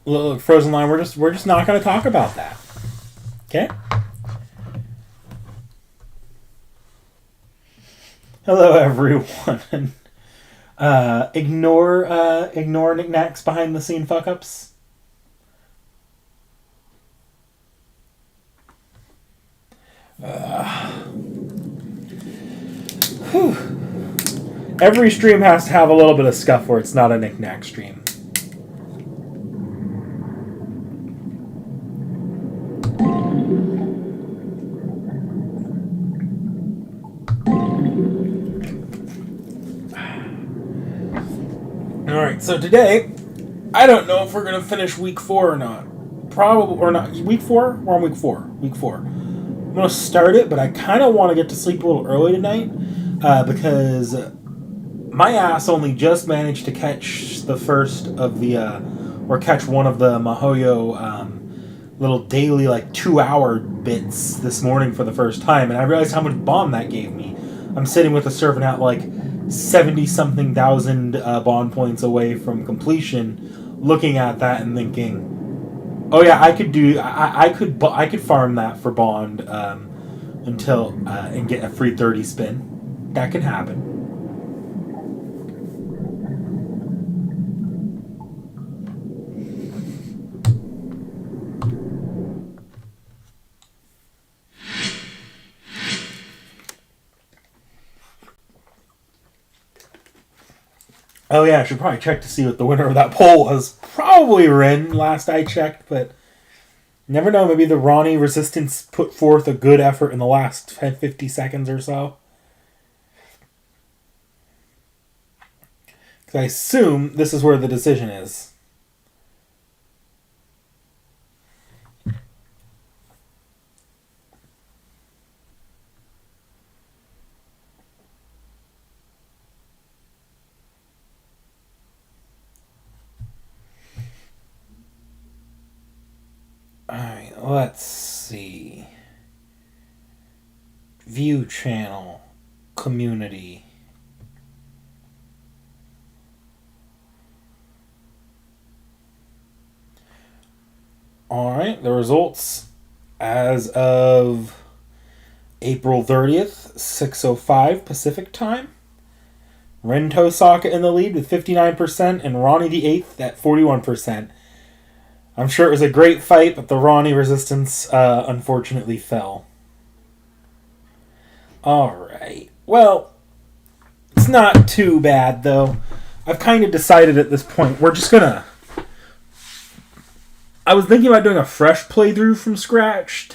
Look, Frozen Line, we're just not going to talk about that. Okay? Hello, everyone. Ignore knickknacks behind the scene fuck ups. Every stream has to have a little bit of scuff where it's not a knickknack stream. Alright, so today, I don't know if we're going to finish week 4 or not. Probably, or not. Week 4? We're on week 4. Week 4. I'm going to start it, but I kind of want to get to sleep a little early tonight because my ass only just managed to catch the first of the, or catch one of the Mahoyo little daily, 2-hour bits this morning for the first time, and I realized how much bond that gave me. I'm sitting with a servant at 70-something thousand bond points away from completion, looking at that and thinking, oh yeah, I could farm that for bond until and get a free 30 spin. That can happen. Oh yeah, I should probably check to see what the winner of that poll was. Probably Rin, last I checked, but never know. Maybe the Ronnie Resistance put forth a good effort in the last 50 seconds or so. Because I assume this is where the decision is. Alright, let's see. View channel. Community. Alright, the results as of April 30th, 6:05 Pacific time. Ren Tosaka in the lead with 59% and Ronnie the 8th at 41%. I'm sure it was a great fight, but the Ronnie Resistance unfortunately fell. Alright. Well, it's not too bad, though. I've kind of decided at this point, we're just gonna... I was thinking about doing a fresh playthrough from scratch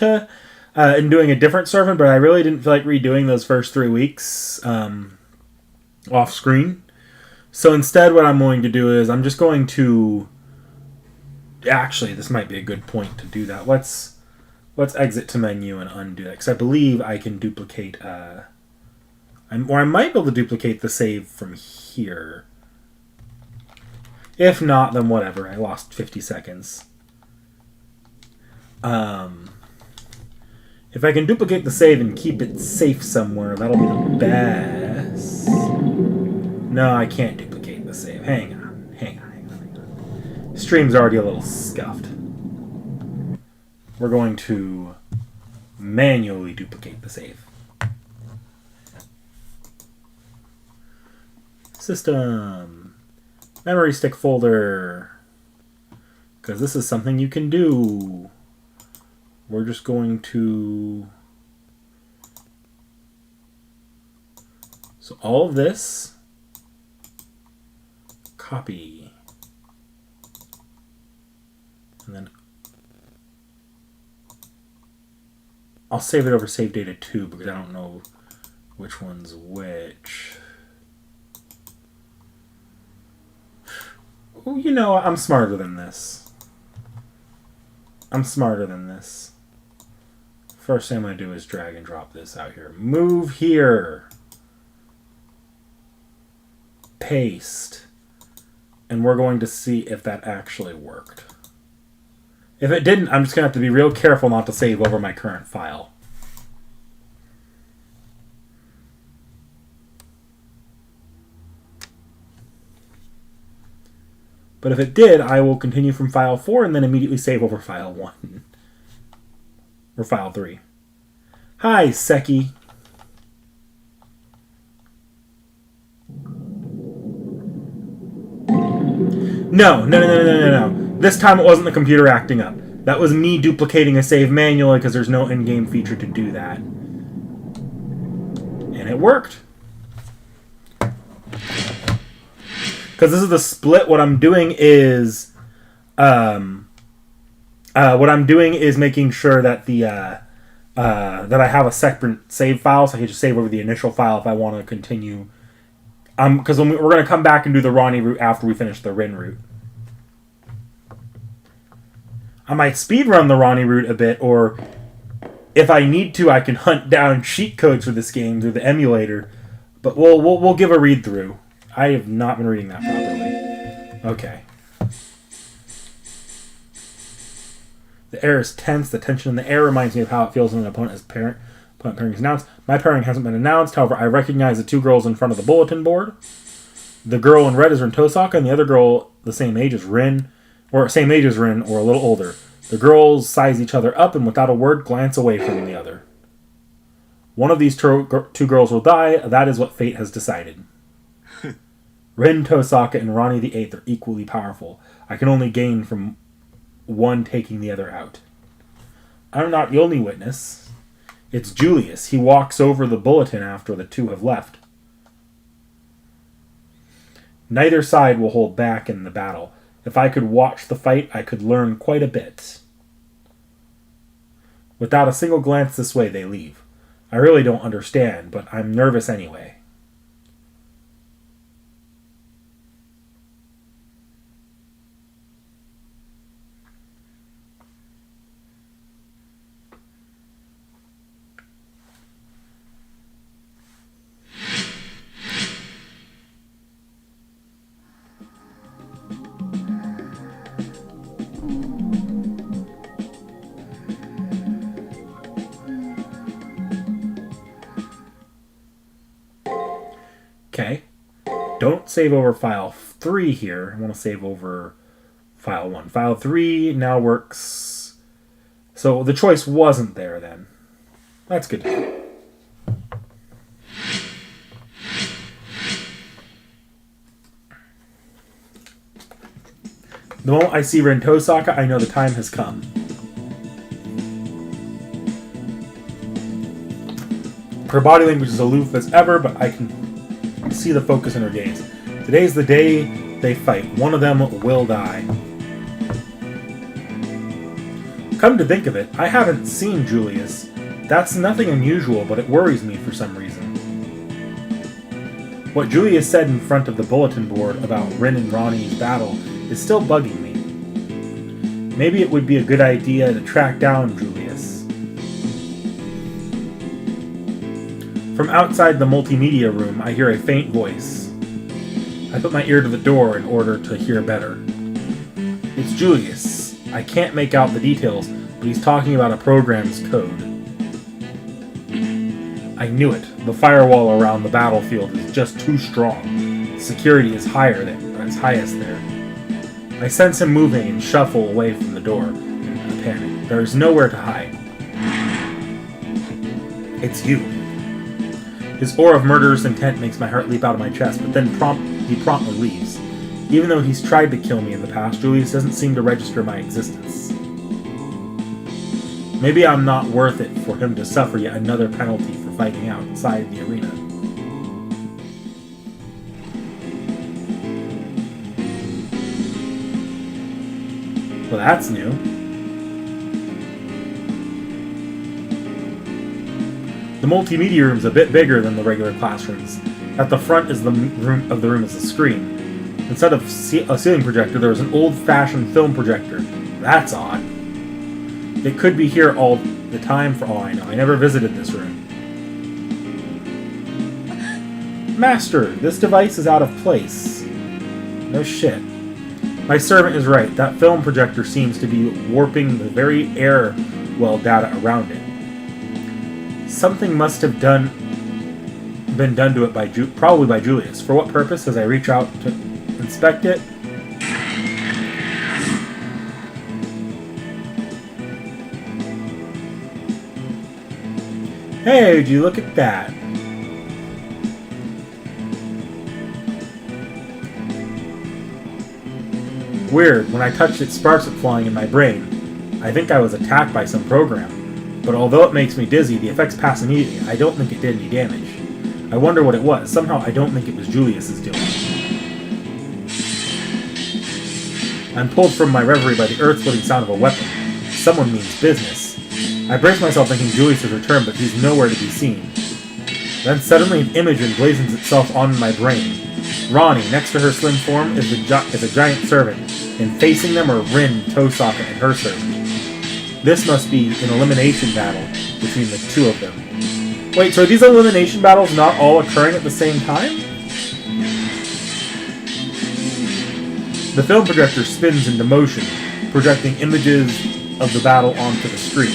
and doing a different servant, but I really didn't feel like redoing those first 3 weeks off screen. So instead, what I'm going to do is I'm just going to... Actually, this might be a good point to do that. Let's exit to menu and undo that, because I believe I can duplicate... or I might be able to duplicate the save from here. If not, then whatever. I lost 50 seconds. If I can duplicate the save and keep it safe somewhere, that'll be the best. No, I can't duplicate the save. Hang on. Stream's already a little scuffed. We're going to manually duplicate the save. System. Memory stick folder. Because this is something you can do. We're just going to... So all of this, copy. And then I'll save it over save data 2 because I don't know which one's which. Oh, you know, I'm smarter than this. First thing I'm going to do is drag and drop this out here. Move here. Paste. And we're going to see if that actually worked. If it didn't, I'm just going to have to be real careful not to save over my current file. But if it did, I will continue from file 4 and then immediately save over file 1. Or file 3. Hi, Seki. No. This time it wasn't the computer acting up. That was me duplicating a save manually because there's no in-game feature to do that. And it worked. Because this is the split, what I'm doing is making sure that that I have a separate save file, so I can just save over the initial file if I want to continue. Because we're going to come back and do the Ronnie route after we finish the Rin route. I might speedrun the Ronnie route a bit, or if I need to, I can hunt down cheat codes for this game through the emulator. But we'll give a read through. I have not been reading that properly. Okay. The air is tense. The tension in the air reminds me of how it feels when an opponent's opponent pairing is announced. My pairing hasn't been announced. However, I recognize the two girls in front of the bulletin board. The girl in red is Rin Tosaka, and the other girl the same age as Rin, or a little older. The girls size each other up and without a word glance away from the other. One of these two girls will die. That is what fate has decided. Rin Tosaka and Ronnie the Eighth are equally powerful. I can only gain from one taking the other out. I'm not the only witness. It's Julius. He walks over the bulletin after the two have left. Neither side will hold back in the battle. If I could watch the fight, I could learn quite a bit. Without a single glance this way, they leave. I really don't understand, but I'm nervous anyway. Okay. Don't save over file 3 here. I want to save over file 1. File 3 now works. So the choice wasn't there then. That's good to know. The moment I see Rin Tosaka, I know the time has come. Her body language is aloof as ever, but I can see the focus in her gaze. Today's the day they fight. One of them will die. Come to think of it, I haven't seen Julius. That's nothing unusual, but it worries me for some reason. What Julius said in front of the bulletin board about Rin and Ronnie's battle is still bugging me. Maybe it would be a good idea to track down Julius. From outside the multimedia room, I hear a faint voice. I put my ear to the door in order to hear better. It's Julius. I can't make out the details, but he's talking about a program's code. I knew it. The firewall around the battlefield is just too strong. Security is higher than its highest there. I sense him moving and shuffle away from the door in a panic. There is nowhere to hide. It's you. His aura of murderous intent makes my heart leap out of my chest, but then he promptly leaves. Even though he's tried to kill me in the past, Julius doesn't seem to register my existence. Maybe I'm not worth it for him to suffer yet another penalty for fighting outside the arena. Well, that's new. The multimedia room is a bit bigger than the regular classrooms. At the front is the room is a screen. Instead of a ceiling projector, there was an old-fashioned film projector. That's odd. It could be here all the time for all I know. I never visited this room. Master, this device is out of place. No shit. My servant is right. That film projector seems to be warping the very air well data around it. Something must have been done to it probably by Julius. For what purpose? As I reach out to inspect it, Hey, would you look at that? Weird, when I touched it, sparks were flying in my brain. I think I was attacked by some program. But although it makes me dizzy, the effects pass immediately. I don't think it did any damage. I wonder what it was. Somehow I don't think it was Julius's doing. I'm pulled from my reverie by the earth-splitting sound of a weapon. Someone means business. I brace myself thinking Julius has returned, but he's nowhere to be seen. Then suddenly an image emblazons itself on my brain. Ronnie, next to her slim form, is a giant servant, and facing them are Rin, Toesocket, and her servant. This must be an elimination battle between the two of them. Wait, so are these elimination battles not all occurring at the same time? The film projector spins into motion, projecting images of the battle onto the screen.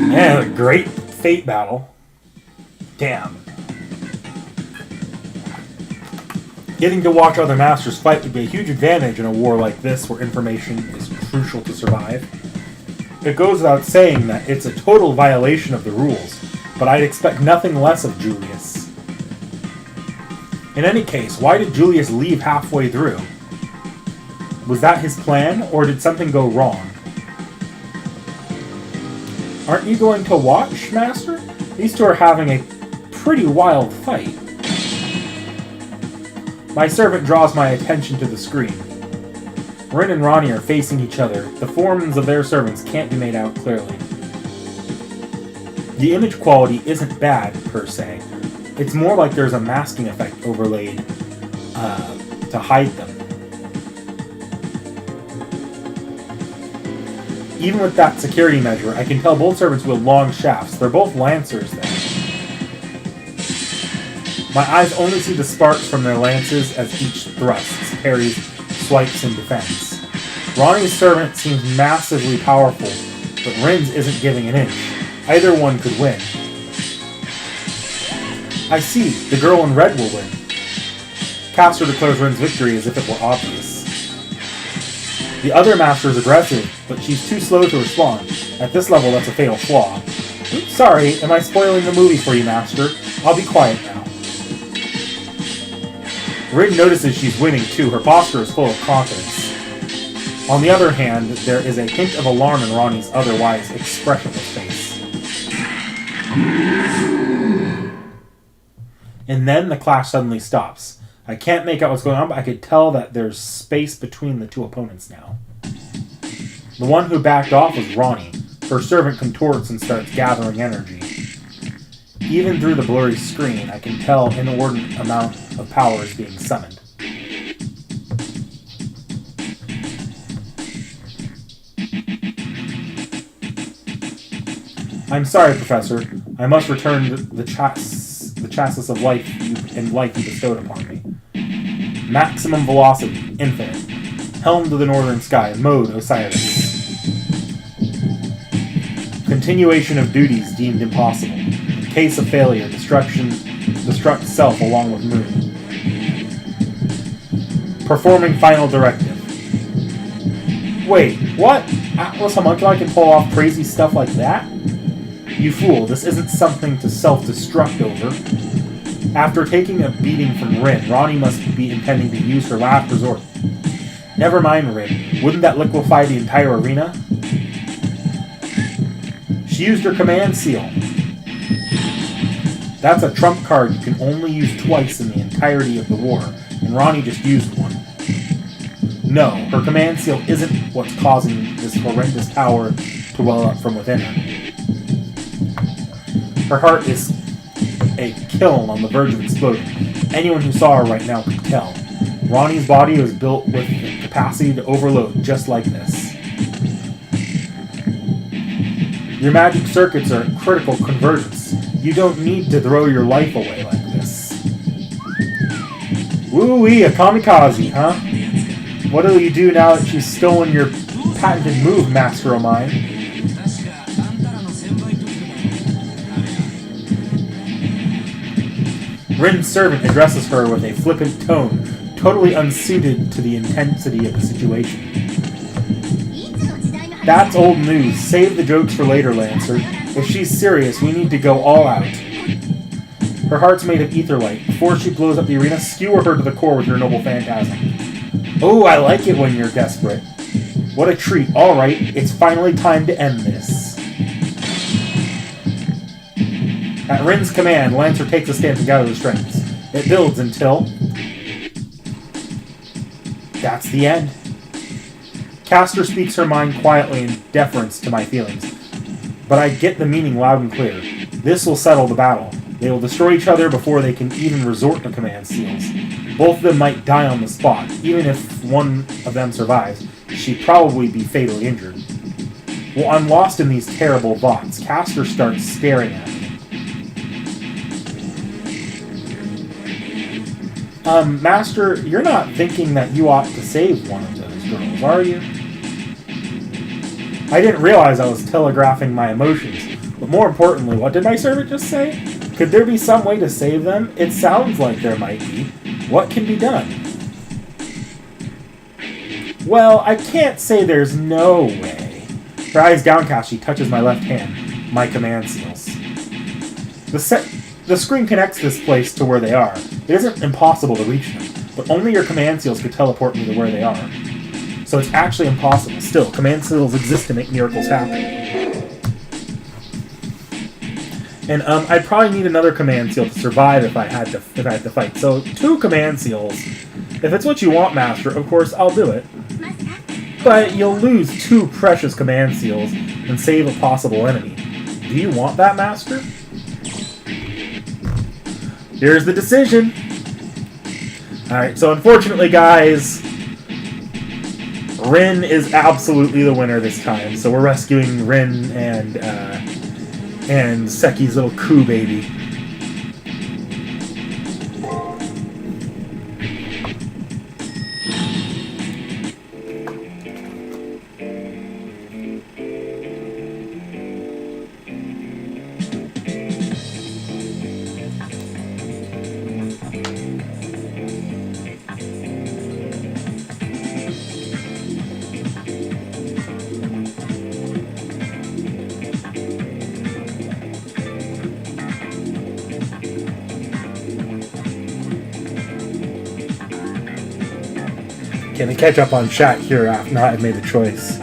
Man, a great fate battle. Damn. Getting to watch other masters fight would be a huge advantage in a war like this where information is crucial to survive. It goes without saying that it's a total violation of the rules, but I'd expect nothing less of Julius. In any case, why did Julius leave halfway through? Was that his plan, or did something go wrong? Aren't you going to watch, Master? These two are having a pretty wild fight. My servant draws my attention to the screen. Rin and Ronnie are facing each other. The forms of their servants can't be made out clearly. The image quality isn't bad, per se. It's more like there's a masking effect overlaid to hide them. Even with that security measure, I can tell both servants wield long shafts. They're both lancers, then. My eyes only see the sparks from their lances as each thrusts, parries, swipes, and defends. Ronnie's servant seems massively powerful, but Rin's isn't giving an inch. Either one could win. I see, the girl in red will win. Caster declares Rin's victory as if it were obvious. The other master is aggressive, but she's too slow to respond. At this level, that's a fatal flaw. Oops, sorry, am I spoiling the movie for you, Master? I'll be quiet now. Rin notices she's winning too. Her posture is full of confidence. On the other hand, there is a hint of alarm in Ronnie's otherwise expressionless face. And then the clash suddenly stops. I can't make out what's going on, but I could tell that there's space between the two opponents now. The one who backed off was Ronnie. Her servant contorts and starts gathering energy. Even through the blurry screen, I can tell an inordinate amount of power is being summoned. I'm sorry, Professor. I must return the chassis of life you bestowed upon me. Maximum velocity, infinite. Helm to the northern sky, mode Osiris. Continuation of duties deemed impossible. case of failure, destruct self along with Moon. Performing final directive. Wait, what? Atlas Homunculi can pull off crazy stuff like that? You fool, this isn't something to self-destruct over. After taking a beating from Rin, Ronnie must be intending to use her last resort. Never mind, Rin. Wouldn't that liquefy the entire arena? She used her command seal. That's a trump card you can only use twice in the entirety of the war, and Ronnie just used one. No, her command seal isn't what's causing this horrendous power to well up from within her. Her heart is a kiln on the verge of exploding. Anyone who saw her right now could tell. Ronnie's body was built with the capacity to overload just like this. Your magic circuits are at critical convergence. You don't need to throw your life away like this. Woo-wee, a kamikaze, huh? What'll you do now that she's stolen your patented move, Master of Mine? Rin's servant addresses her with a flippant tone, totally unsuited to the intensity of the situation. That's old news. Save the jokes for later, Lancer. If she's serious, we need to go all out. Her heart's made of ether light. Before she blows up the arena, skewer her to the core with your noble phantasm. Oh, I like it when you're desperate. What a treat. Alright, it's finally time to end this. At Rin's command, Lancer takes a stance and gathers strength. It builds until... that's the end. Castor speaks her mind quietly in deference to my feelings. But I get the meaning loud and clear. This will settle the battle. They will destroy each other before they can even resort to command seals. Both of them might die on the spot. Even if one of them survives, she'd probably be fatally injured. Well, I'm lost in these terrible thoughts. Castor starts staring at me. Master, you're not thinking that you ought to save one of those girls, are you? I didn't realize I was telegraphing my emotions. But more importantly, what did my servant just say? Could there be some way to save them? It sounds like there might be. What can be done? Well, I can't say there's no way. Her eyes downcast, she touches my left hand. My command seals. The screen connects this place to where they are. It isn't impossible to reach them, but only your command seals could teleport me to where they are. So it's actually impossible. Still, command seals exist to make miracles happen. And I'd probably need another command seal to survive if I had to fight. So 2 command seals. If it's what you want, Master, of course I'll do it. But you'll lose 2 precious command seals and save a possible enemy. Do you want that, Master? Here's the decision. Alright, so unfortunately, guys, Rin is absolutely the winner this time. So we're rescuing Rin and Seki's little coup baby. Can I catch up on chat here after now I've made the choice?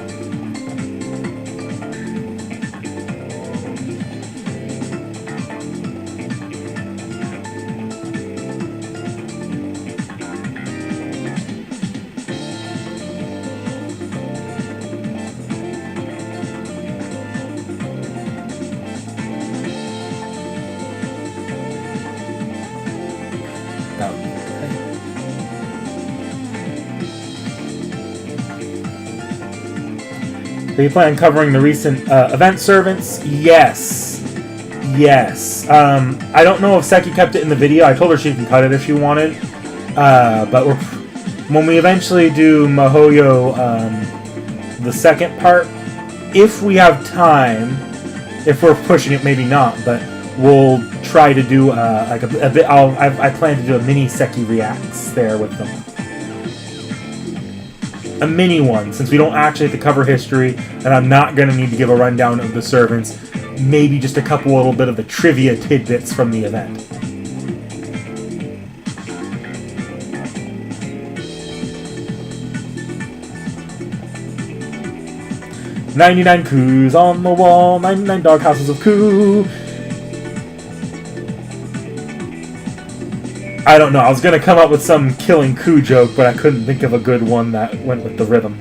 Do you plan on covering the recent event servants? Yes. Yes. I don't know if Seki kept it in the video. I told her she can cut it if she wanted. But when we eventually do Mihoyo, the second part, if we have time, if we're pushing it, maybe not, but we'll try to do like a bit. I plan to do a mini Seki reacts there with them. A mini one, since we don't actually have to cover history, and I'm not going to need to give a rundown of the servants. Maybe just a couple little bit of the trivia tidbits from the event. "99 coups on the wall, 99 doghouses of coup." I don't know, I was gonna come up with some killing coup joke, but I couldn't think of a good one that went with the rhythm.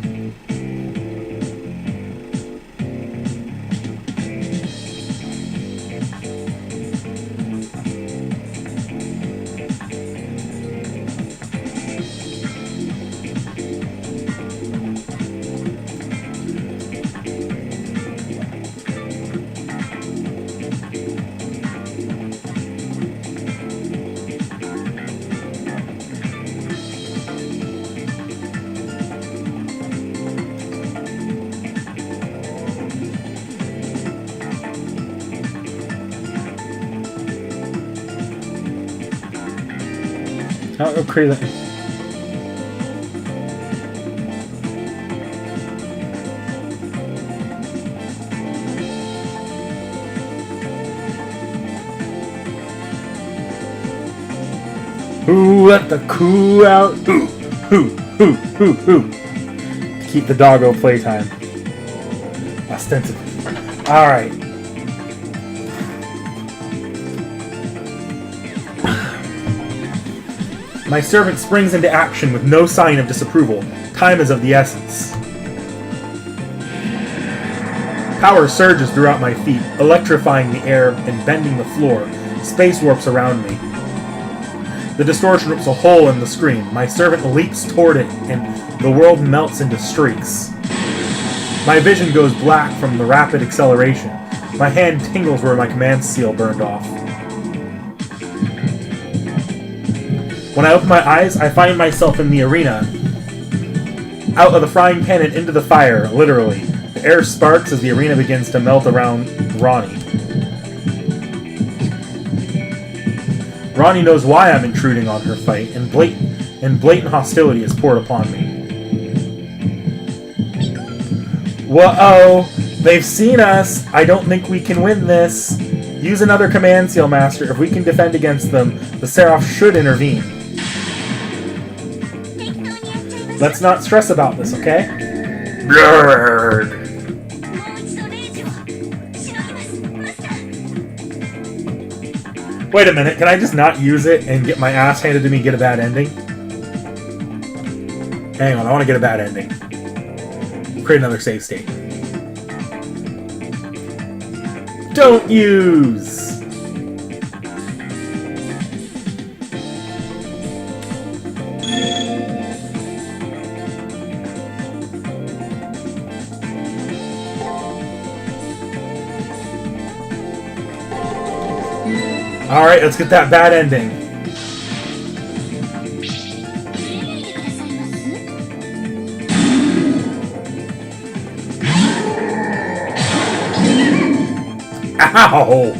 Oh, crazy. Who let the coup out? Who. Keep the doggo playtime. Ostensibly. Alright. My servant springs into action with no sign of disapproval. Time is of the essence. Power surges throughout my feet, electrifying the air and bending the floor. Space warps around me. The distortion rips a hole in the screen. My servant leaps toward it, and the world melts into streaks. My vision goes black from the rapid acceleration. My hand tingles where my command seal burned off. When I open my eyes, I find myself in the arena. Out of the frying pan and into the fire, literally. The air sparks as the arena begins to melt around Ronnie. Ronnie knows why I'm intruding on her fight, and blatant hostility is poured upon me. Whoa! They've seen us! I don't think we can win this. Use another command seal, Master. If we can defend against them, the Seraph should intervene. Let's not stress about this, okay? Blurred. Wait a minute, can I just not use it and get my ass handed to me and get a bad ending? Hang on, I want to get a bad ending. Create another save state. Don't use! Alright, let's get that bad ending. Ow!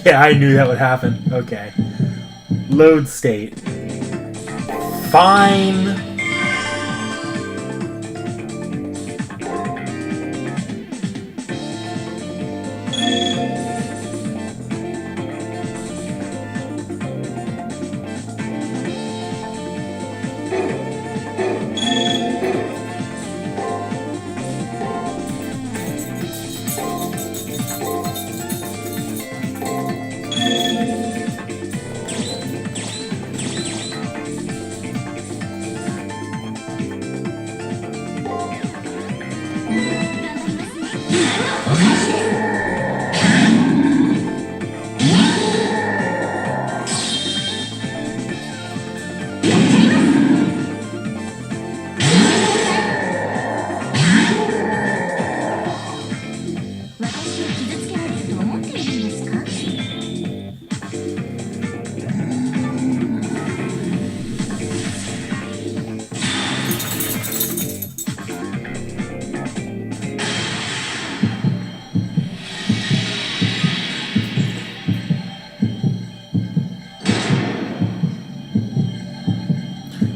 Yeah, I knew that would happen. Okay. Load state. Fine.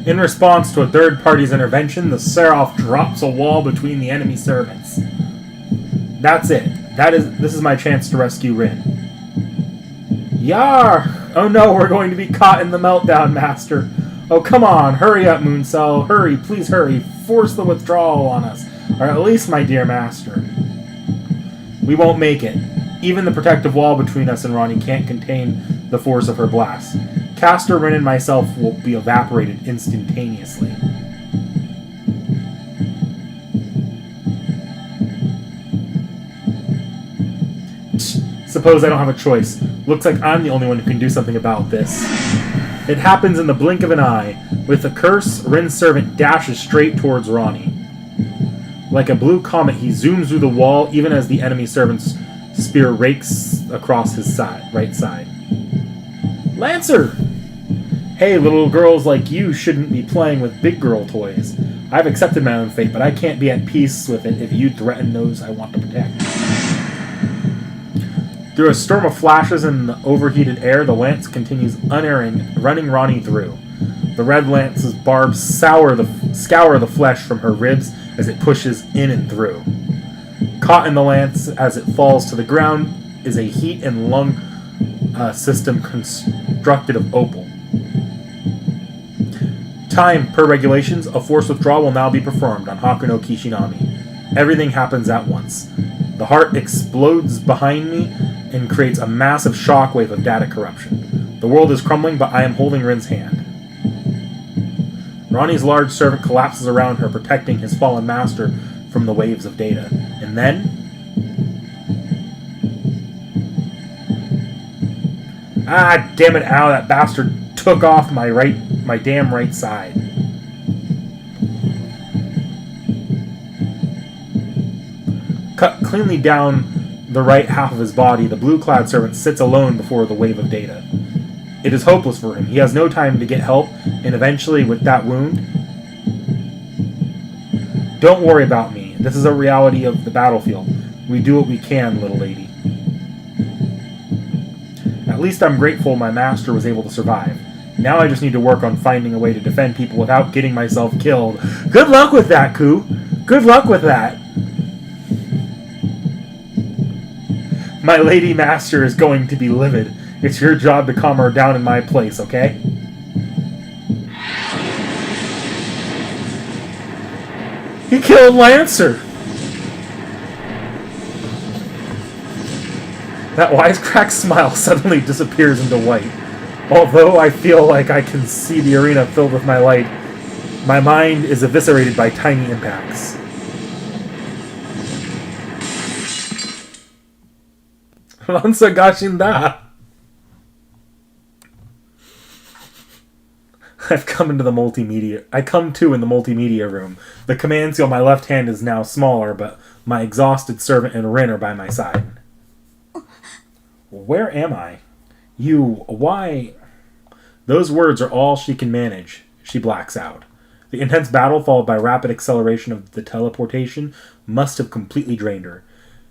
In response to a third party's intervention, the Seraph drops a wall between the enemy servants. That's it. This is my chance to rescue Rin. Yar! Oh no, we're going to be caught in the meltdown, Master. Oh, come on, hurry up, Mooncell. Hurry, please hurry. Force the withdrawal on us. Or at least, my dear Master. We won't make it. Even the protective wall between us and Ronnie can't contain the force of her blast. Castor, Rin, and myself will be evaporated instantaneously. Suppose I don't have a choice. Looks like I'm the only one who can do something about this. It happens in the blink of an eye. With a curse, Rin's servant dashes straight towards Ronnie. Like a blue comet, he zooms through the wall even as the enemy servant's spear rakes across his right side. Lancer! Hey, little girls like you shouldn't be playing with big girl toys. I've accepted my own fate, but I can't be at peace with it if you threaten those I want to protect. Through a storm of flashes in the overheated air, the lance continues unerring, running Ronnie through. The red lance's barbs scour the flesh from her ribs as it pushes in and through. Caught in the lance as it falls to the ground is a heat and lung system constructed of opal. Time, per regulations, a force withdrawal will now be performed on Hakuno Kishinami. Everything happens at once. The heart explodes behind me and creates a massive shockwave of data corruption. The world is crumbling, but I am holding Rin's hand. Ronnie's large servant collapses around her, protecting his fallen master from the waves of data. And then... Ah, damn it, Al, that bastard took off my damn right side. Cut cleanly down the right half of his body, the blue-clad servant sits alone before the wave of data. It is hopeless for him. He has no time to get help, and eventually, with that wound... Don't worry about me. This is a reality of the battlefield. We do what we can, little lady. At least I'm grateful my master was able to survive. Now I just need to work on finding a way to defend people without getting myself killed. Good luck with that, Ku! Good luck with that! My lady master is going to be livid. It's your job to calm her down in my place, okay? He killed Lancer! That wisecrack smile suddenly disappears into white. Although I feel like I can see the arena filled with my light, my mind is eviscerated by tiny impacts. Lanza Gashinda! I come in the multimedia room. The command seal on my left hand is now smaller, but my exhausted servant and Rin are by my side. Where am I? Why? Those words are all she can manage. She blacks out. The intense battle, followed by rapid acceleration of the teleportation, must have completely drained her.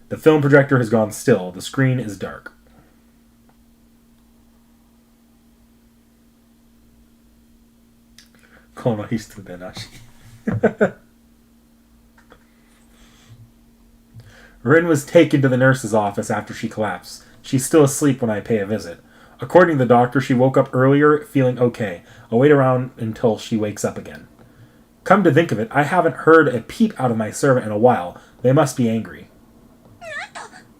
The film projector has gone still. The screen is dark. Rin was taken to the nurse's office after she collapsed. She's still asleep when I pay a visit. According to the doctor, she woke up earlier, feeling okay. I'll wait around until she wakes up again. Come to think of it, I haven't heard a peep out of my servant in a while. They must be angry.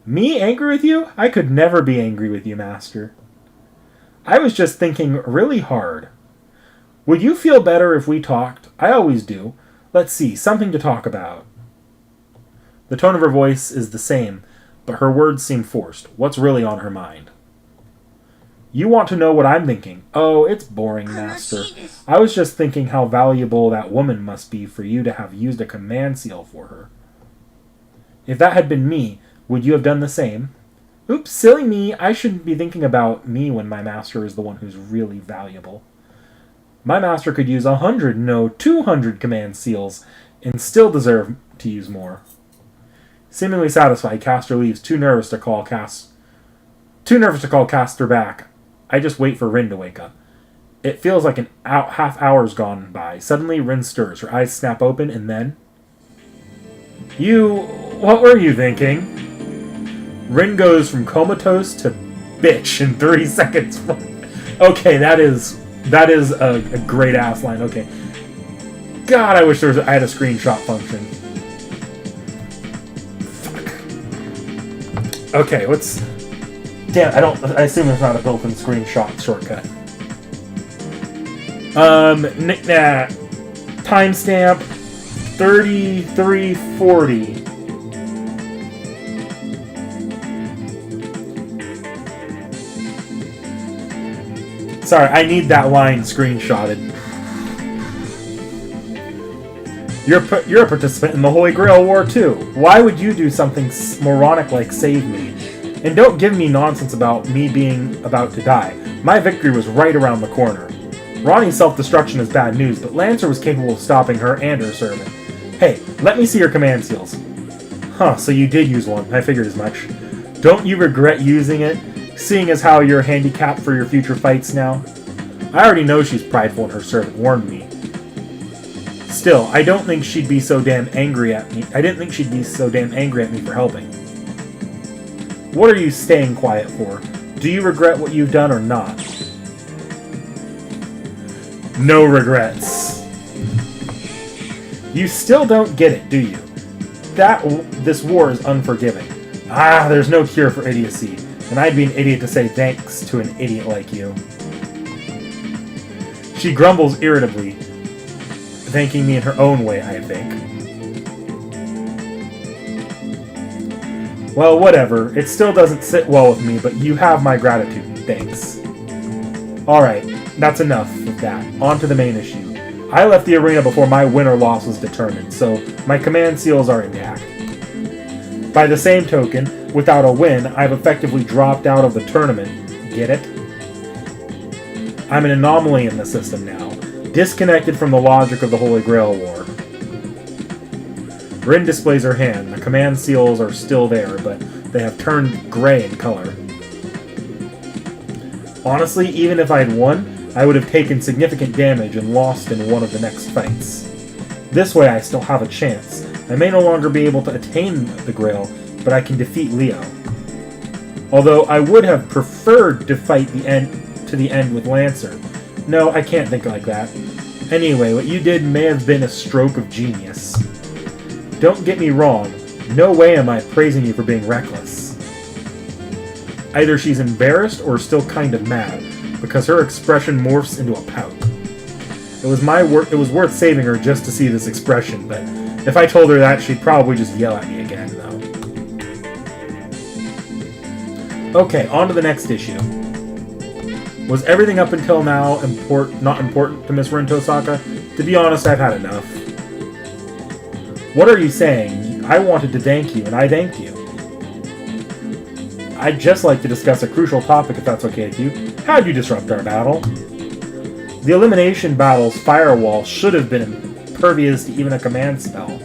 Me angry with you? I could never be angry with you, Master. I was just thinking really hard. Would you feel better if we talked? I always do. Let's see, something to talk about. The tone of her voice is the same, but her words seem forced. What's really on her mind? You want to know what I'm thinking? Oh, it's boring, Master. I was just thinking how valuable that woman must be for you to have used a command seal for her. If that had been me, would you have done the same? Oops, silly me. I shouldn't be thinking about me when my master is the one who's really valuable. My master could use 100, no, 200 command seals, and still deserve to use more. Seemingly satisfied, Castor leaves, too nervous to call Castor back. I just wait for Rin to wake up. It feels like half hour's gone by. Suddenly, Rin stirs. Her eyes snap open, and then... What were you thinking? Rin goes from comatose to bitch in 3 seconds. Okay, that is a great ass line. Okay. God, I wish I had a screenshot function. Fuck. Okay, let's... Damn, I assume there's not a built-in screenshot shortcut. Timestamp 3340. Sorry, I need that line screenshotted. You're a participant in the Holy Grail War too. Why would you do something moronic like save me? And don't give me nonsense about me being about to die. My victory was right around the corner. Ronnie's self-destruction is bad news, but Lancer was capable of stopping her and her servant. Hey, let me see your command seals. Huh, so you did use one. I figured as much. Don't you regret using it, seeing as how you're handicapped for your future fights now? I already know she's prideful and her servant warned me. Still, I don't think she'd be so damn angry at me. I didn't think she'd be so damn angry at me for helping. What are you staying quiet for? Do you regret what you've done or not? No regrets. You still don't get it, do you? This war is unforgiving. There's no cure for idiocy, and I'd be an idiot to say thanks to an idiot like you. She grumbles irritably, thanking me in her own way, I think. Well, whatever. It still doesn't sit well with me, but you have my gratitude. Thanks. Alright, that's enough of that. On to the main issue. I left the arena before my win or loss was determined, so my command seals are intact. By the same token, without a win, I've effectively dropped out of the tournament. Get it? I'm an anomaly in the system now, disconnected from the logic of the Holy Grail War. Rin displays her hand. The command seals are still there, but they have turned gray in color. Honestly, even if I'd won, I would have taken significant damage and lost in one of the next fights. This way I still have a chance. I may no longer be able to attain the Grail, but I can defeat Leo. Although I would have preferred to fight to the end with Lancer. No, I can't think like that. Anyway, what you did may have been a stroke of genius. Don't get me wrong, no way am I praising you for being reckless. Either she's embarrassed or still kind of mad, because her expression morphs into a pout. It was worth saving her just to see this expression, but if I told her that, she'd probably just yell at me again, though. Okay, on to the next issue. Was everything up until now not important to Miss Rin Tosaka? To be honest, I've had enough. What are you saying? I wanted to thank you, and I thanked you. I'd just like to discuss a crucial topic, if that's okay with you. How'd you disrupt our battle? The elimination battle's firewall should have been impervious to even a command spell.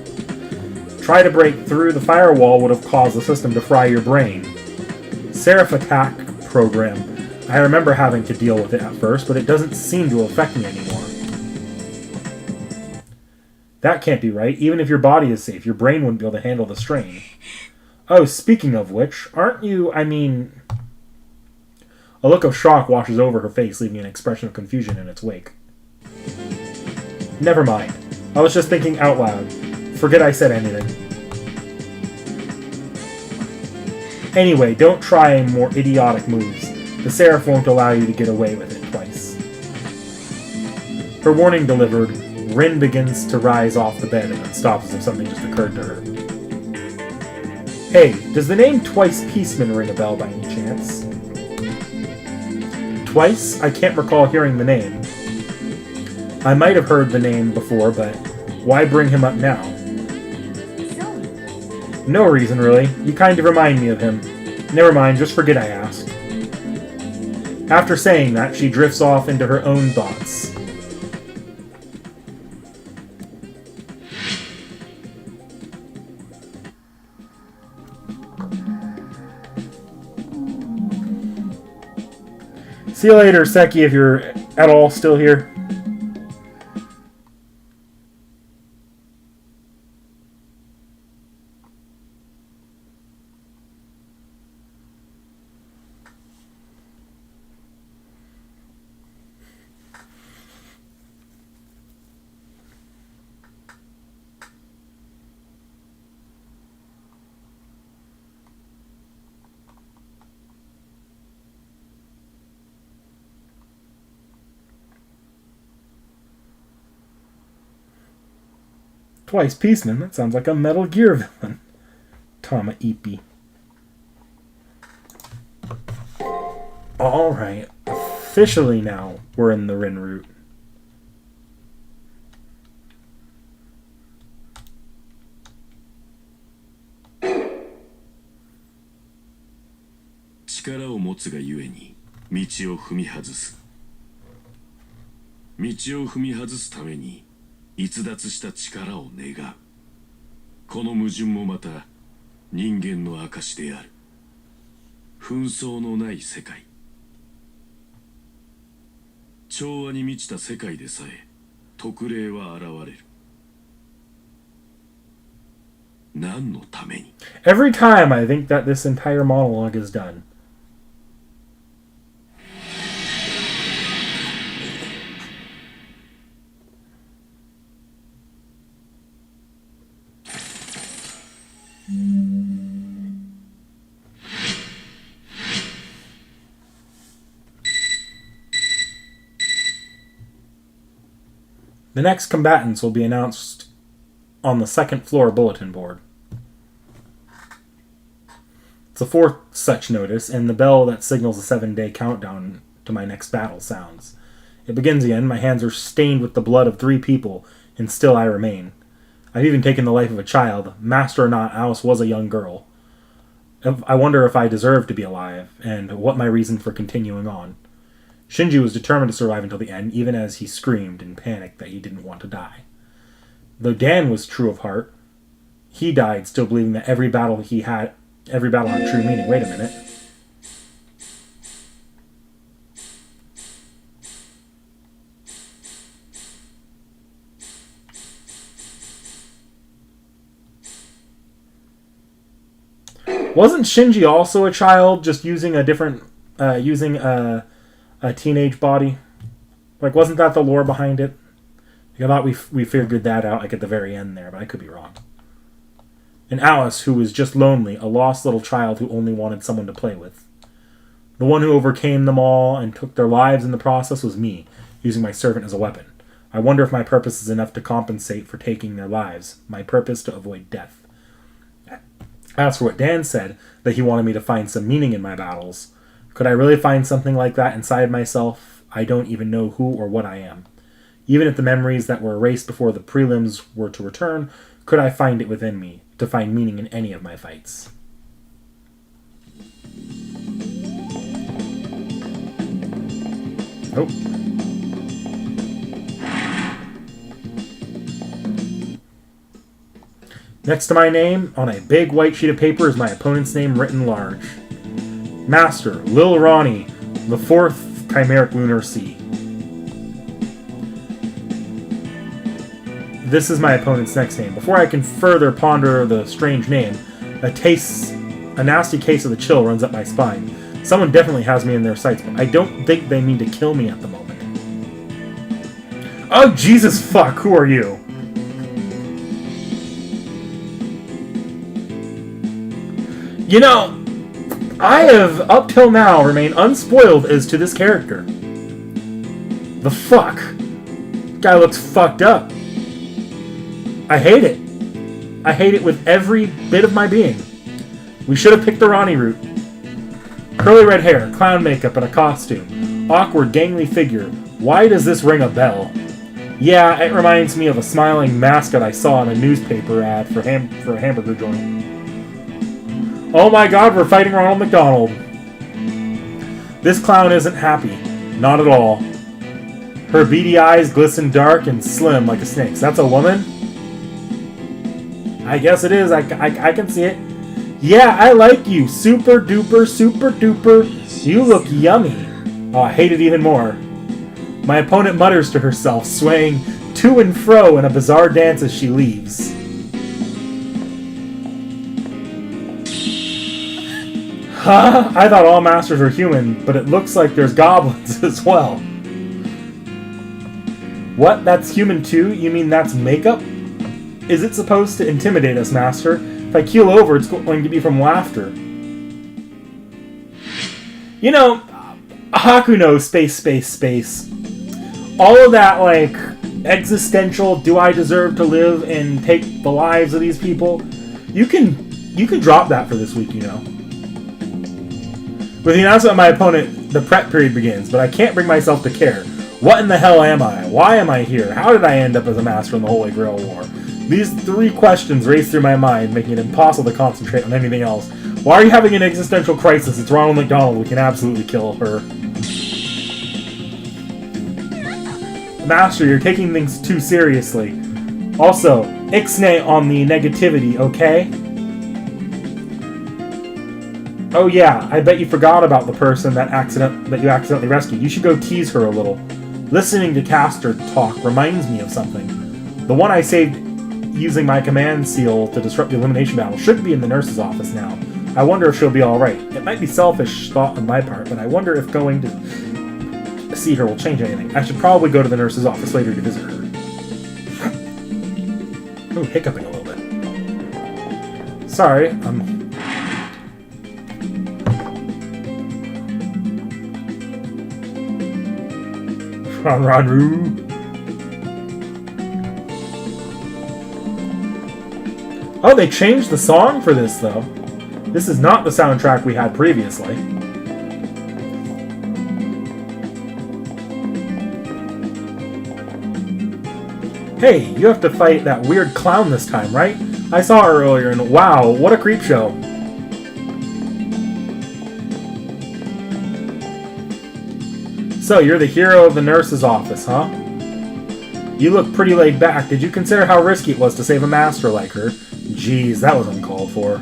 Try to break through the firewall would have caused the system to fry your brain. Seraph attack program. I remember having to deal with it at first, but it doesn't seem to affect me anymore. That can't be right. Even if your body is safe, your brain wouldn't be able to handle the strain. Oh, speaking of which, aren't you, A look of shock washes over her face, leaving an expression of confusion in its wake. Never mind. I was just thinking out loud. Forget I said anything. Anyway, don't try more idiotic moves. The Seraph won't allow you to get away with it twice. Her warning delivered, Rin begins to rise off the bed and then stops as if something just occurred to her. Hey, does the name Twice Peaceman ring a bell by any chance? Twice? I can't recall hearing the name. I might have heard the name before, but why bring him up now? No reason, really. You kind of remind me of him. Never mind, just forget I asked. After saying that, she drifts off into her own thoughts. See you later, Seki, if you're at all still here? Twice Peaceman? That sounds like a Metal Gear villain. T.H.E. Alright. Officially now, we're in the Rin route. Chikaraを持つがゆえに道を踏み外す。道を踏み外すために逸脱した力を願う。この矛盾もまた人間の証である。紛争のない世界。調和に満ちた世界でさえ特例は現れる。何のために？ Every time I think that this entire monologue is done. The next combatants will be announced on the second floor bulletin board. It's the fourth such notice, and the bell that signals a 7-day countdown to my next battle sounds. It begins again. My hands are stained with the blood of 3 people, and still I remain. I've even taken the life of a child. Master or not, Alice was a young girl. I wonder if I deserve to be alive, and what my reason for continuing on. Shinji was determined to survive until the end, even as he screamed in panic that he didn't want to die. Though Dan was true of heart, he died still believing that every battle had true meaning. Wait a minute. Wasn't Shinji also a child, just using a different, a teenage body? Like, wasn't that the lore behind it? I thought we figured that out, like, at the very end there, but I could be wrong. And Alice, who was just lonely, a lost little child who only wanted someone to play with. The one who overcame them all and took their lives in the process was me, using my servant as a weapon. I wonder if my purpose is enough to compensate for taking their lives, my purpose to avoid death. As for what Dan said, that he wanted me to find some meaning in my battles, could I really find something like that inside myself? I don't even know who or what I am. Even if the memories that were erased before the prelims were to return, could I find it within me, to find meaning in any of my fights? Nope. Next to my name, on a big white sheet of paper, is my opponent's name written large. Master, Lil Ronnie, the 4th Chimeric Lunar Sea. This is my opponent's next name. Before I can further ponder the strange name, a nasty case of the chill runs up my spine. Someone definitely has me in their sights, but I don't think they mean to kill me at the moment. Oh, Jesus fuck, who are you? You know, I have, up till now, remained unspoiled as to this character. The fuck? Guy looks fucked up. I hate it. I hate it with every bit of my being. We should have picked the Ronnie route. Curly red hair, clown makeup, and a costume. Awkward, gangly figure. Why does this ring a bell? Yeah, it reminds me of a smiling mascot I saw in a newspaper ad for a hamburger joint. Oh my god, we're fighting Ronald McDonald. This clown isn't happy. Not at all. Her beady eyes glisten dark and slim like a snake's. That's a woman? I guess it is. I can see it. Yeah, I like you. Super duper, super duper. You look yummy. Oh, I hate it even more. My opponent mutters to herself, swaying to and fro in a bizarre dance as she leaves. Huh? I thought all masters were human, but it looks like there's goblins as well. What? That's human too? You mean that's makeup? Is it supposed to intimidate us, Master? If I keel over, it's going to be from laughter. You know, Hakuno, space. All of that, like, existential, do I deserve to live and take the lives of these people? You can drop that for this week, you know. With the announcement of my opponent, the prep period begins, but I can't bring myself to care. What in the hell am I? Why am I here? How did I end up as a master in the Holy Grail War? These three questions race through my mind, making it impossible to concentrate on anything else. Why are you having an existential crisis? It's Ronald McDonald. We can absolutely kill her. Master, you're taking things too seriously. Also, ixnay on the negativity, okay? Oh yeah, I bet you forgot about the person that you accidentally rescued. You should go tease her a little. Listening to Caster talk reminds me of something. The one I saved using my command seal to disrupt the elimination battle should be in the nurse's office now. I wonder if she'll be alright. It might be selfish thought on my part, but I wonder if going to see her will change anything. I should probably go to the nurse's office later to visit her. Ooh, hiccuping a little bit. Sorry, Ron. Oh, they changed the song for this, though. This is not the soundtrack we had previously. Hey, you have to fight that weird clown this time, right? I saw her earlier, and wow, what a creep show. So, you're the hero of the nurse's office, huh? You look pretty laid back. Did you consider how risky it was to save a master like her? Jeez, that was uncalled for.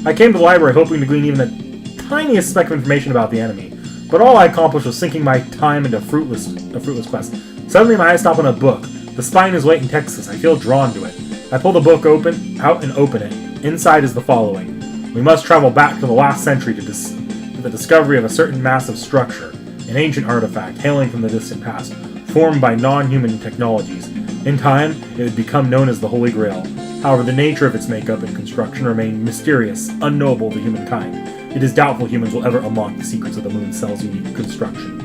I came to the library hoping to glean even the tiniest speck of information about the enemy, but all I accomplished was sinking my time into a fruitless quest. Suddenly my eyes stop on a book. The spine is white in Texas. I feel drawn to it. I pull the book out and open it. Inside is the following. We must travel back to the last century to the discovery of a certain massive structure, an ancient artifact hailing from the distant past, formed by non-human technologies. In time, it would become known as the Holy Grail. However, the nature of its makeup and construction remain mysterious, unknowable to humankind. It is doubtful humans will ever unlock the secrets of the moon cell's unique construction.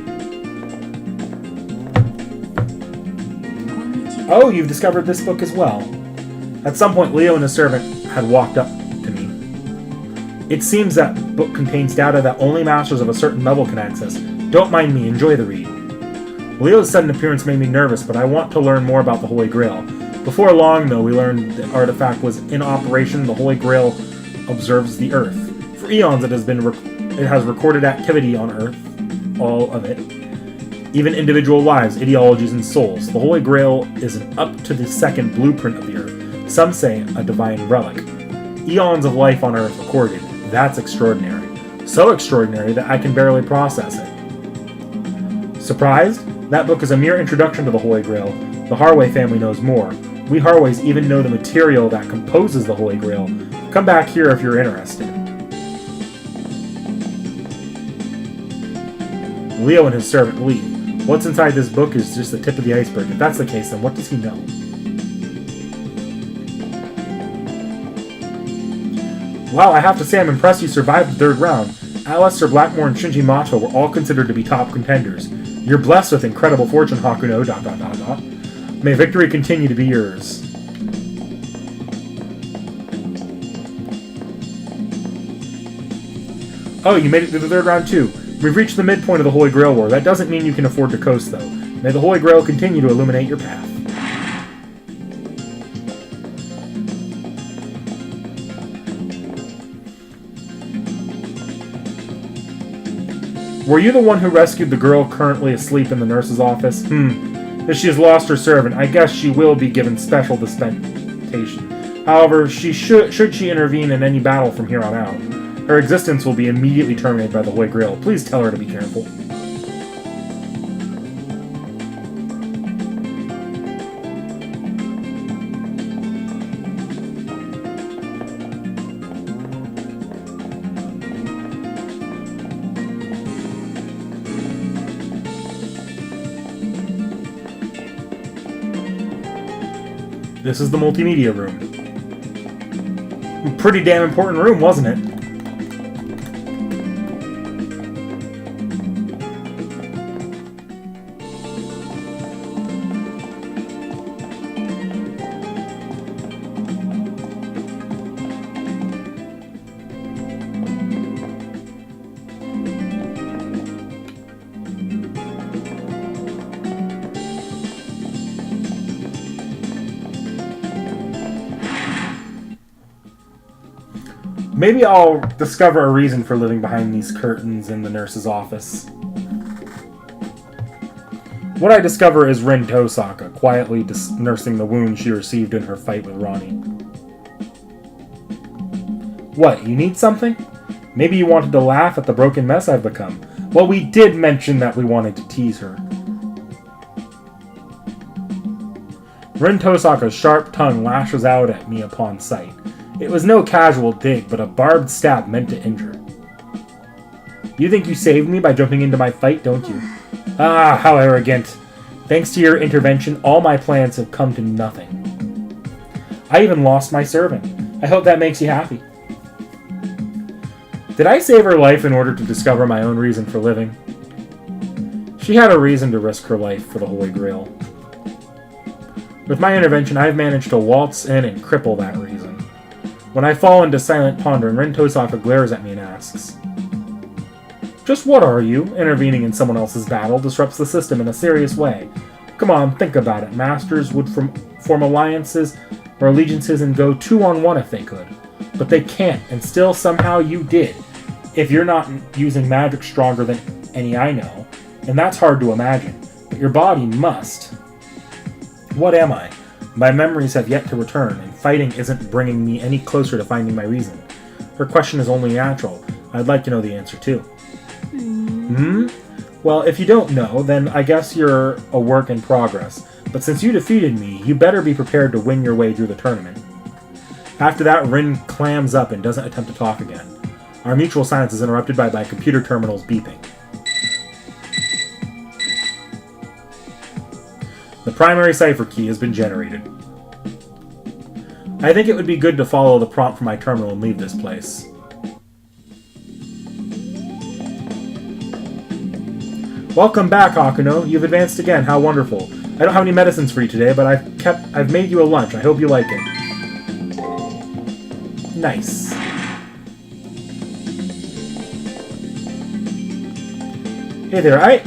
Oh, you've discovered this book as well. At some point, Leo and his servant had walked up to me. It seems that book contains data that only masters of a certain level can access. Don't mind me, enjoy the read. Leo's sudden appearance made me nervous, but I want to learn more about the Holy Grail. Before long, though, we learned the artifact was in operation. The Holy Grail observes the Earth. For eons, it has recorded activity on Earth, all of it, even individual lives, ideologies, and souls. The Holy Grail is an up-to-the-second blueprint of the Earth. Some say a divine relic. Eons of life on Earth recorded. That's extraordinary. So extraordinary that I can barely process it. Surprised? That book is a mere introduction to the Holy Grail. The Harway family knows more. We Harways even know the material that composes the Holy Grail. Come back here if you're interested. Leo and his servant leave. What's inside this book is just the tip of the iceberg. If that's the case, then what does he know? Wow, I have to say I'm impressed you survived the third round. Alistair Blackmore and Shinji Mato were all considered to be top contenders. You're blessed with incredible fortune, Hakuno, ... May victory continue to be yours. Oh, you made it to the third round too. We've reached the midpoint of the Holy Grail War. That doesn't mean you can afford to coast, though. May the Holy Grail continue to illuminate your path. Were you the one who rescued the girl currently asleep in the nurse's office? If she has lost her servant, I guess she will be given special dispensation. However, should she intervene in any battle from here on out, her existence will be immediately terminated by the Holy Grail. Please tell her to be careful. This is the multimedia room. Pretty damn important room, wasn't it? Maybe I'll discover a reason for living behind these curtains in the nurse's office. What I discover is Rin Tosaka quietly nursing the wound she received in her fight with Ronnie. What, you need something? Maybe you wanted to laugh at the broken mess I've become. Well, we did mention that we wanted to tease her. Rin Tosaka's sharp tongue lashes out at me upon sight. It was no casual dig, but a barbed stab meant to injure. You think you saved me by jumping into my fight, don't you? Ah, how arrogant. Thanks to your intervention, all my plans have come to nothing. I even lost my servant. I hope that makes you happy. Did I save her life in order to discover my own reason for living? She had a reason to risk her life for the Holy Grail. With my intervention, I've managed to waltz in and cripple that reason. When I fall into silent pondering, Rin Tosaka glares at me and asks, "Just what are you? Intervening in someone else's battle disrupts the system in a serious way. Come on, think about it. Masters would form alliances or allegiances and go 2-on-1 if they could. But they can't, and still somehow you did. If you're not using magic stronger than any I know, and that's hard to imagine, but your body must. What am I? My memories have yet to return, and fighting isn't bringing me any closer to finding my reason. Her question is only natural. I'd like to know the answer too." Well, if you don't know, then I guess you're a work in progress. But since you defeated me, you better be prepared to win your way through the tournament. After that, Rin clams up and doesn't attempt to talk again. Our mutual silence is interrupted by my computer terminal's beeping. The primary cipher key has been generated. I think it would be good to follow the prompt from my terminal and leave this place. Welcome back, Hakuno. You've advanced again. How wonderful. I don't have any medicines for you today, but I've made you a lunch. I hope you like it. Nice. Hey there. I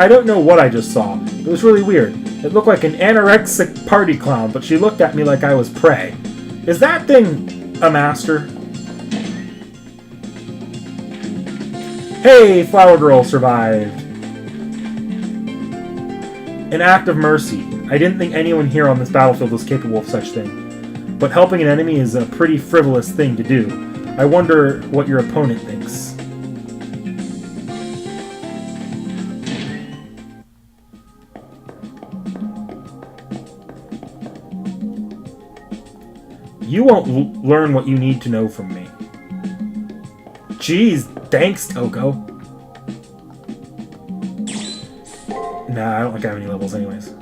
don't know what I just saw. It was really weird. It looked like an anorexic party clown, but she looked at me like I was prey. Is that thing a master? Hey, Flower Girl survived. An act of mercy. I didn't think anyone here on this battlefield was capable of such thing. But helping an enemy is a pretty frivolous thing to do. I wonder what your opponent thinks. You won't learn what you need to know from me. Jeez, thanks, Toko. Nah, I don't think I have any levels anyways.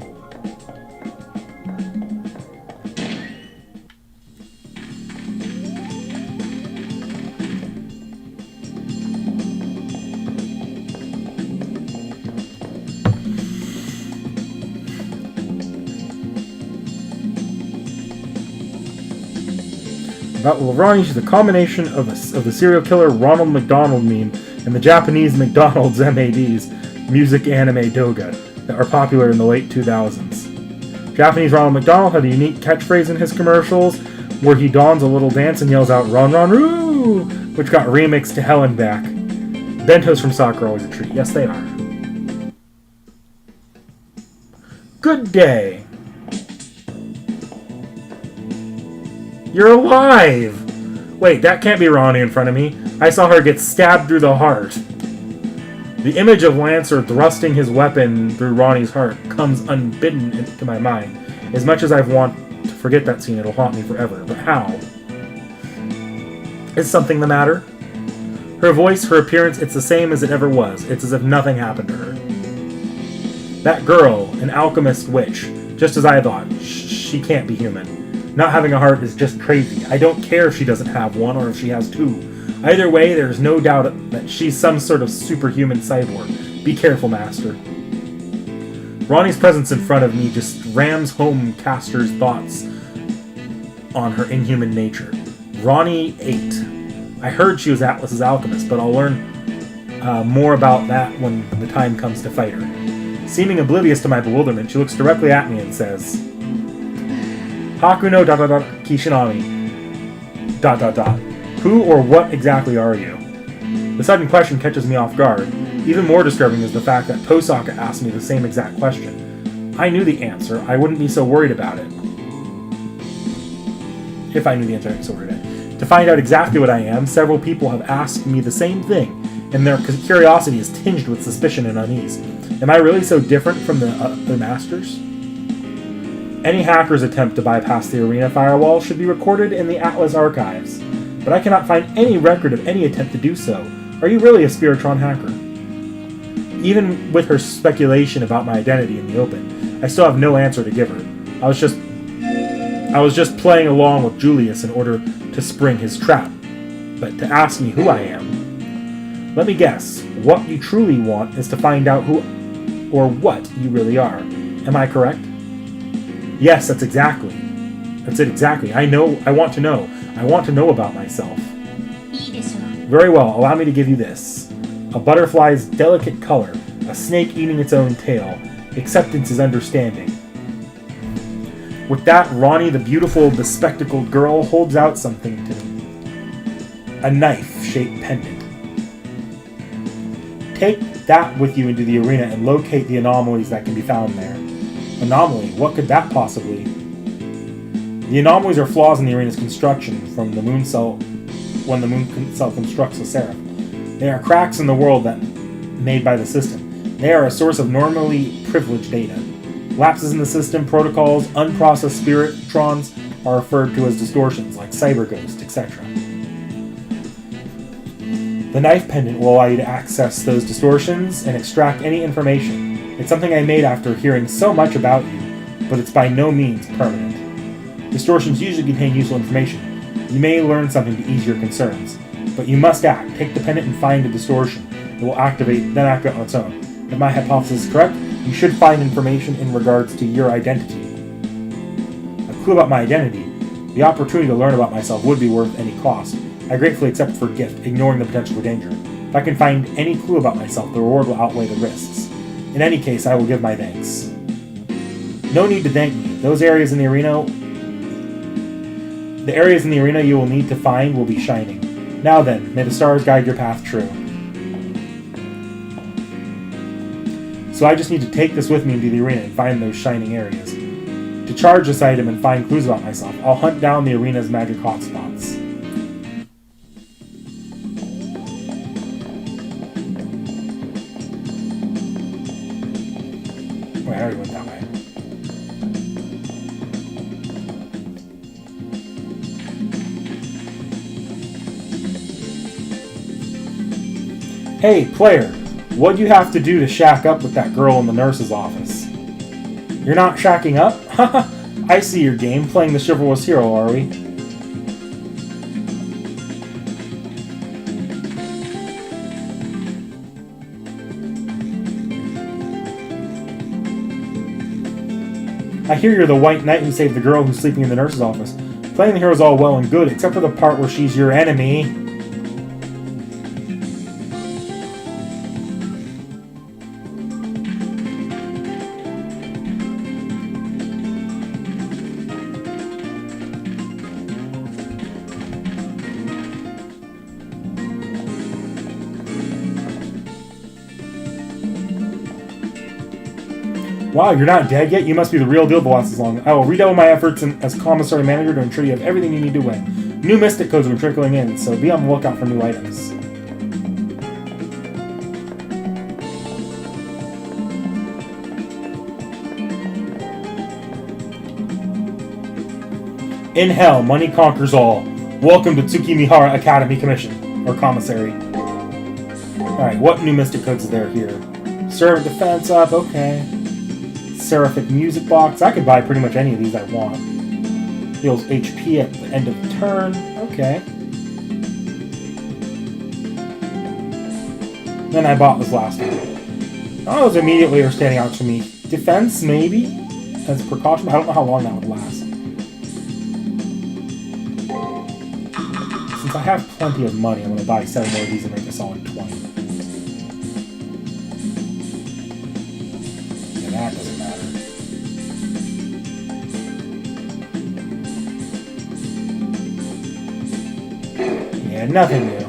About Ronnie, she's a combination of the serial killer Ronald McDonald meme and the Japanese McDonald's MADs, music anime doga, that were popular in the late 2000s. Japanese Ronald McDonald had a unique catchphrase in his commercials where he dons a little dance and yells out "Ron Ron Roo," which got remixed to hell and back. Bentos from Sakura are always a treat. Yes, they are. Good day. You're alive! Wait, that can't be Ronnie in front of me. I saw her get stabbed through the heart. The image of Lancer thrusting his weapon through Ronnie's heart comes unbidden into my mind. As much as I want to forget that scene, it'll haunt me forever. But how? Is something the matter? Her voice, her appearance, it's the same as it ever was. It's as if nothing happened to her. That girl, an alchemist witch, just as I thought. she can't be human. Not having a heart is just crazy. I don't care if she doesn't have one or if she has two. Either way, there's no doubt that she's some sort of superhuman cyborg. Be careful, Master. Ronnie's presence in front of me just rams home Castor's thoughts on her inhuman nature. Ronnie 8. I heard she was Atlas's alchemist, but I'll learn more about that when the time comes to fight her. Seeming oblivious to my bewilderment, she looks directly at me and says, Haku no ... Kishinami ... Who or what exactly are you? The sudden question catches me off guard. Even more disturbing is the fact that Tosaka asked me the same exact question. I knew the answer. I wouldn't be so worried about it. If I knew the answer, I'd be so worried about it. To find out exactly what I am, several people have asked me the same thing, and their curiosity is tinged with suspicion and unease. Am I really so different from the other masters? Any hacker's attempt to bypass the arena firewall should be recorded in the Atlas archives, but I cannot find any record of any attempt to do so. Are you really a Spiritron hacker? Even with her speculation about my identity in the open, I still have no answer to give her. I was just playing along with Julius in order to spring his trap. But to ask me who I am... Let me guess. What you truly want is to find out who or what you really are. Am I correct? Yes, that's it exactly. I want to know. I want to know about myself. Very well, allow me to give you this. A butterfly's delicate color, a snake eating its own tail. Acceptance is understanding. With that, Ronnie, the beautiful, bespectacled girl, holds out something to me. A knife-shaped pendant. Take that with you into the arena and locate the anomalies that can be found there. Anomaly? What could that possibly... The anomalies are flaws in the arena's construction from the moon cell when the moon cell constructs a seraph. They are cracks in the world that made by the system. They are a source of normally privileged data. Lapses in the system, protocols, unprocessed spiritrons are referred to as distortions, like cyberghost, etc. The knife pendant will allow you to access those distortions and extract any information. It's something I made after hearing so much about you, but it's by no means permanent. Distortions usually contain useful information. You may learn something to ease your concerns, but you must act. Take the pendant and find a distortion. It will then activate on its own. If my hypothesis is correct, you should find information in regards to your identity. A clue about my identity. The opportunity to learn about myself would be worth any cost. I gratefully accept for a gift, ignoring the potential for danger. If I can find any clue about myself, the reward will outweigh the risks. In any case, I will give my thanks. No need to thank me. The areas in the arena you will need to find will be shining. Now then, may the stars guide your path true. So I just need to take this with me into the arena and find those shining areas. To charge this item and find clues about myself, I'll hunt down the arena's magic hotspots. Wait, I already went that way. Hey, player, what'd you have to do to shack up with that girl in the nurse's office? You're not shacking up? Haha, I see your game. Playing the chivalrous hero, are we? I hear you're the white knight who saved the girl who's sleeping in the nurse's office. Playing the hero's all well and good, except for the part where she's your enemy. Wow, you're not dead yet? You must be the real deal the last as long. I will redouble my efforts as commissary manager to ensure you have everything you need to win. New mystic codes are trickling in, so be on the lookout for new items. In hell, money conquers all. Welcome to Tsukimihara Academy Commission, or Commissary. Alright, what new mystic codes is there here? Servant defense up, okay. Seraphic Music Box. I could buy pretty much any of these I want. Heals HP at the end of the turn. Okay. Then I bought this last one. Oh, those immediately are standing out to me. Defense, maybe? As a precaution. I don't know how long that would last. Since I have plenty of money, I'm going to buy 7 more of these and make this all in 20. Yeah, that doesn't matter. Yeah, nothing new.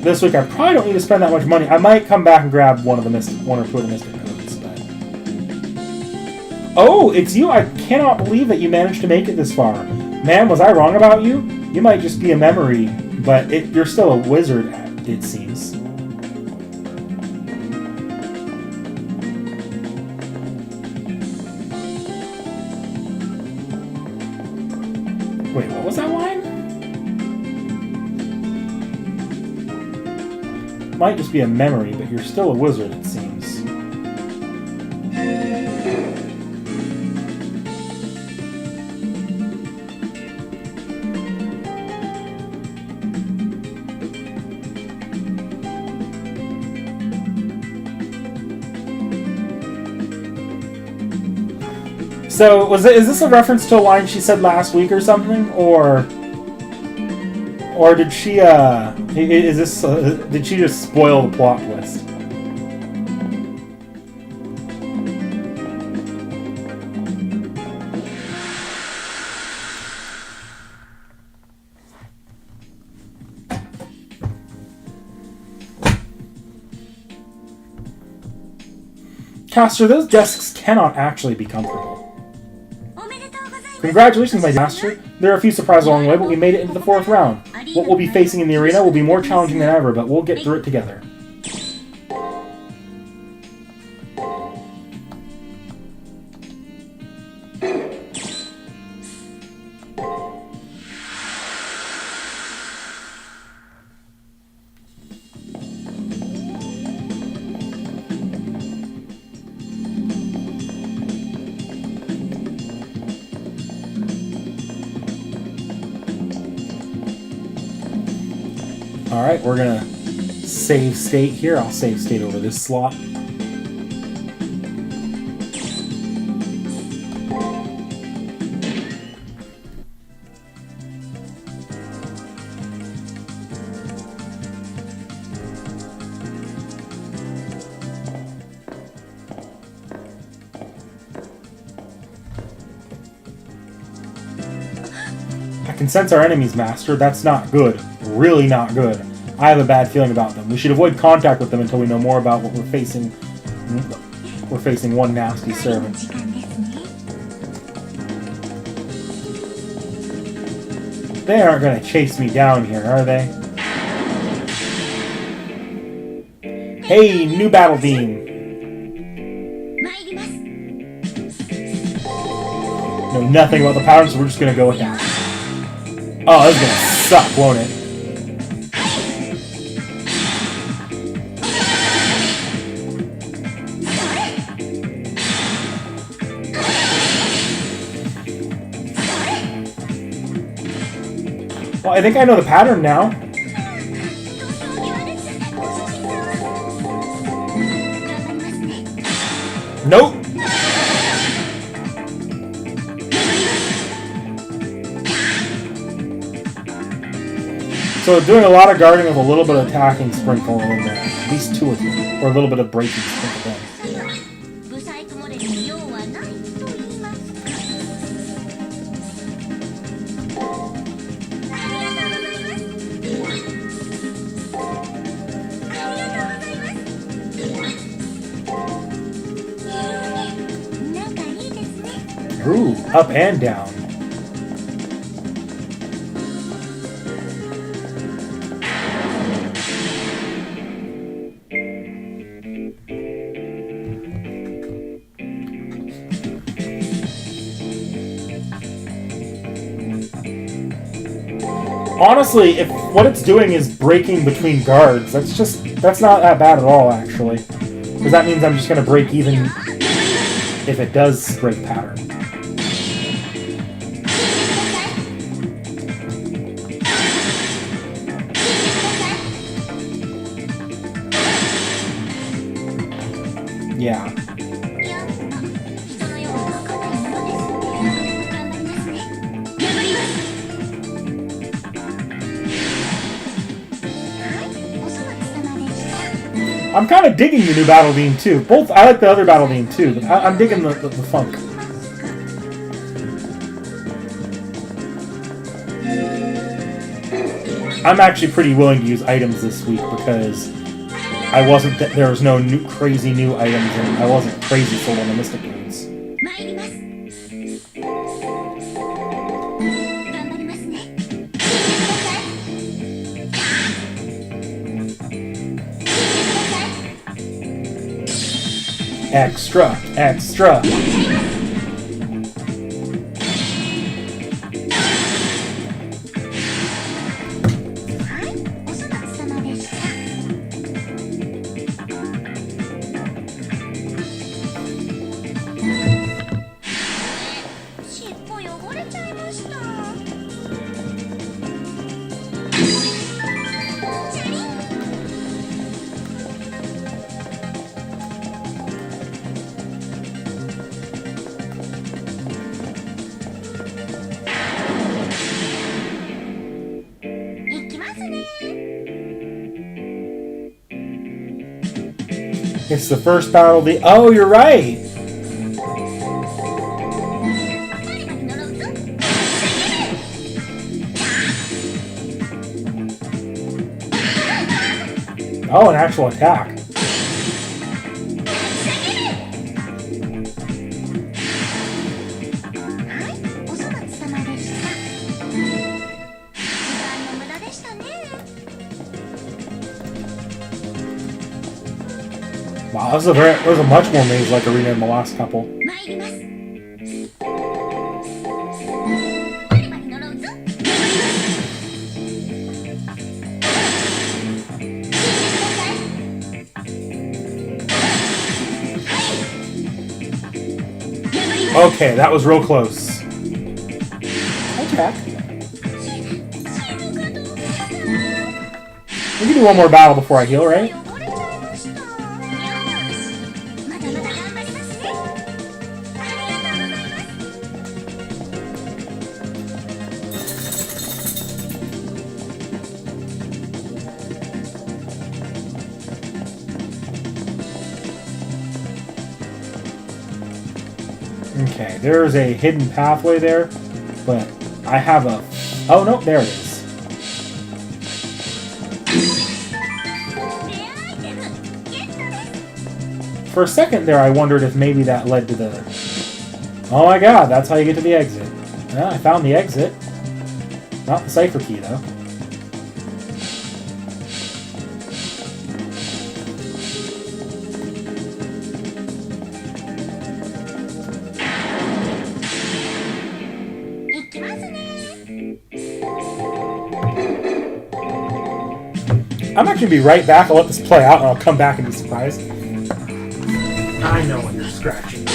This week I probably don't need to spend that much money. I might come back and grab one or two of the Mystic Codes. But... Oh, it's you! I cannot believe that you managed to make it this far. Man, was I wrong about you? You might just be a memory, but you're still a wizard, it seems. Wait, what was that line? Might just be a memory, but you're still a wizard, it seems. So, is this a reference to a line she said last week or something, or did she did she just spoil the plot twist? Caster, those desks cannot actually be comfortable. Congratulations, my master. There are a few surprises along the way, but we made it into the 4th round. What we'll be facing in the arena will be more challenging than ever, but we'll get through it together. Alright, we're gonna save state here. I'll save state over this slot. I can sense our enemies, Master. That's not good. Really not good. I have a bad feeling about them. We should avoid contact with them until we know more about what we're facing. We're facing one nasty servant. They aren't going to chase me down here, are they? Hey, new battle beam! Know nothing about the patterns, so we're just going to go with that. Oh, this is going to suck, won't it? Well, I think I know the pattern now. Nope. So doing a lot of guarding with a little bit of attacking sprinkle in there. At least 2 of them. Or a little bit of breaking sprinkle in. Ooh, up and down. Honestly, if what it's doing is breaking between guards, that's not that bad at all, actually. Because that means I'm just going to break even if it does break pattern. Yeah. I'm kind of digging the new battle theme too. Both, I like the other battle theme too, but I'm digging the funk. I'm actually pretty willing to use items this week because I wasn't. There was no crazy new items, and I wasn't crazy sold on the Mystic Runes. Extra, extra. It's the first battle. Oh, you're right. Oh, an actual attack. Wow, that was a much more maze-like arena than the last couple. Okay, that was real close. Attack. We can do one more battle before I heal, right? Okay, there's a hidden pathway there, but I have a... Oh, no, there it is. For a second there, I wondered if maybe that led to the... Oh my god, that's how you get to the exit. Well, I found the exit. Not the cipher key, though. I'm actually going to be right back. I'll let this play out, and I'll come back and be surprised. I know when you're scratching.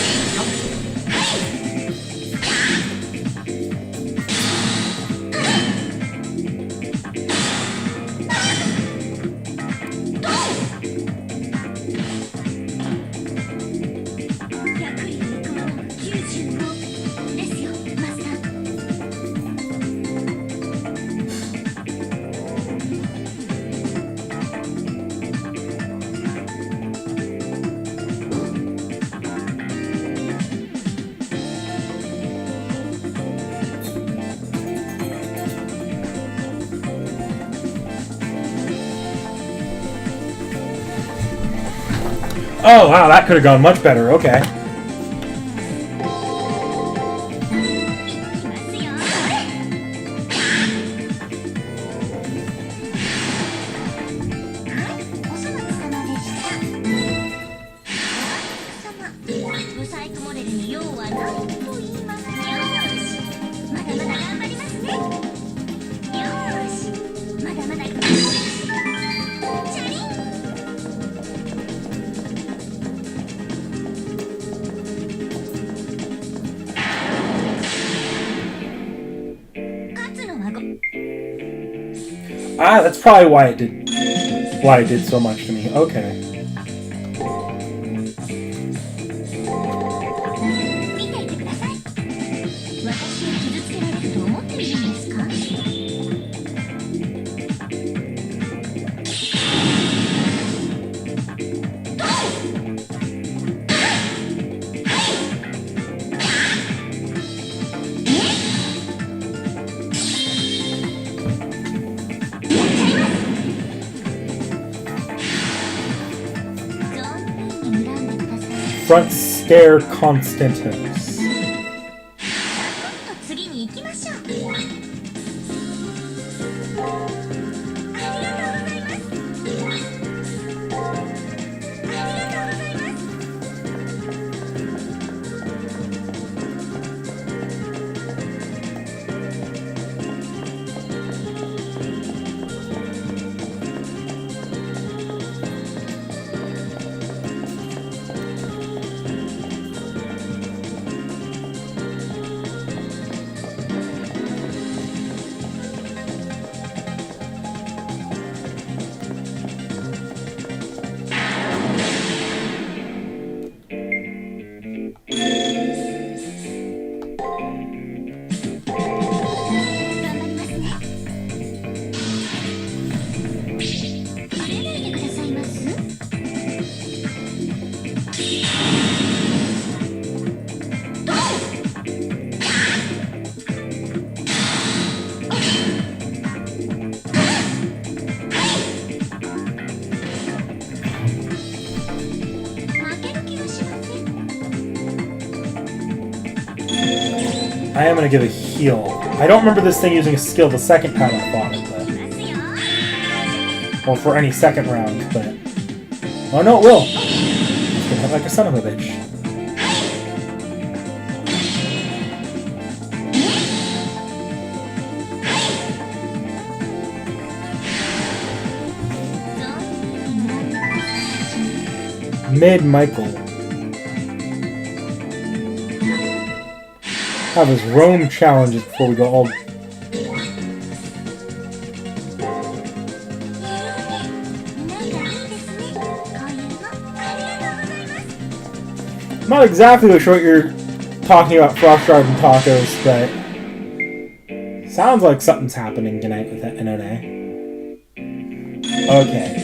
Oh, wow, that could have gone much better. Okay. Ah, that's probably why it did so much to me. Okay. Front stair Constantinos. I am going to give a heal. I don't remember this thing using a skill the second time I fought it, but... or for any second round, but... oh no, it will! It's gonna hit like a son of a bitch. Mid-Michael. Have his Rome challenges before we go all... I'm not exactly sure what you're talking about, Frost Garden Tacos, but... sounds like something's happening tonight with that NOA. Okay.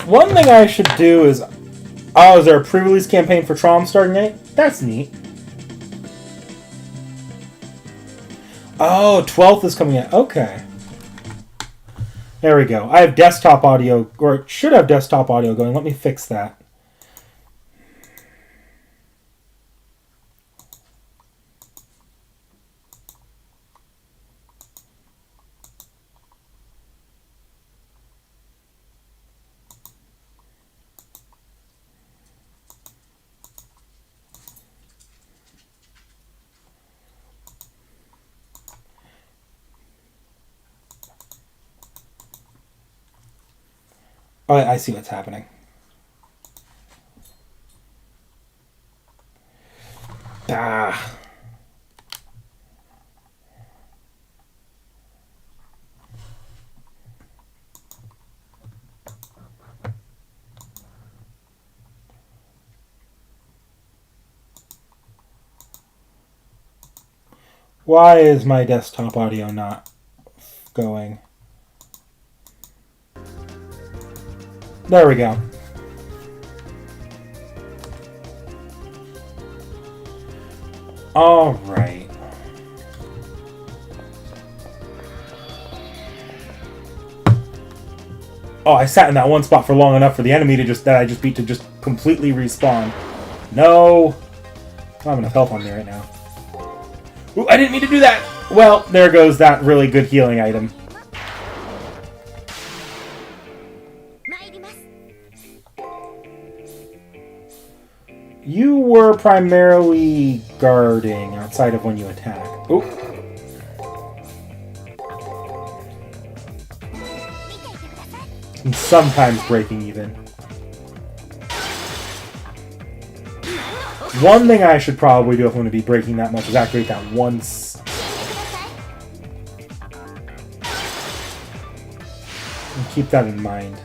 One thing I should do is... oh, is there a pre-release campaign for Trom starting tonight? That's neat. Oh, 12th is coming out. Okay. There we go. I have desktop audio, or should have desktop audio going. Let me fix that. Oh, I see what's happening. Ah. Why is my desktop audio not going? There we go. All right. Oh, I sat in that one spot for long enough for the enemy to just that I just beat to just completely respawn. No. I don't have enough health on me right now. Ooh, I didn't mean to do that. Well, there goes that really good healing item. You were primarily guarding outside of when you attack. Ooh. And sometimes breaking even. One thing I should probably do if I'm going to be breaking that much is activate that once. And keep that in mind.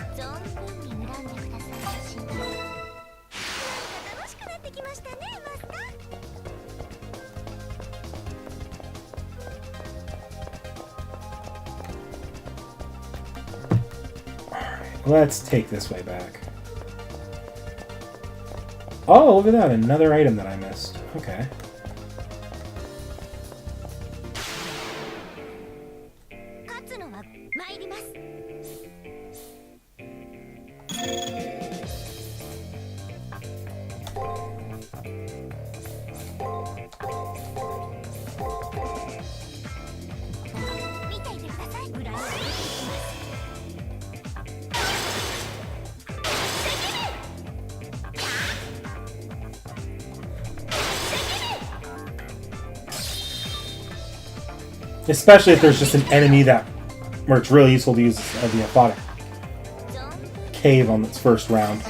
Let's take this way back. Oh, look at that. Another item that I missed. Okay. Especially if there's just an enemy where it's really useful to use the aquatic cave on its first round.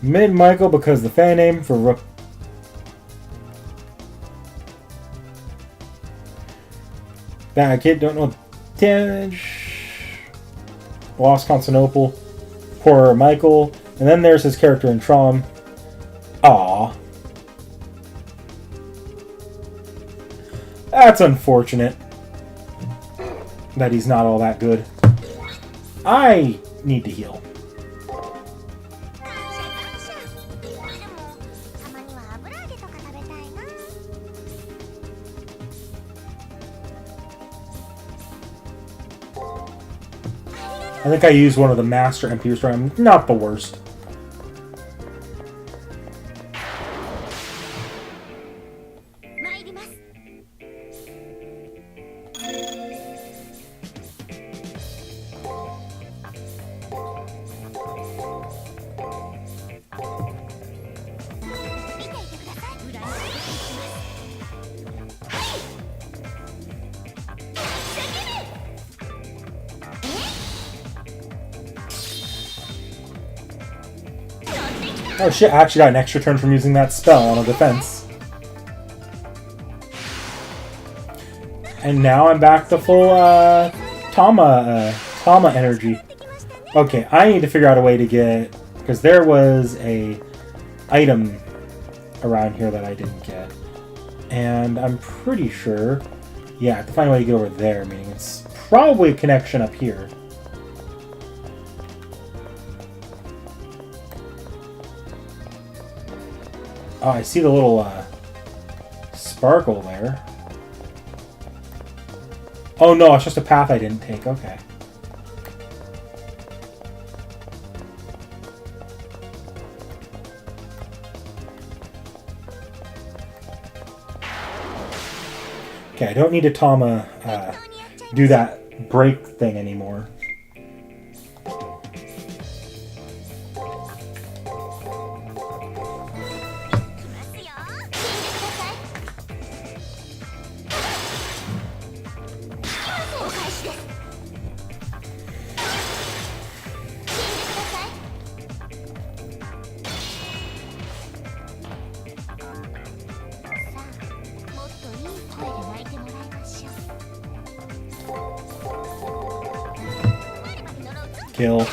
Mid Michael because the fan name for Rook. Bad kid, don't know damage. Lost Constantinople. Poor Michael. And then there's his character in Trom. Aww. That's unfortunate. That he's not all that good. I need to heal. I think I used one of the Master MP Restore. I'm not the worst. Oh shit, I actually got an extra turn from using that spell on a defense. And now I'm back to full Tama energy. Okay, I need to figure out a way to get... Because there was a item around here that I didn't get. And I'm pretty sure... Yeah, I have to find a way to get over there, meaning it's probably a connection up here. Oh, I see the little sparkle there. Oh no, it's just a path I didn't take. Okay. Okay, I don't need to Tama do that break thing anymore. kill.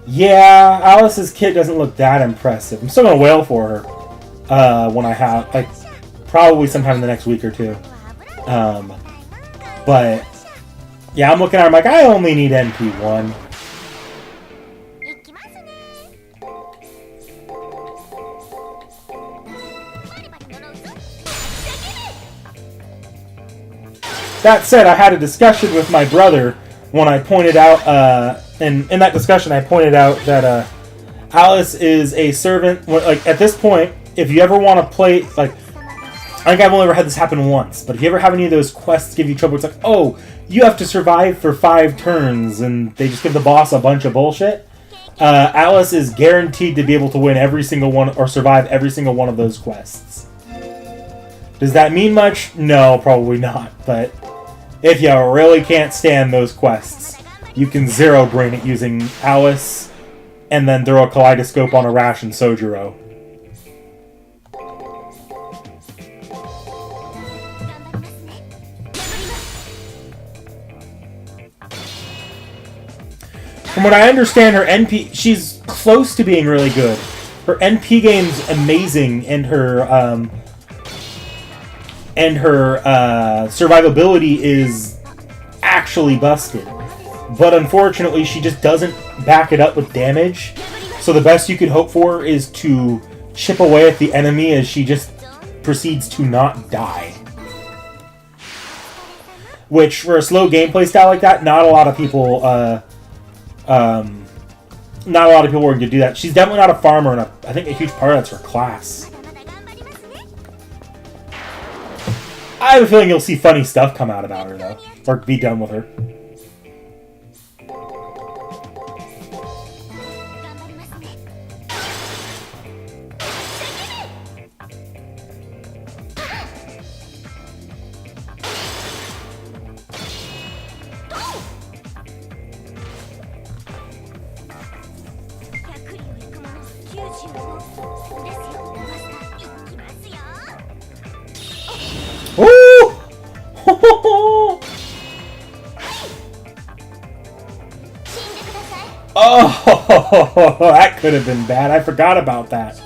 Yeah, Alice's kit doesn't look that impressive. I'm still gonna wail for her when I have, like, probably sometime in the next week or two. But yeah, I'm looking at her. I'm like, I only need NP1. That said, I had a discussion with my brother when I pointed out, and in that discussion I pointed out that Alice is a servant. Like, at this point, if you ever want to play, like, I think I've only ever had this happen once, but if you ever have any of those quests give you trouble, it's like, oh, you have to survive for 5 turns, and they just give the boss a bunch of bullshit. Alice is guaranteed to be able to win every single one, or survive every single one of those quests. Does that mean much? No, probably not, but if you really can't stand those quests, you can zero brain it using Alice, and then throw a kaleidoscope on a Rash and Sojiro. From what I understand, her NP, she's close to being really good. Her NP game's amazing, and her survivability is actually busted. But unfortunately, she just doesn't back it up with damage. So the best you could hope for is to chip away at the enemy as she just proceeds to not die. Which, for a slow gameplay style like that, not a lot of people are going to do that. She's definitely not a farmer, and I think a huge part of that's her class. I have a feeling you'll see funny stuff come out about her, though. Or be done with her. Ooh! Oh, that could have been bad. I forgot about that.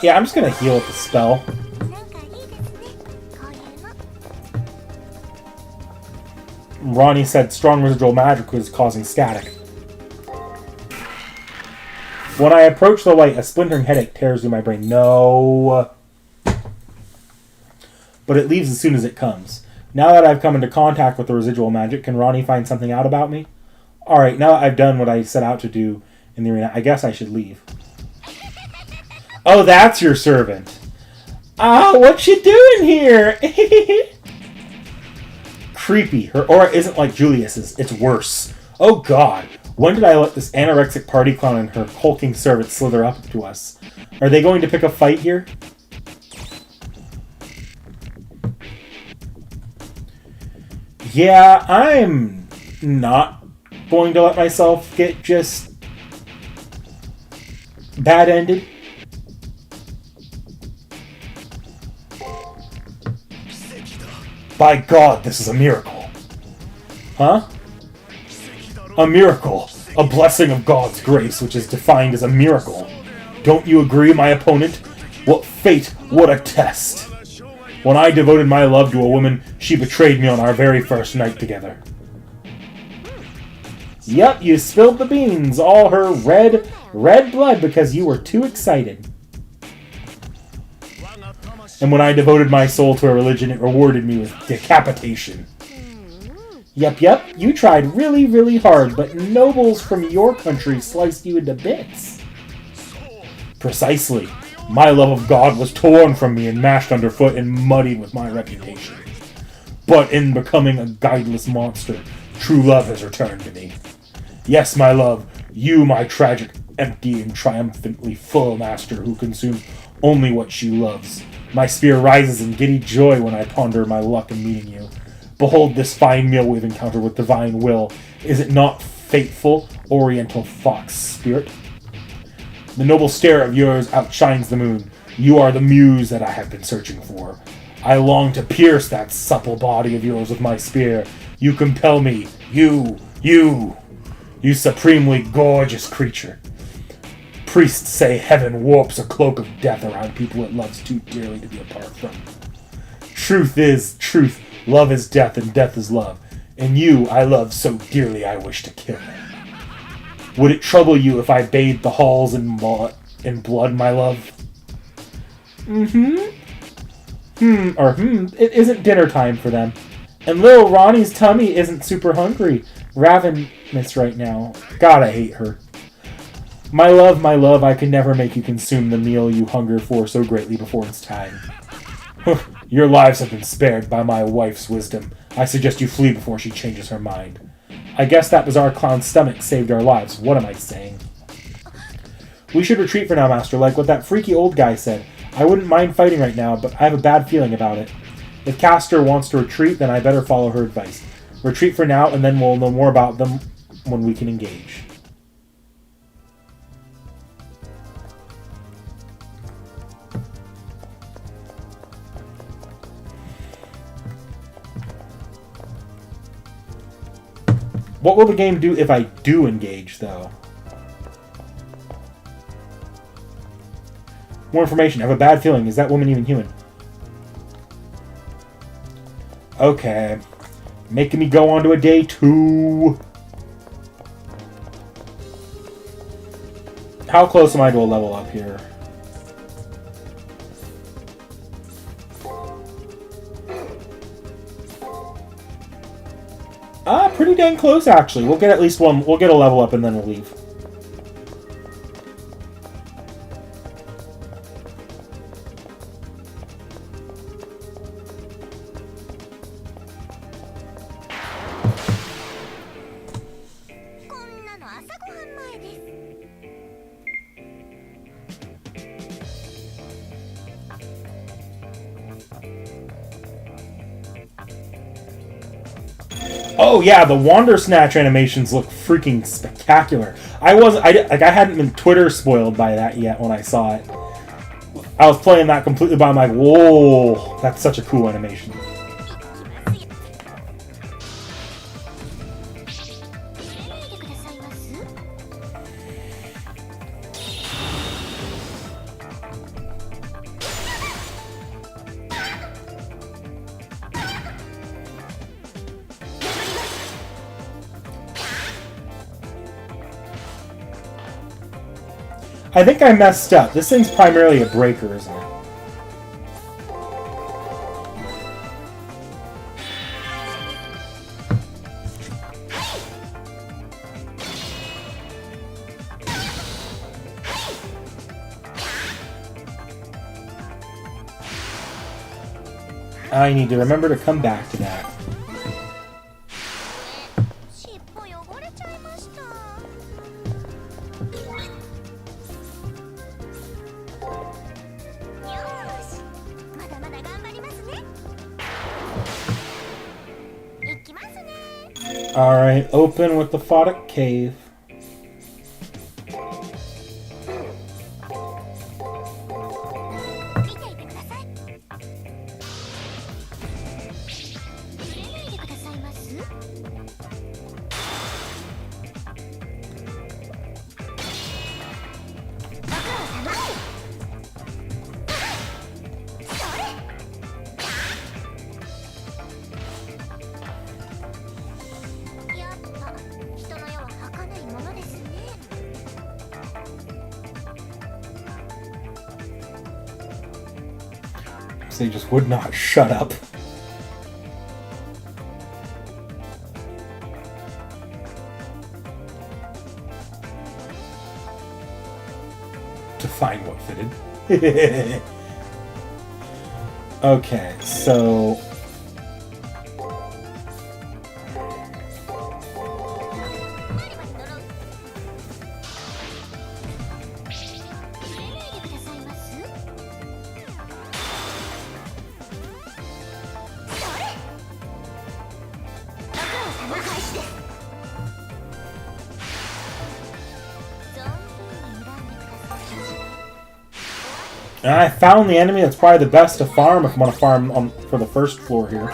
Yeah, I'm just gonna heal with the spell. Ronnie said strong residual magic was causing static. When I approach the light, a splintering headache tears through my brain. No. But it leaves as soon as it comes. Now that I've come into contact with the residual magic, can Ronnie find something out about me? Alright, now that I've done what I set out to do in the arena, I guess I should leave. Oh, that's your servant. Ah, what you doing here? Creepy. Her aura isn't like Julius's. It's worse. Oh god. When did I let this anorexic party clown and her hulking servant slither up to us? Are they going to pick a fight here? Yeah, I'm not going to let myself get just bad-ended. By God, this is a miracle. Huh? A miracle. A blessing of God's grace, which is defined as a miracle. Don't you agree, my opponent? What fate, what a test. When I devoted my love to a woman, she betrayed me on our very first night together. Yep, you spilled the beans. All her red blood because you were too excited. And when I devoted my soul to a religion, it rewarded me with decapitation. Yep, you tried really, really hard, but nobles from your country sliced you into bits. Precisely. My love of God was torn from me and mashed underfoot and muddied with my reputation. But in becoming a guideless monster, true love has returned to me. Yes, my love, you, my tragic empty and triumphantly full master who consumes only what she loves. My spear rises in giddy joy when I ponder my luck in meeting you. Behold this fine meal we've encountered with divine will. Is it not fateful, oriental fox spirit? The noble stare of yours outshines the moon. You are the muse that I have been searching for. I long to pierce that supple body of yours with my spear. You compel me. You supremely gorgeous creature. Priests say heaven warps a cloak of death around people it loves too dearly to be apart from. Truth is truth, love is death, and death is love. And you I love so dearly I wish to kill. Would it trouble you if I bathed the halls in blood, my love? It isn't dinner time for them. And little Ronnie's tummy isn't super hungry. Ravenous right now. God, I hate her. My love, I can never make you consume the meal you hunger for so greatly before it's time. Your lives have been spared by my wife's wisdom. I suggest you flee before she changes her mind. I guess that was our clown's stomach saved our lives. What am I saying? We should retreat for now, Master, like what that freaky old guy said. I wouldn't mind fighting right now, but I have a bad feeling about it. If Castor wants to retreat, then I better follow her advice. Retreat for now, and then we'll know more about them when we can engage. What will the game do if I do engage, though? More information. I have a bad feeling. Is that woman even human? Okay. Making me go on to a day 2. How close am I to a level up here? Pretty dang close, actually. We'll get at least one. We'll get a level up and then we'll leave. Oh yeah, the Wander Snatch animations look freaking spectacular. I hadn't been Twitter spoiled by that yet when I saw it. I was playing that completely by my whoa, that's such a cool animation. I think I messed up. This thing's primarily a breaker, isn't it? I need to remember to come back to that. Alright, open with the Photic Cave. They just would not shut up. To find what fitted. Okay, so... And I found the enemy that's probably the best to farm if I want to farm for the first floor here.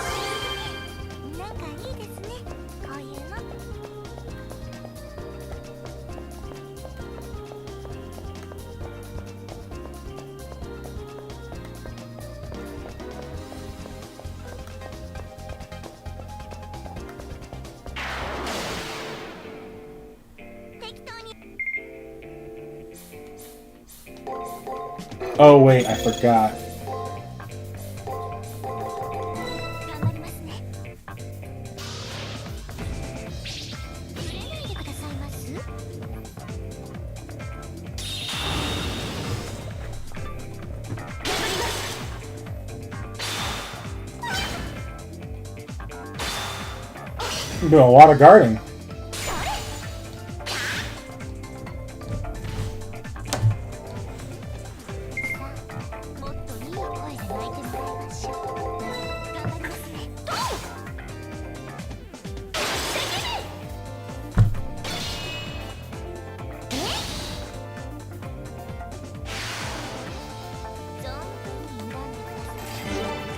Oh wait, I forgot. I'm doing a lot of guarding.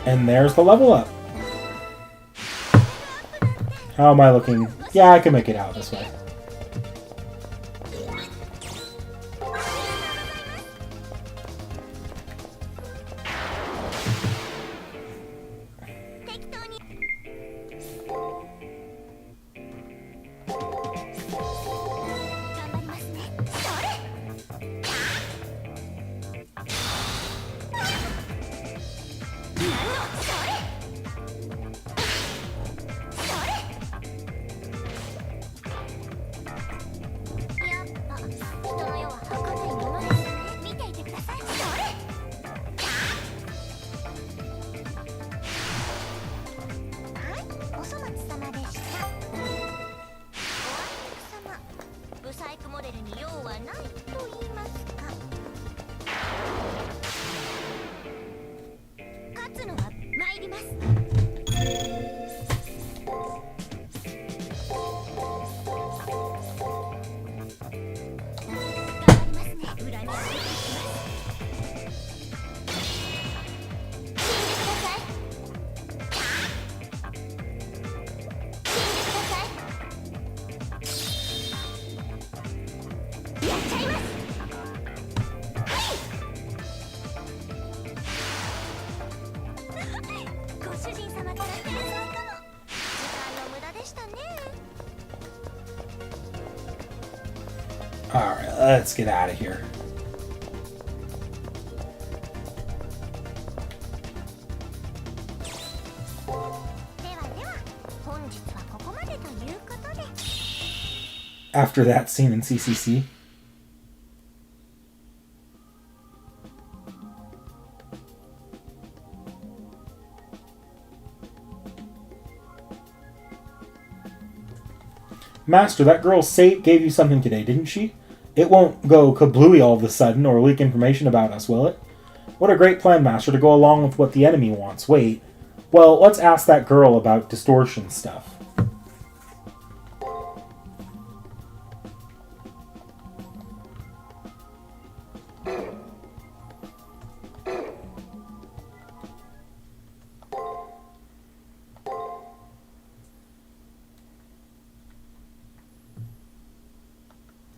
And there's the level up. How am I looking? Yeah, I can make it out this way. Alright, let's get out of here. After that scene in CCC. Master, that girl gave you something today, didn't she? It won't go kablooey all of a sudden or leak information about us, will it? What a great plan, Master, to go along with what the enemy wants. Wait. Well, let's ask that girl about distortion stuff.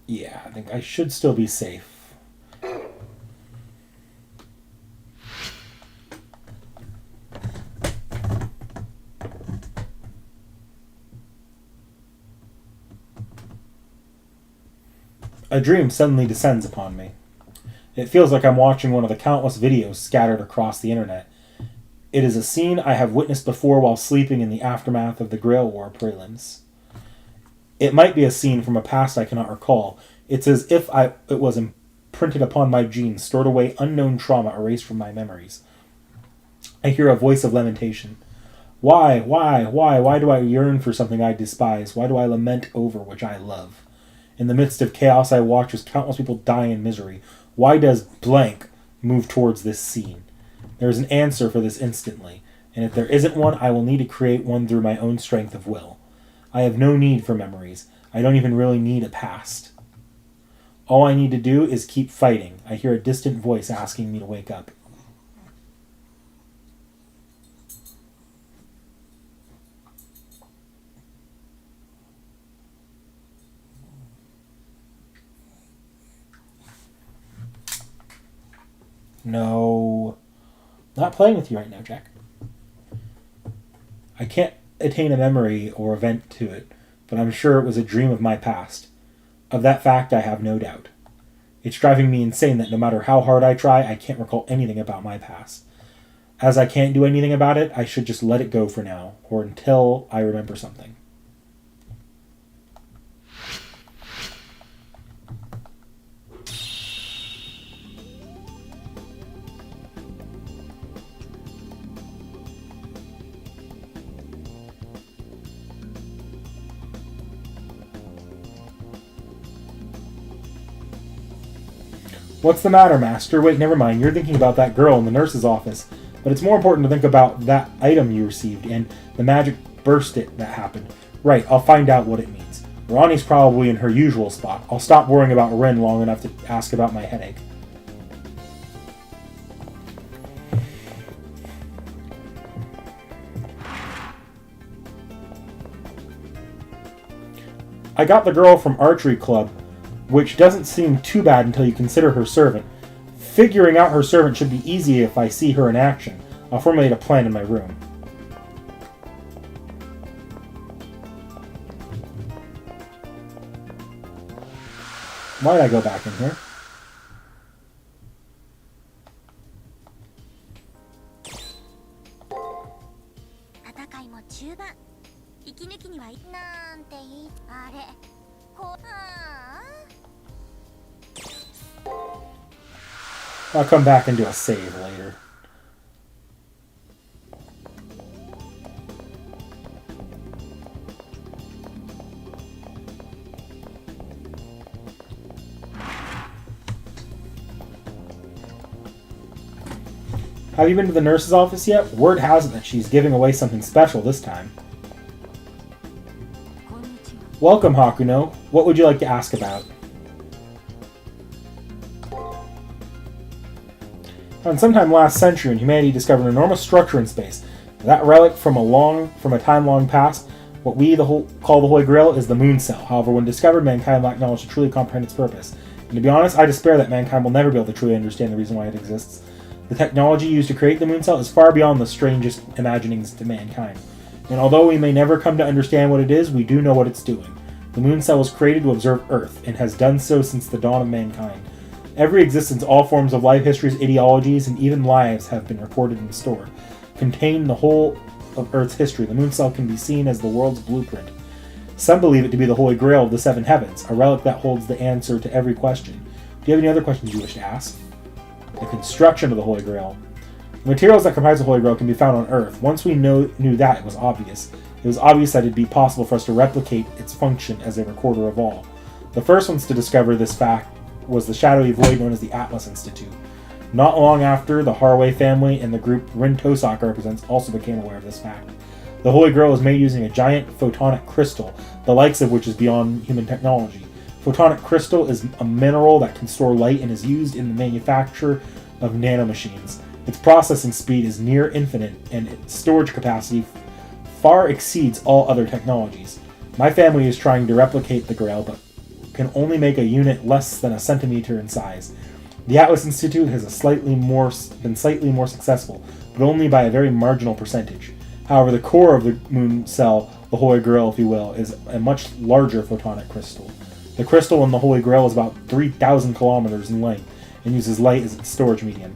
Yeah, I think I should still be safe. A dream suddenly descends upon me. It feels like I'm watching one of the countless videos scattered across the internet. It is a scene I have witnessed before while sleeping in the aftermath of the Grail War prelims. It might be a scene from a past I cannot recall. It's as if it was imprinted upon my genes, stored away unknown trauma erased from my memories. I hear a voice of lamentation. Why do I yearn for something I despise? Why do I lament over which I love? In the midst of chaos I watch as countless people die in misery. Why does blank move towards this scene? There is an answer for this instantly, and if there isn't one, I will need to create one through my own strength of will. I have no need for memories. I don't even really need a past. All I need to do is keep fighting. I hear a distant voice asking me to wake up. No. Not playing with you right now, Jack. I can't attain a memory or event to it, but I'm sure it was a dream of my past. Of that fact, I have no doubt. It's driving me insane that no matter how hard I try, I can't recall anything about my past. As I can't do anything about it, I should just let it go for now, or until I remember something. What's the matter, Master? Wait, never mind. You're thinking about that girl in the nurse's office. But it's more important to think about that item you received and the magic burst that happened. Right, I'll find out what it means. Ronnie's probably in her usual spot. I'll stop worrying about Ren long enough to ask about my headache. I got the girl from archery club, which doesn't seem too bad until you consider her servant. Figuring out her servant should be easy if I see her in action. I'll formulate a plan in my room. Why did I go back in here? I'll come back and do a save later. Have you been to the nurse's office yet? Word has it that she's giving away something special this time. Welcome, Hakuno. What would you like to ask about? And sometime last century, when humanity discovered an enormous structure in space, that relic from a time long past, what we call the Holy Grail, is the Moon Cell. However, when discovered, mankind lacked knowledge to truly comprehend its purpose. And to be honest, I despair that mankind will never be able to truly understand the reason why it exists. The technology used to create the Moon Cell is far beyond the strangest imaginings to mankind. And although we may never come to understand what it is, we do know what it's doing. The Moon Cell was created to observe Earth, and has done so since the dawn of mankind. Every existence, all forms of life histories, ideologies, and even lives have been recorded and stored. Contained the whole of Earth's history, the Moon Cell can be seen as the world's blueprint. Some believe it to be the Holy Grail of the Seven Heavens, a relic that holds the answer to every question. Do you have any other questions you wish to ask? The construction of the Holy Grail. The materials that comprise the Holy Grail can be found on Earth. Once we knew that, it was obvious. It was obvious that it would be possible for us to replicate its function as a recorder of all. The first ones to discover this fact was the shadowy void known as the Atlas Institute. Not long after, the Haraway family and the group Rin Tosaka represents also became aware of this fact. The Holy Grail was made using a giant photonic crystal, the likes of which is beyond human technology. Photonic crystal is a mineral that can store light and is used in the manufacture of nanomachines. Its processing speed is near infinite, and its storage capacity far exceeds all other technologies. My family is trying to replicate the Grail, but can only make a unit less than a centimeter in size. The Atlas Institute has been slightly more successful, but only by a very marginal percentage. However, the core of the Moon Cell, the Holy Grail if you will, is a much larger photonic crystal. The crystal in the Holy Grail is about 3,000 kilometers in length and uses light as its storage medium.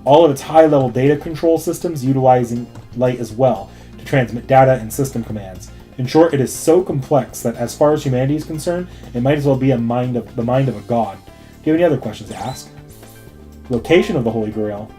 All of its high-level data control systems utilizing light as well to transmit data and system commands. In short, it is so complex that as far as humanity is concerned, it might as well be the mind of a god. Do you have any other questions to ask? Location of the Holy Grail.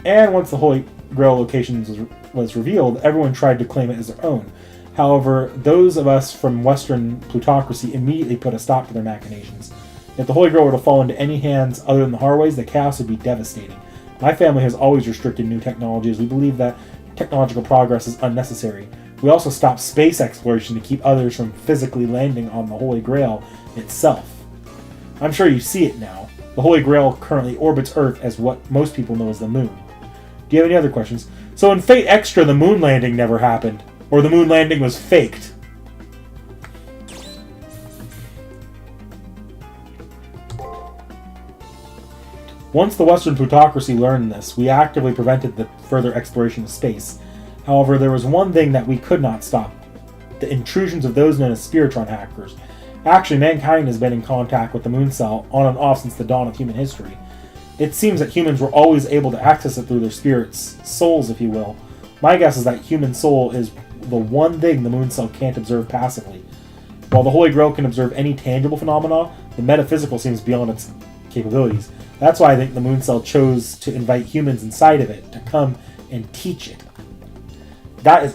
And once the Holy Grail location was revealed, everyone tried to claim it as their own. However, those of us from Western plutocracy immediately put a stop to their machinations. If the Holy Grail were to fall into any hands other than the Haraways, the chaos would be devastating. My family has always restricted new technology as we believe that technological progress is unnecessary. We also stopped space exploration to keep others from physically landing on the Holy Grail itself. I'm sure you see it now. The Holy Grail currently orbits Earth as what most people know as the moon. Do you have any other questions? So in Fate Extra, the moon landing never happened. Or the moon landing was faked. Once the Western plutocracy learned this, we actively prevented the further exploration of space. However, there was one thing that we could not stop. The intrusions of those known as Spiritron hackers. Actually, mankind has been in contact with the moon cell on and off since the dawn of human history. It seems that humans were always able to access it through their spirits, souls if you will. My guess is that human soul is the one thing the moon cell can't observe passively. While the Holy Grail can observe any tangible phenomena, the metaphysical seems beyond its capabilities. That's why I think the moon cell chose to invite humans inside of it to come and teach it. That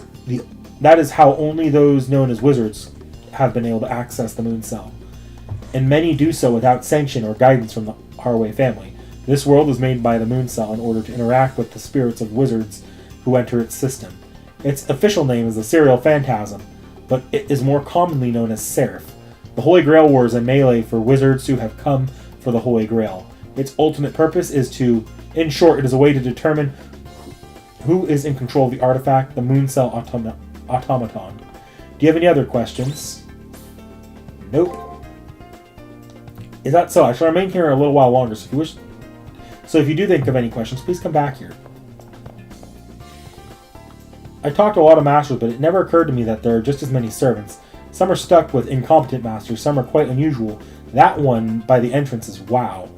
is how only those known as wizards have been able to access the moon cell. And many do so without sanction or guidance from the Harway family. This world was made by the moon cell in order to interact with the spirits of wizards who enter its system. Its official name is the Serial Phantasm, but it is more commonly known as Seraph. The Holy Grail War is a melee for wizards who have come for the Holy Grail. Its ultimate purpose is to, in short, it is a way to determine who is in control of the artifact, the moon cell automaton. Do you have any other questions? Nope. Is that so? I shall remain here a little while longer, so if you do think of any questions, please come back here. I talked to a lot of masters, but it never occurred to me that there are just as many servants. Some are stuck with incompetent masters, some are quite unusual. That one by the entrance is wow.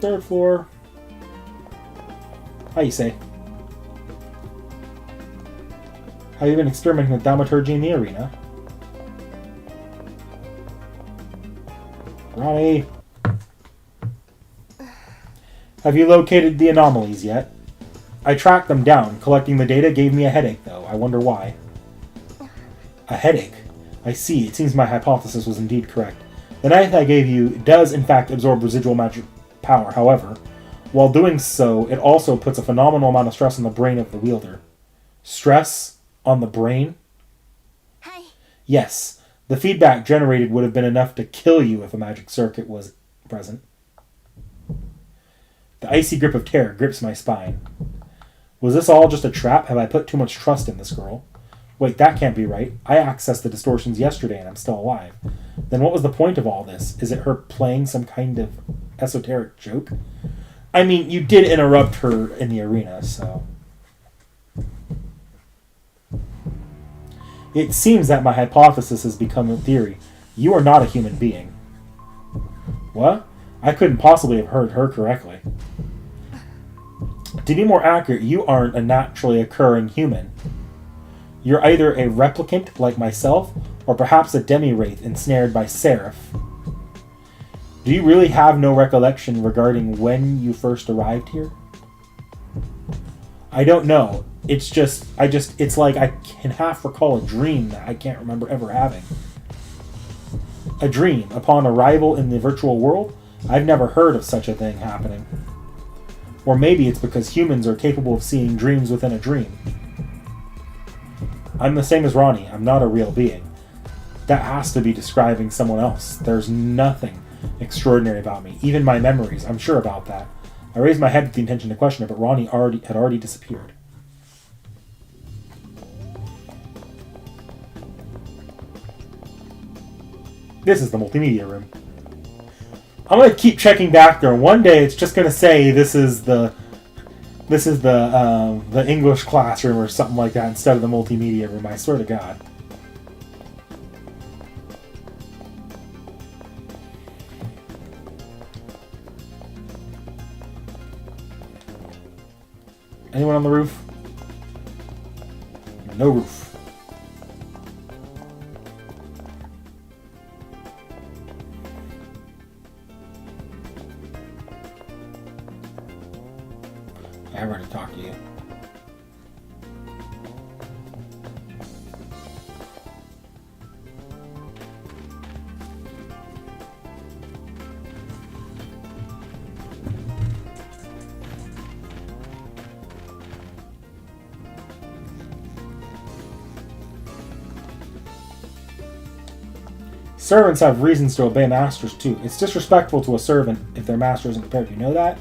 Third floor. How you say? Have you been experimenting with thaumaturgy in the arena? Ronnie! Have you located the anomalies yet? I tracked them down. Collecting the data gave me a headache, though. I wonder why. A headache? I see. It seems my hypothesis was indeed correct. The knife I gave you does, in fact, absorb residual magic power. However, while doing so, it also puts a phenomenal amount of stress on the brain of the wielder. Stress on the brain? Hi. Yes. The feedback generated would have been enough to kill you if a magic circuit was present. The icy grip of terror grips my spine. Was this all just a trap? Have I put too much trust in this girl? Wait, that can't be right. I accessed the distortions yesterday and I'm still alive. Then what was the point of all this? Is it her playing some kind of esoteric joke? I mean, you did interrupt her in the arena, so... It seems that my hypothesis has become a theory. You are not a human being. What? I couldn't possibly have heard her correctly. To be more accurate, you aren't a naturally occurring human. You're either a replicant like myself, or perhaps a demi-wraith ensnared by Seraph. Do you really have no recollection regarding when you first arrived here? I don't know. It's like I can half recall a dream that I can't remember ever having. A dream upon arrival in the virtual world? I've never heard of such a thing happening. Or maybe it's because humans are capable of seeing dreams within a dream. I'm the same as Ronnie. I'm not a real being. That has to be describing someone else. There's nothing extraordinary about me. Even my memories, I'm sure about that. I raised my head with the intention to question it, but Ronnie had already disappeared. This is the multimedia room. I'm going to keep checking back there. One day it's just going to say this is the English classroom or something like that instead of the multimedia room. I swear to God. Anyone on the roof? No roof. I have to talk to you. Servants have reasons to obey masters too. It's disrespectful to a servant if their master isn't prepared. You know that?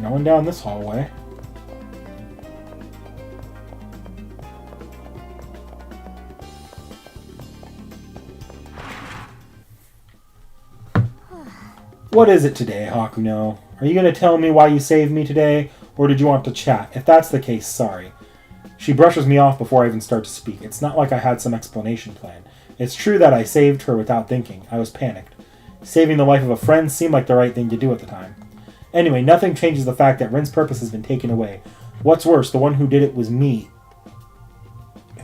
No one down this hallway. What is it today, Hakuno? Are you going to tell me why you saved me today, or did you want to chat? If that's the case, sorry. She brushes me off before I even start to speak. It's not like I had some explanation plan. It's true that I saved her without thinking. I was panicked. Saving the life of a friend seemed like the right thing to do at the time. Anyway, nothing changes the fact that Rin's purpose has been taken away. What's worse, the one who did it was me.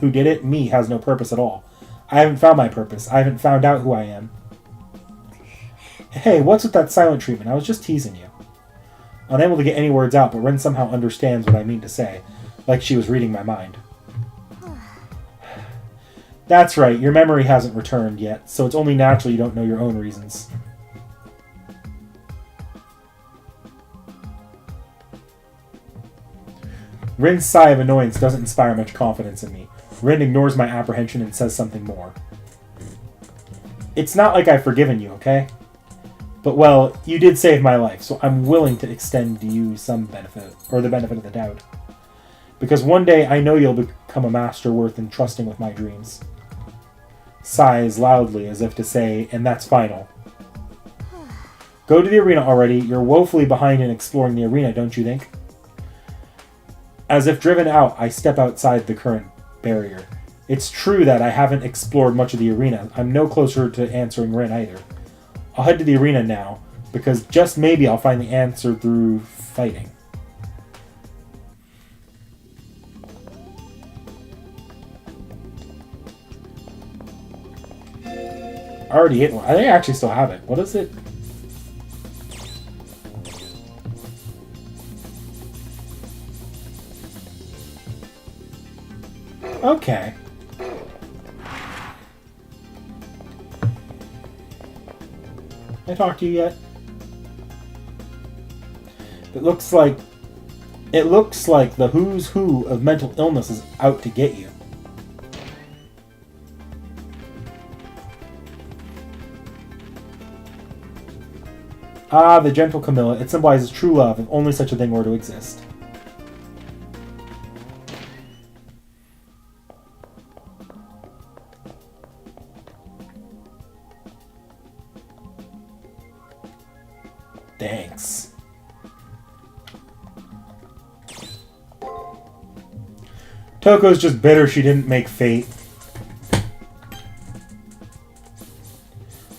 Who did it? Me has no purpose at all. I haven't found my purpose. I haven't found out who I am. Hey, what's with that silent treatment? I was just teasing you. Unable to get any words out, but Rin somehow understands what I mean to say, like she was reading my mind. That's right, your memory hasn't returned yet, so it's only natural you don't know your own reasons. Rin's sigh of annoyance doesn't inspire much confidence in me. Rin ignores my apprehension and says something more. It's not like I've forgiven you, okay? But, well, you did save my life, so I'm willing to extend to you some benefit, or the benefit of the doubt. Because one day I know you'll become a master worth entrusting with my dreams. Sighs loudly as if to say, and that's final. Go to the arena already. You're woefully behind in exploring the arena, don't you think? As if driven out, I step outside the current barrier. It's true that I haven't explored much of the arena. I'm no closer to answering Rin either. I'll head to the arena now, because just maybe I'll find the answer through fighting. I already hit one. I think I actually still have it. What is it? Okay. Can I talk to you yet? It looks like the who's who of mental illness is out to get you. Ah, the gentle Camilla. It symbolizes true love if only such a thing were to exist. Thanks. Toko's just bitter she didn't make Fate.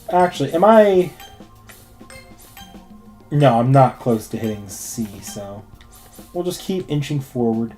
Actually, am I... No, I'm not close to hitting C, so... We'll just keep inching forward.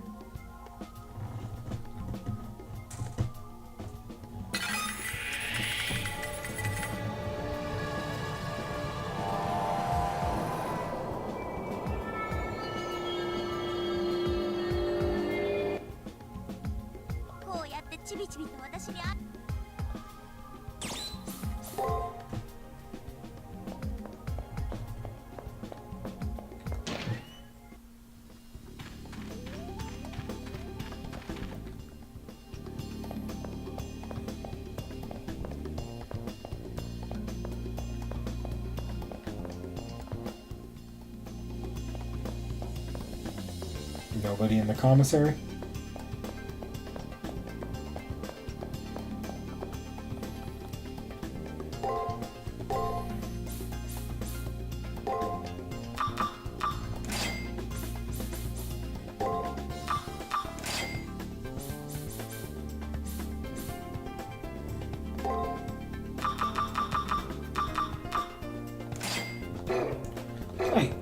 Nobody in the commissary? Hey.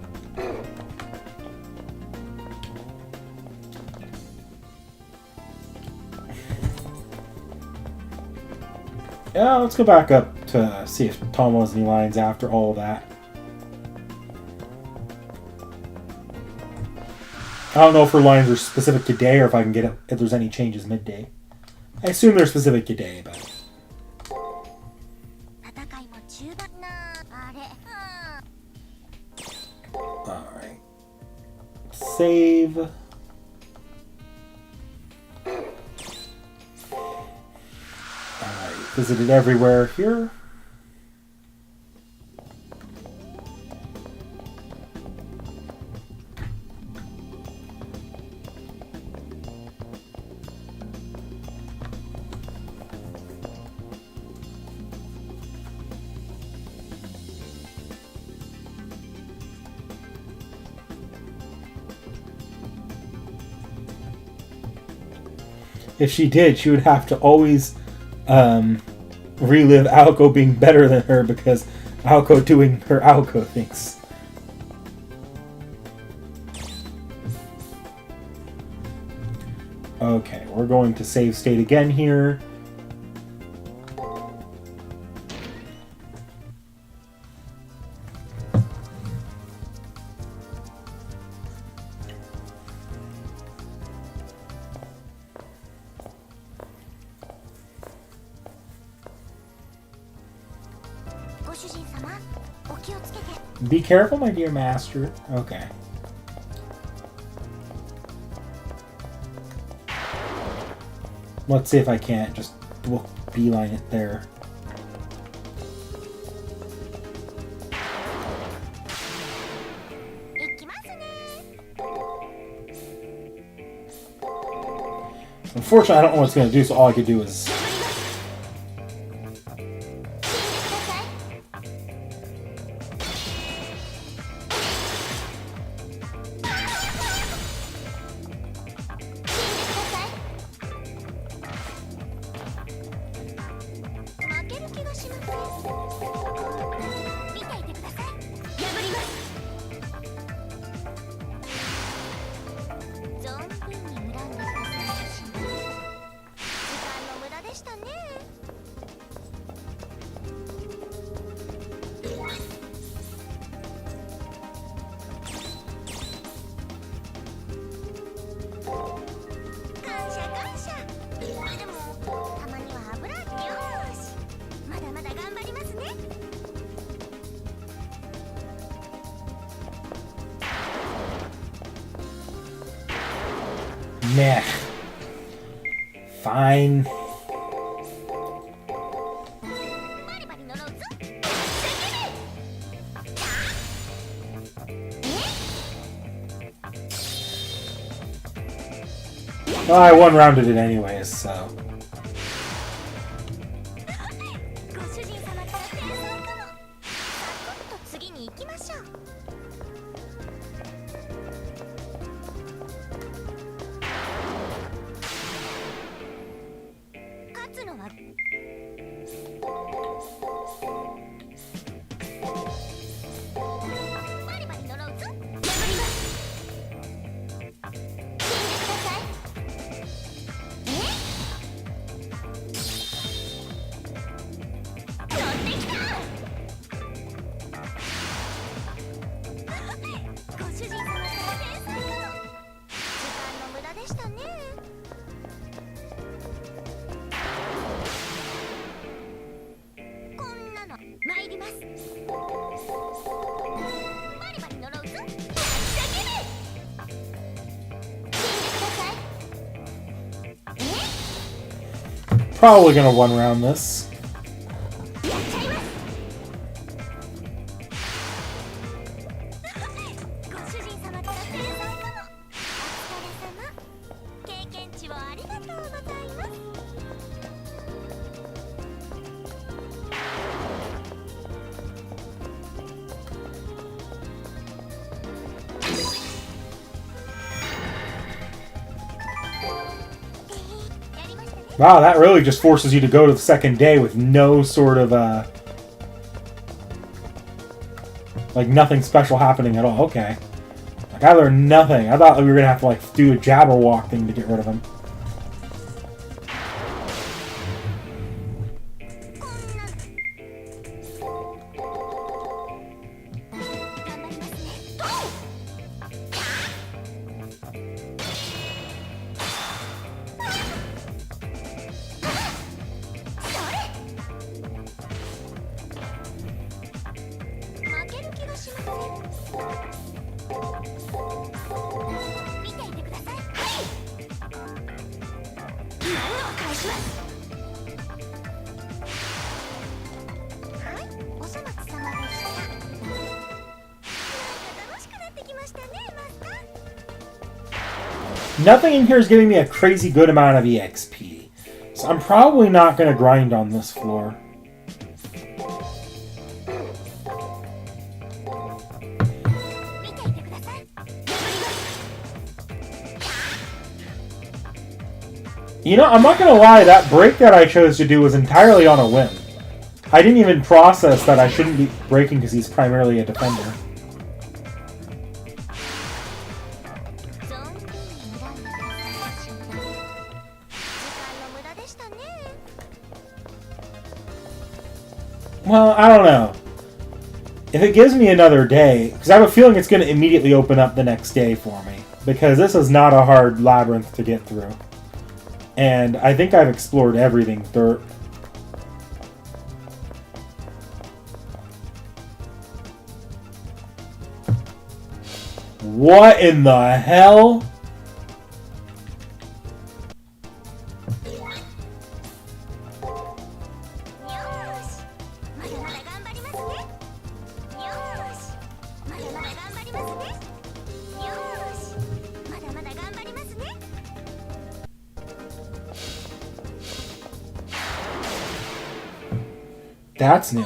Yeah, let's go back up to see if Tom has any lines after all that. I don't know if her lines are specific today or if I can get it, if there's any changes midday. I assume they're specific today, but... Alright. Save. Alright, visited everywhere here. If she did, she would have to always relive Aoko being better than her because Aoko doing her Aoko things. Okay, we're going to save state again here. Be careful, my dear master. Okay. Let's see if I can't just beeline it there. Unfortunately, I don't know what it's going to do, so all I could do is... Meh. Fine. Well, I one-rounded it anyways, so... Probably gonna one-round this. Wow, that really just forces you to go to the second day with no sort of, like, nothing special happening at all. Okay. Like, I learned nothing. I thought we were gonna have to, like, do a Jabberwock thing to get rid of him. Nothing in here is giving me a crazy good amount of EXP. So I'm probably not going to grind on this floor. You know, I'm not going to lie, that break that I chose to do was entirely on a whim. I didn't even process that I shouldn't be breaking because he's primarily a defender. Well, I don't know. If it gives me another day, because I have a feeling it's going to immediately open up the next day for me. Because this is not a hard labyrinth to get through. And I think I've explored everything through. What in the hell? That's new.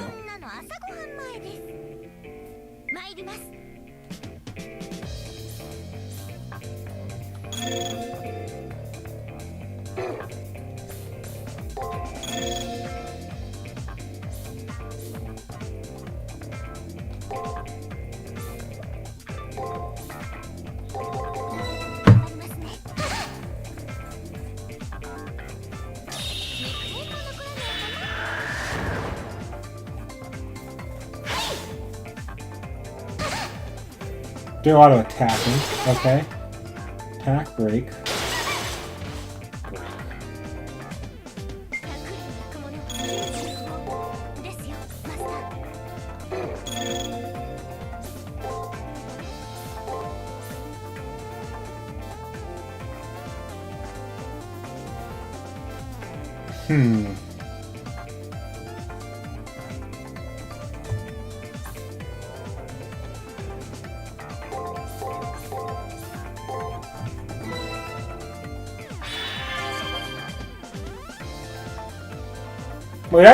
Doing a lot of attacking. Okay. Attack, break. Wait,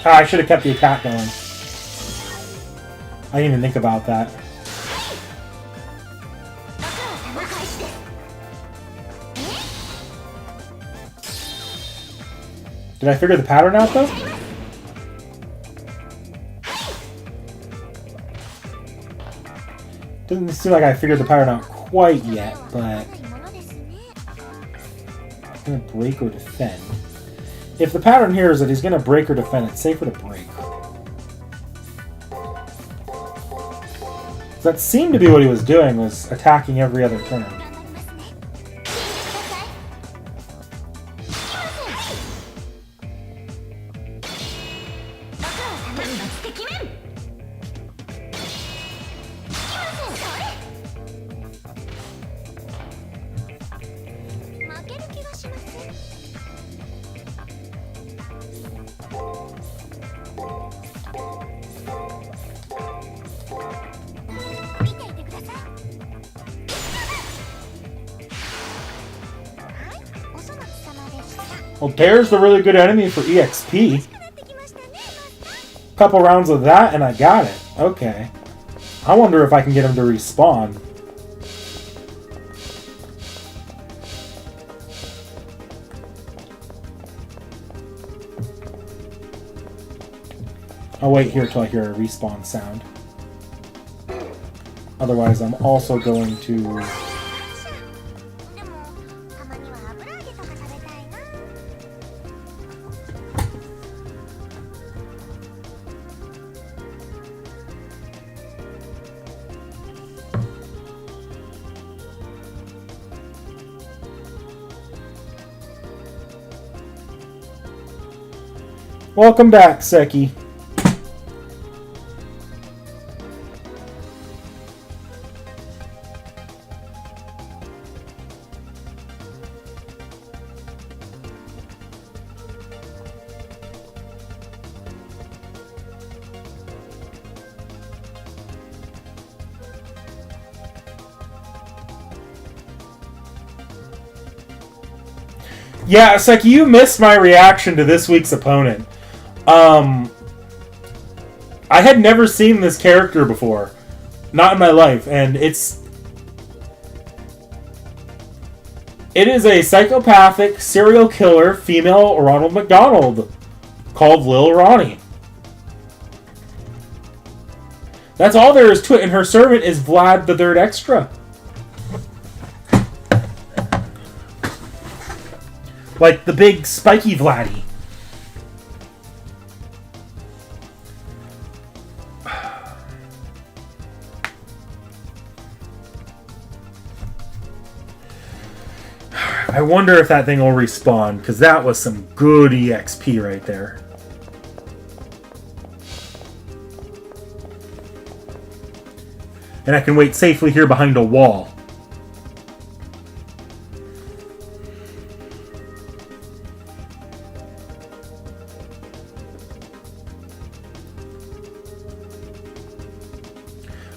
I should have kept the attack going. I didn't even think about that. Did I figure the pattern out, though? Doesn't seem like I figured the pattern out quite yet, but... I'm gonna break or defend. If the pattern here is that he's gonna break or defend, it's safer to break. That seemed to be what he was doing, was attacking every other turn. Well, there's the really good enemy for EXP. Couple rounds of that and I got it. Okay. I wonder if I can get him to respawn. I'll wait here till I hear a respawn sound. Otherwise, I'm also going to... Welcome back, Seki. Yeah, it's like you missed my reaction to this week's opponent. I had never seen this character before. Not in my life. And it is a psychopathic serial killer female Ronald McDonald called Lil Ronnie. That's all there is to it, and her servant is Vlad the Third Extra. Like the big spiky Vladdy. I wonder if that thing will respawn, because that was some good EXP right there. And I can wait safely here behind a wall.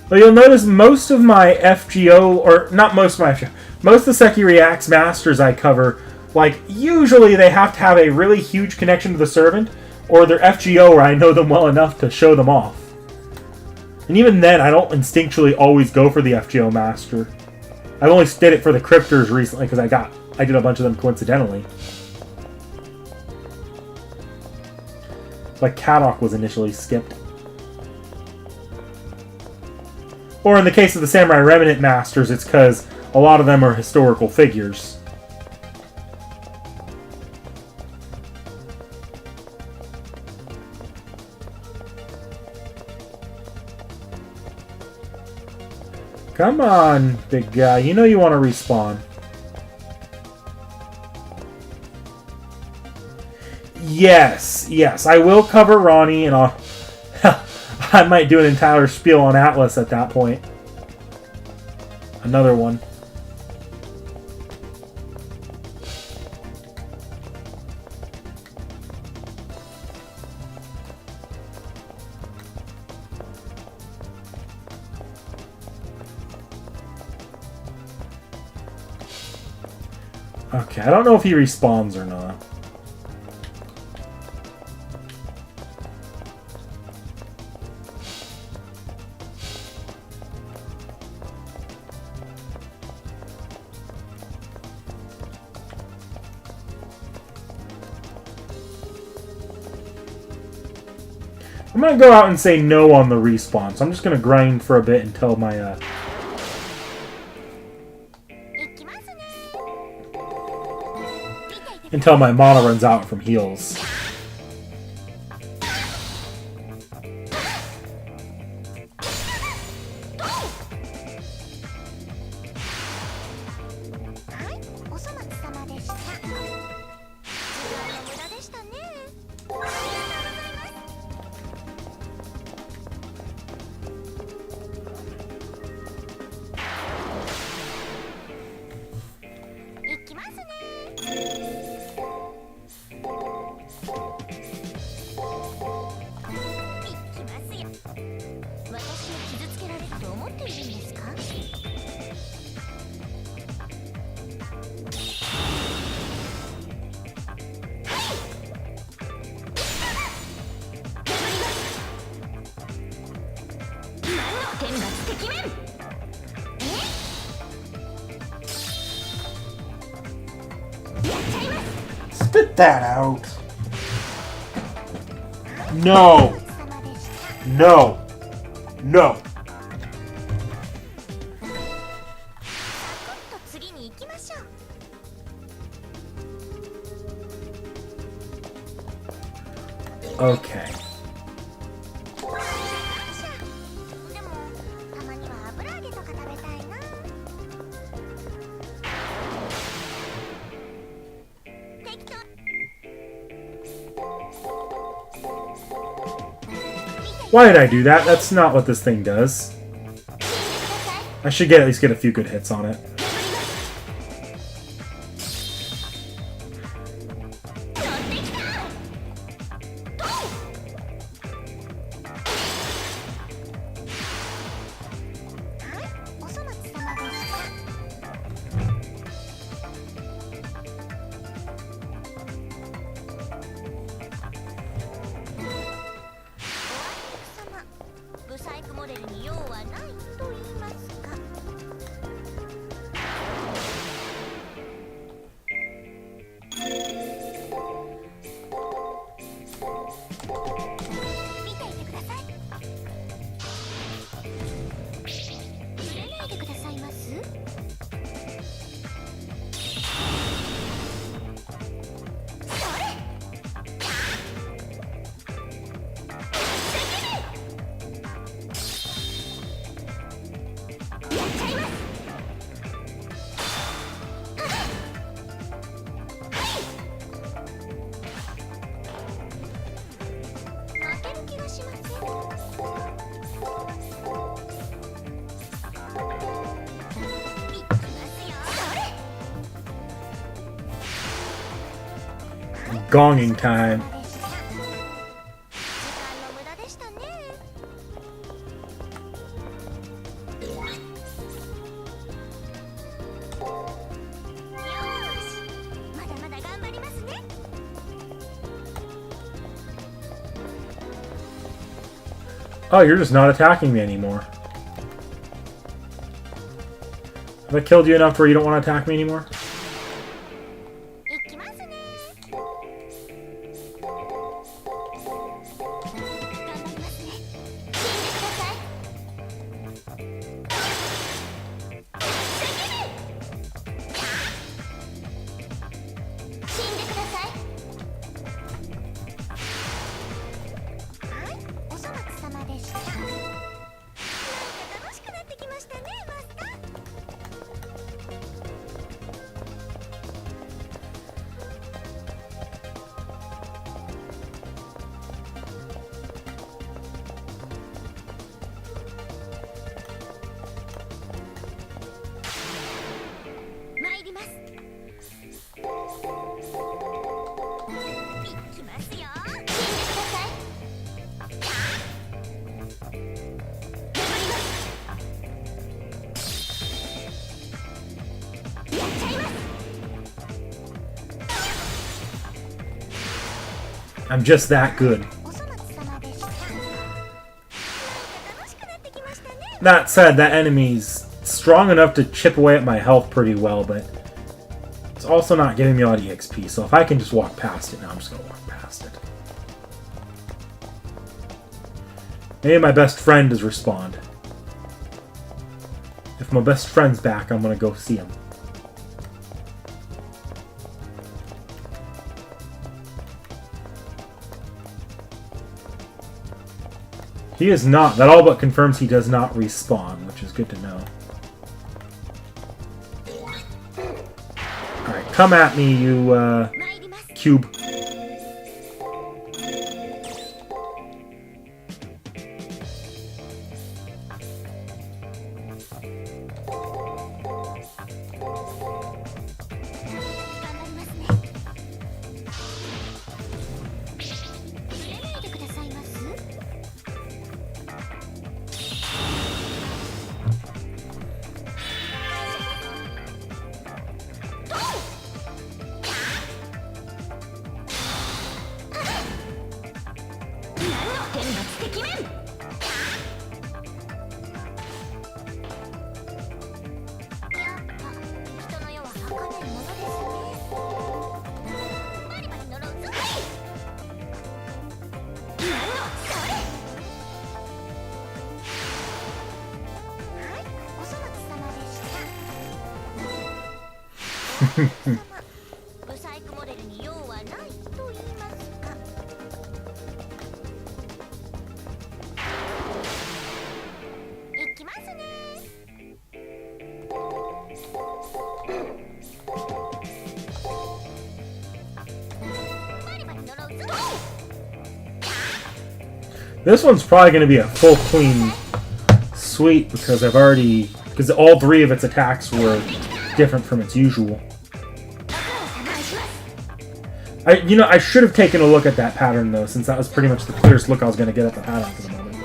But you'll notice most of my FGO, or not most of my FGO, most of the Seki Reacts Masters I cover, like, usually they have to have a really huge connection to the servant, or their FGO where I know them well enough to show them off. And even then, I don't instinctually always go for the FGO Master. I've only did it for the Cryptors recently, because I did a bunch of them coincidentally. Like Kadok was initially skipped. Or in the case of the Samurai Remnant Masters, it's because a lot of them are historical figures. Come on, big guy. You know you want to respawn. Yes. I will cover Ronnie, and I'll... I might do an entire spiel on Atlas at that point. Another one. Okay, I don't know if he respawns or not. I'm going to go out and say no on the respawn, so I'm just going to grind for a bit until my... until my mana runs out from heals. Spit that out. No. No. No. Okay. Why did I do that? That's not what this thing does. I should at least get a few good hits on it. Gonging time. Oh, you're just not attacking me anymore. Have I killed you enough where you don't want to attack me anymore? I'm just that good. That said, that enemy's strong enough to chip away at my health pretty well, but it's also not giving me a lot of EXP, so if I can just walk past it now, I'm just going to walk past it. Maybe my best friend has respawned. If my best friend's back, I'm going to go see him. He is not. That all but confirms he does not respawn, which is good to know. Alright, come at me, you, cube. This one's probably going to be a full clean sweep because because all three of its attacks were different from its usual. I should have taken a look at that pattern though, since that was pretty much the clearest look I was going to get at the pattern for the moment.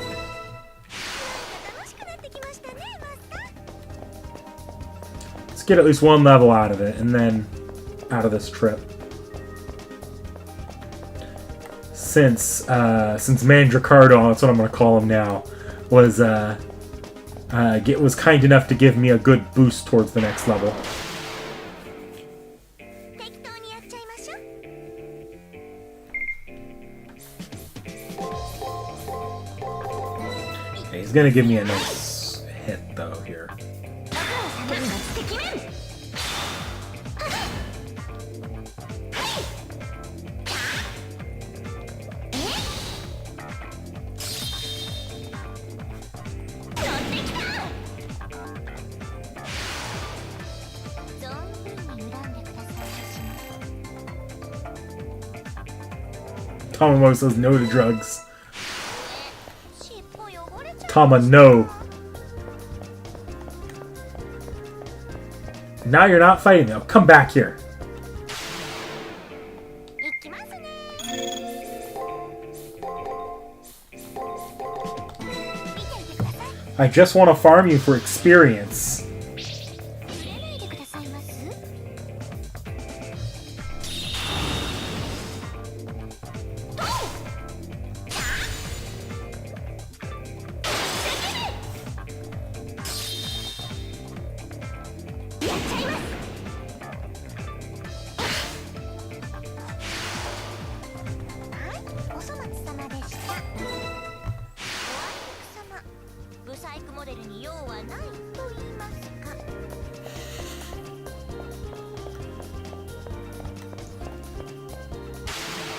Let's get at least one level out of it, and then out of this trip. Since Mandracardo, that's what I'm going to call him now, was kind enough to give me a good boost towards the next level. Okay, he's going to give me a nice hit though here. Tama says no to drugs. Tama, no. Now you're not fighting though. Come back here. I just want to farm you for experience.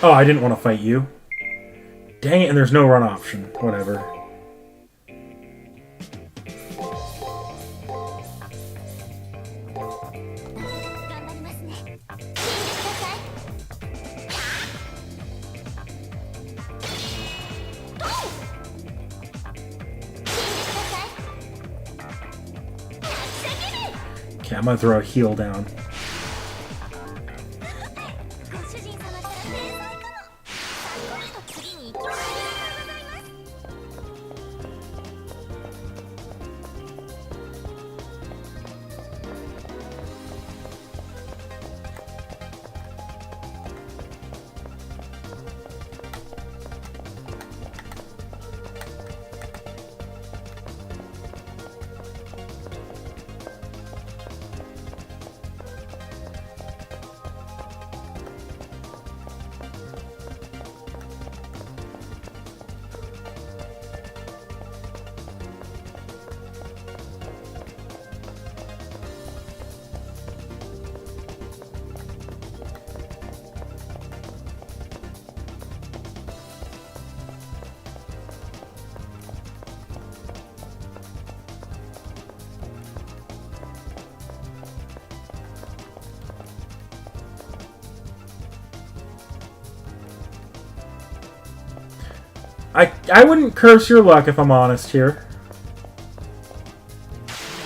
Oh, I didn't want to fight you. Dang it, and there's no run option. Whatever. Okay, I'm gonna throw a heal down. I wouldn't curse your luck if I'm honest here.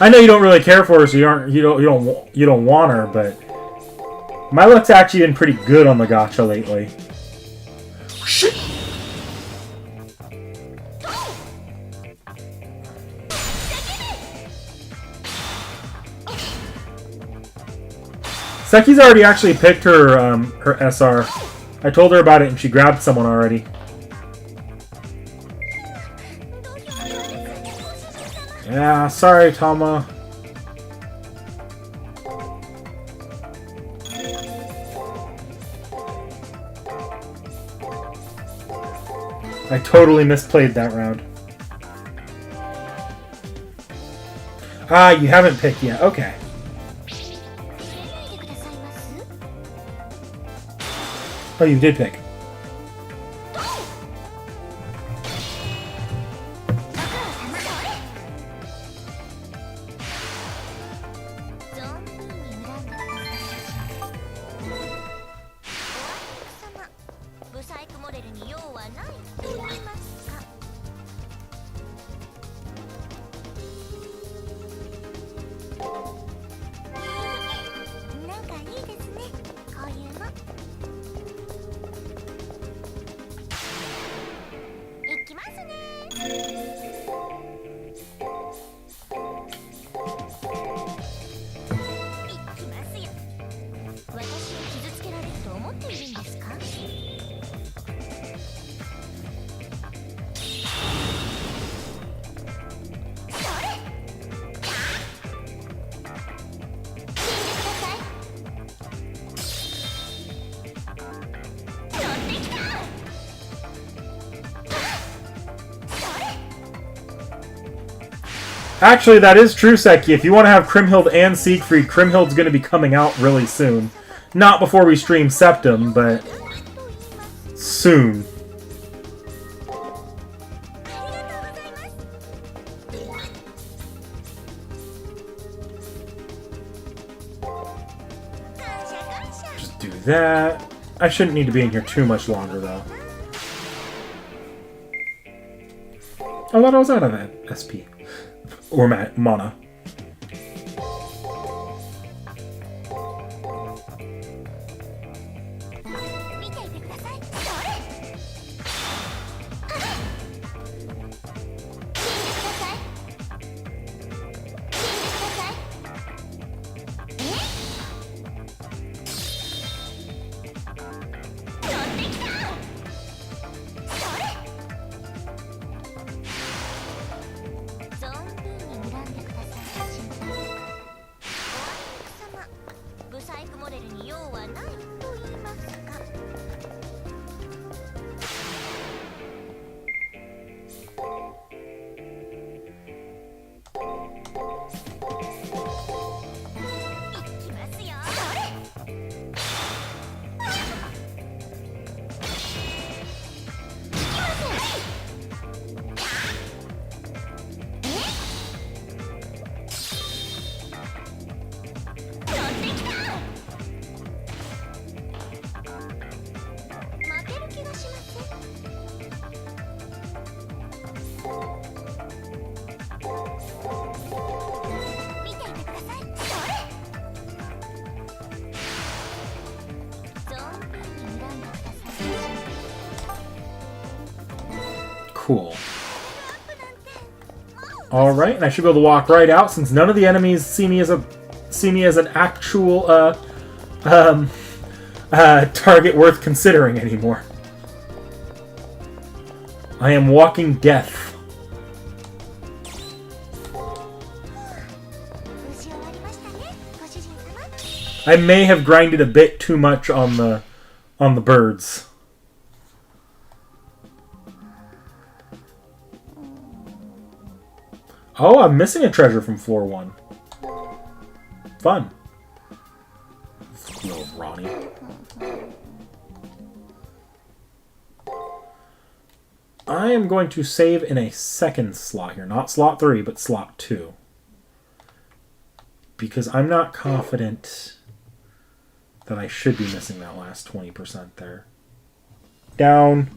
I know you don't really care for her, so you don't want her, but my luck's actually been pretty good on the gacha lately. Shit. Seki's already actually picked her her SR. I told her about it and she grabbed someone already. Yeah, sorry, Tama. I totally misplayed that round. Ah, you haven't picked yet. Okay. Oh, you did pick. Actually, that is true, Seki. If you want to have Kriemhild and Siegfried, Kriemhild's going to be coming out really soon. Not before we stream Septum, but soon. Just do that. I shouldn't need to be in here too much longer, though. I thought I was out of that SP. Or mana. Cool. Alright, and I should be able to walk right out since none of the enemies see me as an actual target worth considering anymore. I am walking death. I may have grinded a bit too much on the birds. Oh, I'm missing a treasure from floor 1. Fun. Little Ronnie. I am going to save in a second slot here. Not slot 3, but slot 2. Because I'm not confident that I should be missing that last 20% there. Down.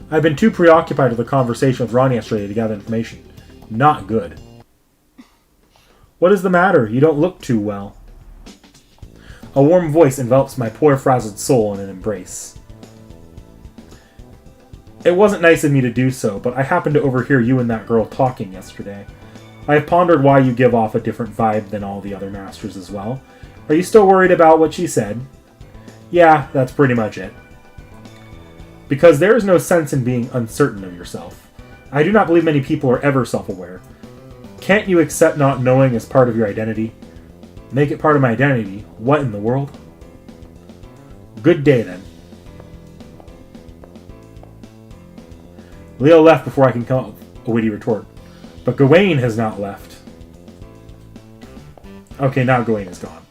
I've been too preoccupied with the conversation with Ronnie yesterday to gather information. Not good. What is the matter? You don't look too well. A warm voice envelops my poor frazzled soul in an embrace. It wasn't nice of me to do so, but I happened to overhear you and that girl talking yesterday. I have pondered why you give off a different vibe than all the other masters as well. Are you still worried about what she said? Yeah, that's pretty much it. Because there is no sense in being uncertain of yourself. I do not believe many people are ever self-aware. Can't you accept not knowing as part of your identity? Make it part of my identity. What in the world? Good day, then. Leo left before I can come up with a witty retort. But Gawain has not left. Okay, now Gawain is gone.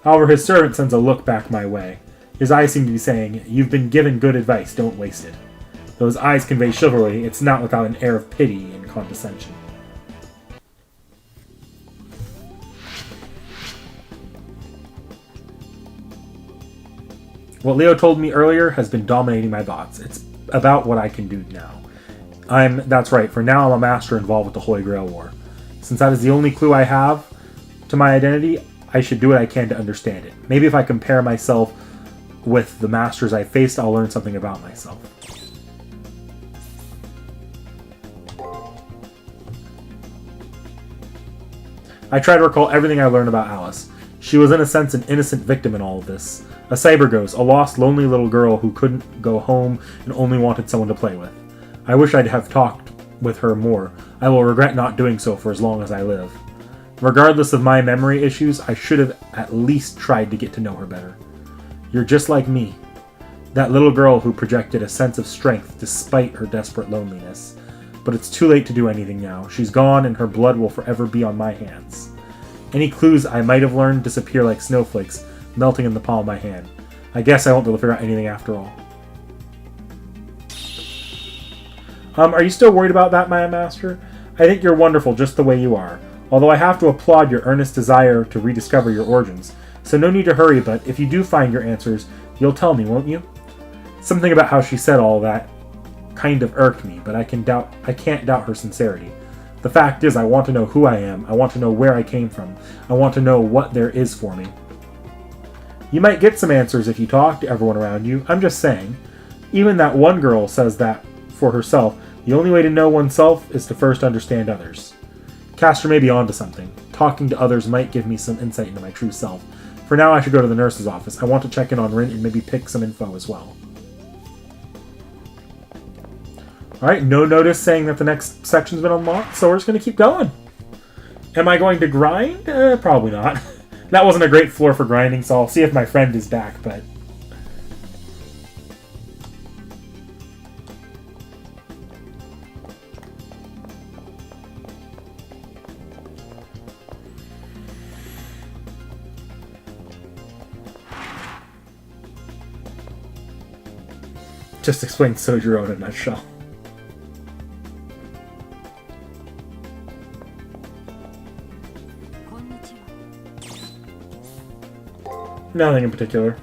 However, his servant sends a look back my way. His eyes seem to be saying, "You've been given good advice, don't waste it." Though his eyes convey chivalry, it's not without an air of pity and condescension. What Leo told me earlier has been dominating my thoughts. It's about what I can do now. That's right, for now I'm a master involved with the Holy Grail War. Since that is the only clue I have to my identity, I should do what I can to understand it. Maybe if I compare myself with the masters I faced, I'll learn something about myself. I try to recall everything I learned about Alice. She was in a sense an innocent victim in all of this. A cyberghost, a lost, lonely little girl who couldn't go home and only wanted someone to play with. I wish I'd have talked with her more. I will regret not doing so for as long as I live. Regardless of my memory issues, I should have at least tried to get to know her better. You're just like me. That little girl who projected a sense of strength despite her desperate loneliness. But it's too late to do anything now. She's gone and her blood will forever be on my hands. Any clues I might have learned disappear like snowflakes, melting in the palm of my hand. I guess I won't be able to figure out anything after all. Are you still worried about that, my master? I think you're wonderful just the way you are. Although I have to applaud your earnest desire to rediscover your origins. So no need to hurry, but if you do find your answers, you'll tell me, won't you? Something about how she said all that kind of irked me, but I can't doubt her sincerity. The fact is, I want to know who I am. I want to know where I came from. I want to know what there is for me. You might get some answers if you talk to everyone around you. I'm just saying. Even that one girl says that for herself. The only way to know oneself is to first understand others. Castor may be onto something. Talking to others might give me some insight into my true self. For now, I should go to the nurse's office. I want to check in on Rin and maybe pick some info as well. Alright, no notice saying that the next section's been unlocked, so we're just going to keep going. Am I going to grind? Probably not. That wasn't a great floor for grinding, so I'll see if my friend is back, but... Just explain Sojiro in a nutshell. Nothing in particular.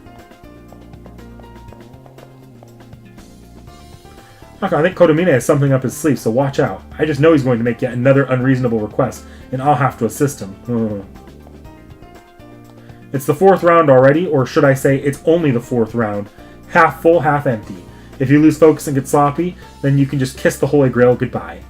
Okay, I think Kotomine has something up his sleeve, so watch out. I just know he's going to make yet another unreasonable request, and I'll have to assist him. It's the 4th round already, or should I say it's only the 4th round. Half full, half empty. If you lose focus and get sloppy, then you can just kiss the Holy Grail goodbye.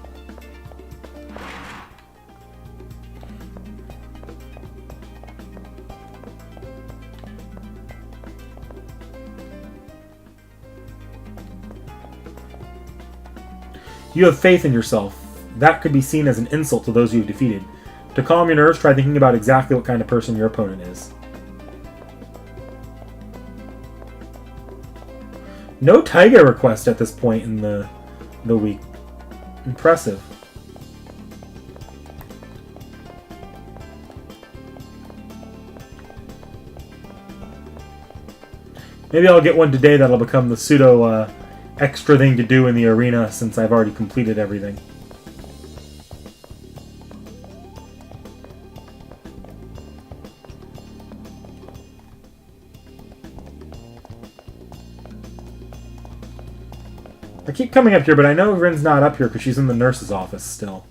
You have faith in yourself. That could be seen as an insult to those you have defeated. To calm your nerves, try thinking about exactly what kind of person your opponent is. No Taiga request at this point in the week. Impressive. Maybe I'll get one today that'll become the pseudo extra thing to do in the arena since I've already completed everything. I keep coming up here, but I know Rin's not up here because she's in the nurse's office still.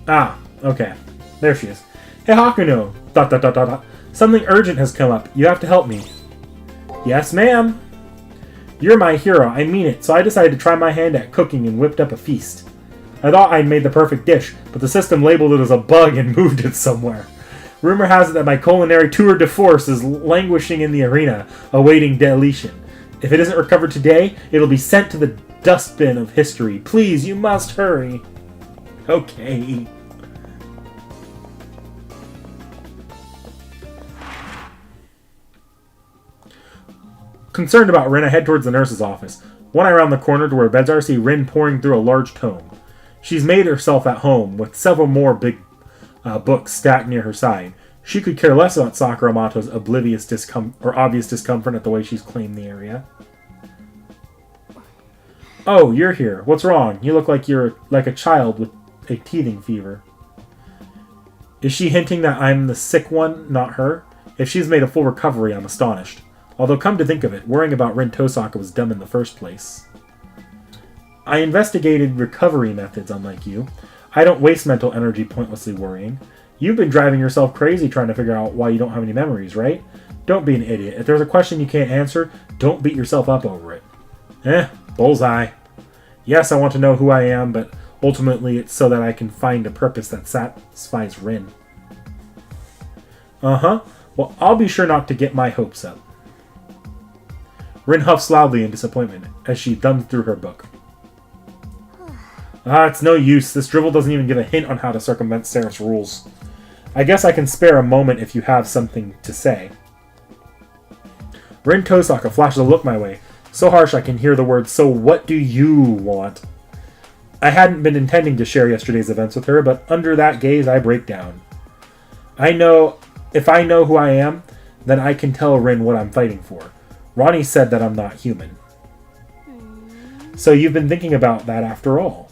Ah, okay. There she is. Hey, Hakuno! ... Something urgent has come up. You have to help me. Yes, ma'am. You're my hero, I mean it, so I decided to try my hand at cooking and whipped up a feast. I thought I'd made the perfect dish, but the system labeled it as a bug and moved it somewhere. Rumor has it that my culinary tour de force is languishing in the arena, awaiting deletion. If it isn't recovered today, it'll be sent to the dustbin of history. Please, you must hurry. Okay. Concerned about Rin, I head towards the nurse's office. When I round the corner to where beds are, I see Rin pouring through a large tome. She's made herself at home, with several more big books stacked near her side. She could care less about Sakura Mato's obvious discomfort at the way she's claimed the area. Oh, you're here. What's wrong? You look like you're like a child with a teething fever. Is she hinting that I'm the sick one, not her? If she's made a full recovery, I'm astonished. Although, come to think of it, worrying about Rin Tosaka was dumb in the first place. I investigated recovery methods, unlike you. I don't waste mental energy pointlessly worrying. You've been driving yourself crazy trying to figure out why you don't have any memories, right? Don't be an idiot. If there's a question you can't answer, don't beat yourself up over it. Bullseye. Yes, I want to know who I am, but ultimately it's so that I can find a purpose that satisfies Rin. Uh-huh. Well, I'll be sure not to get my hopes up. Rin huffs loudly in disappointment as she thumbs through her book. It's no use. This drivel doesn't even give a hint on how to circumvent Seraph's rules. I guess I can spare a moment if you have something to say. Rin Tosaka flashes a look my way, so harsh I can hear the words, so what do you want? I hadn't been intending to share yesterday's events with her, but under that gaze I break down. If I know who I am, then I can tell Rin what I'm fighting for. Ronnie said that I'm not human. So you've been thinking about that after all.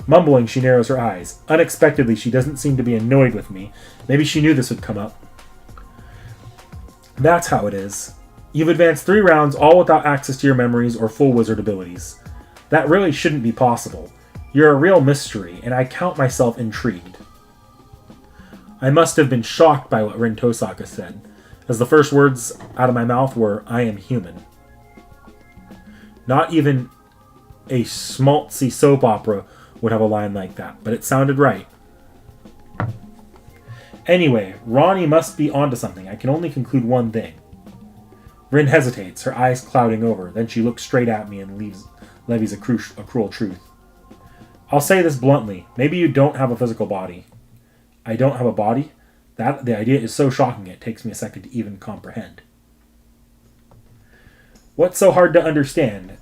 Mumbling, she narrows her eyes. Unexpectedly, she doesn't seem to be annoyed with me. Maybe she knew this would come up. That's how it is. You've advanced 3 rounds, all without access to your memories or full wizard abilities. That really shouldn't be possible. You're a real mystery, and I count myself intrigued. I must have been shocked by what Rin Tosaka said, as the first words out of my mouth were, I am human. Not even a schmaltzy soap opera would have a line like that, but it sounded right. Anyway, Ronnie must be onto something. I can only conclude one thing. Rin hesitates, her eyes clouding over. Then she looks straight at me and levies a cruel truth. I'll say this bluntly. Maybe you don't have a physical body. I don't have a body? The idea is so shocking it takes me a second to even comprehend. What's so hard to understand?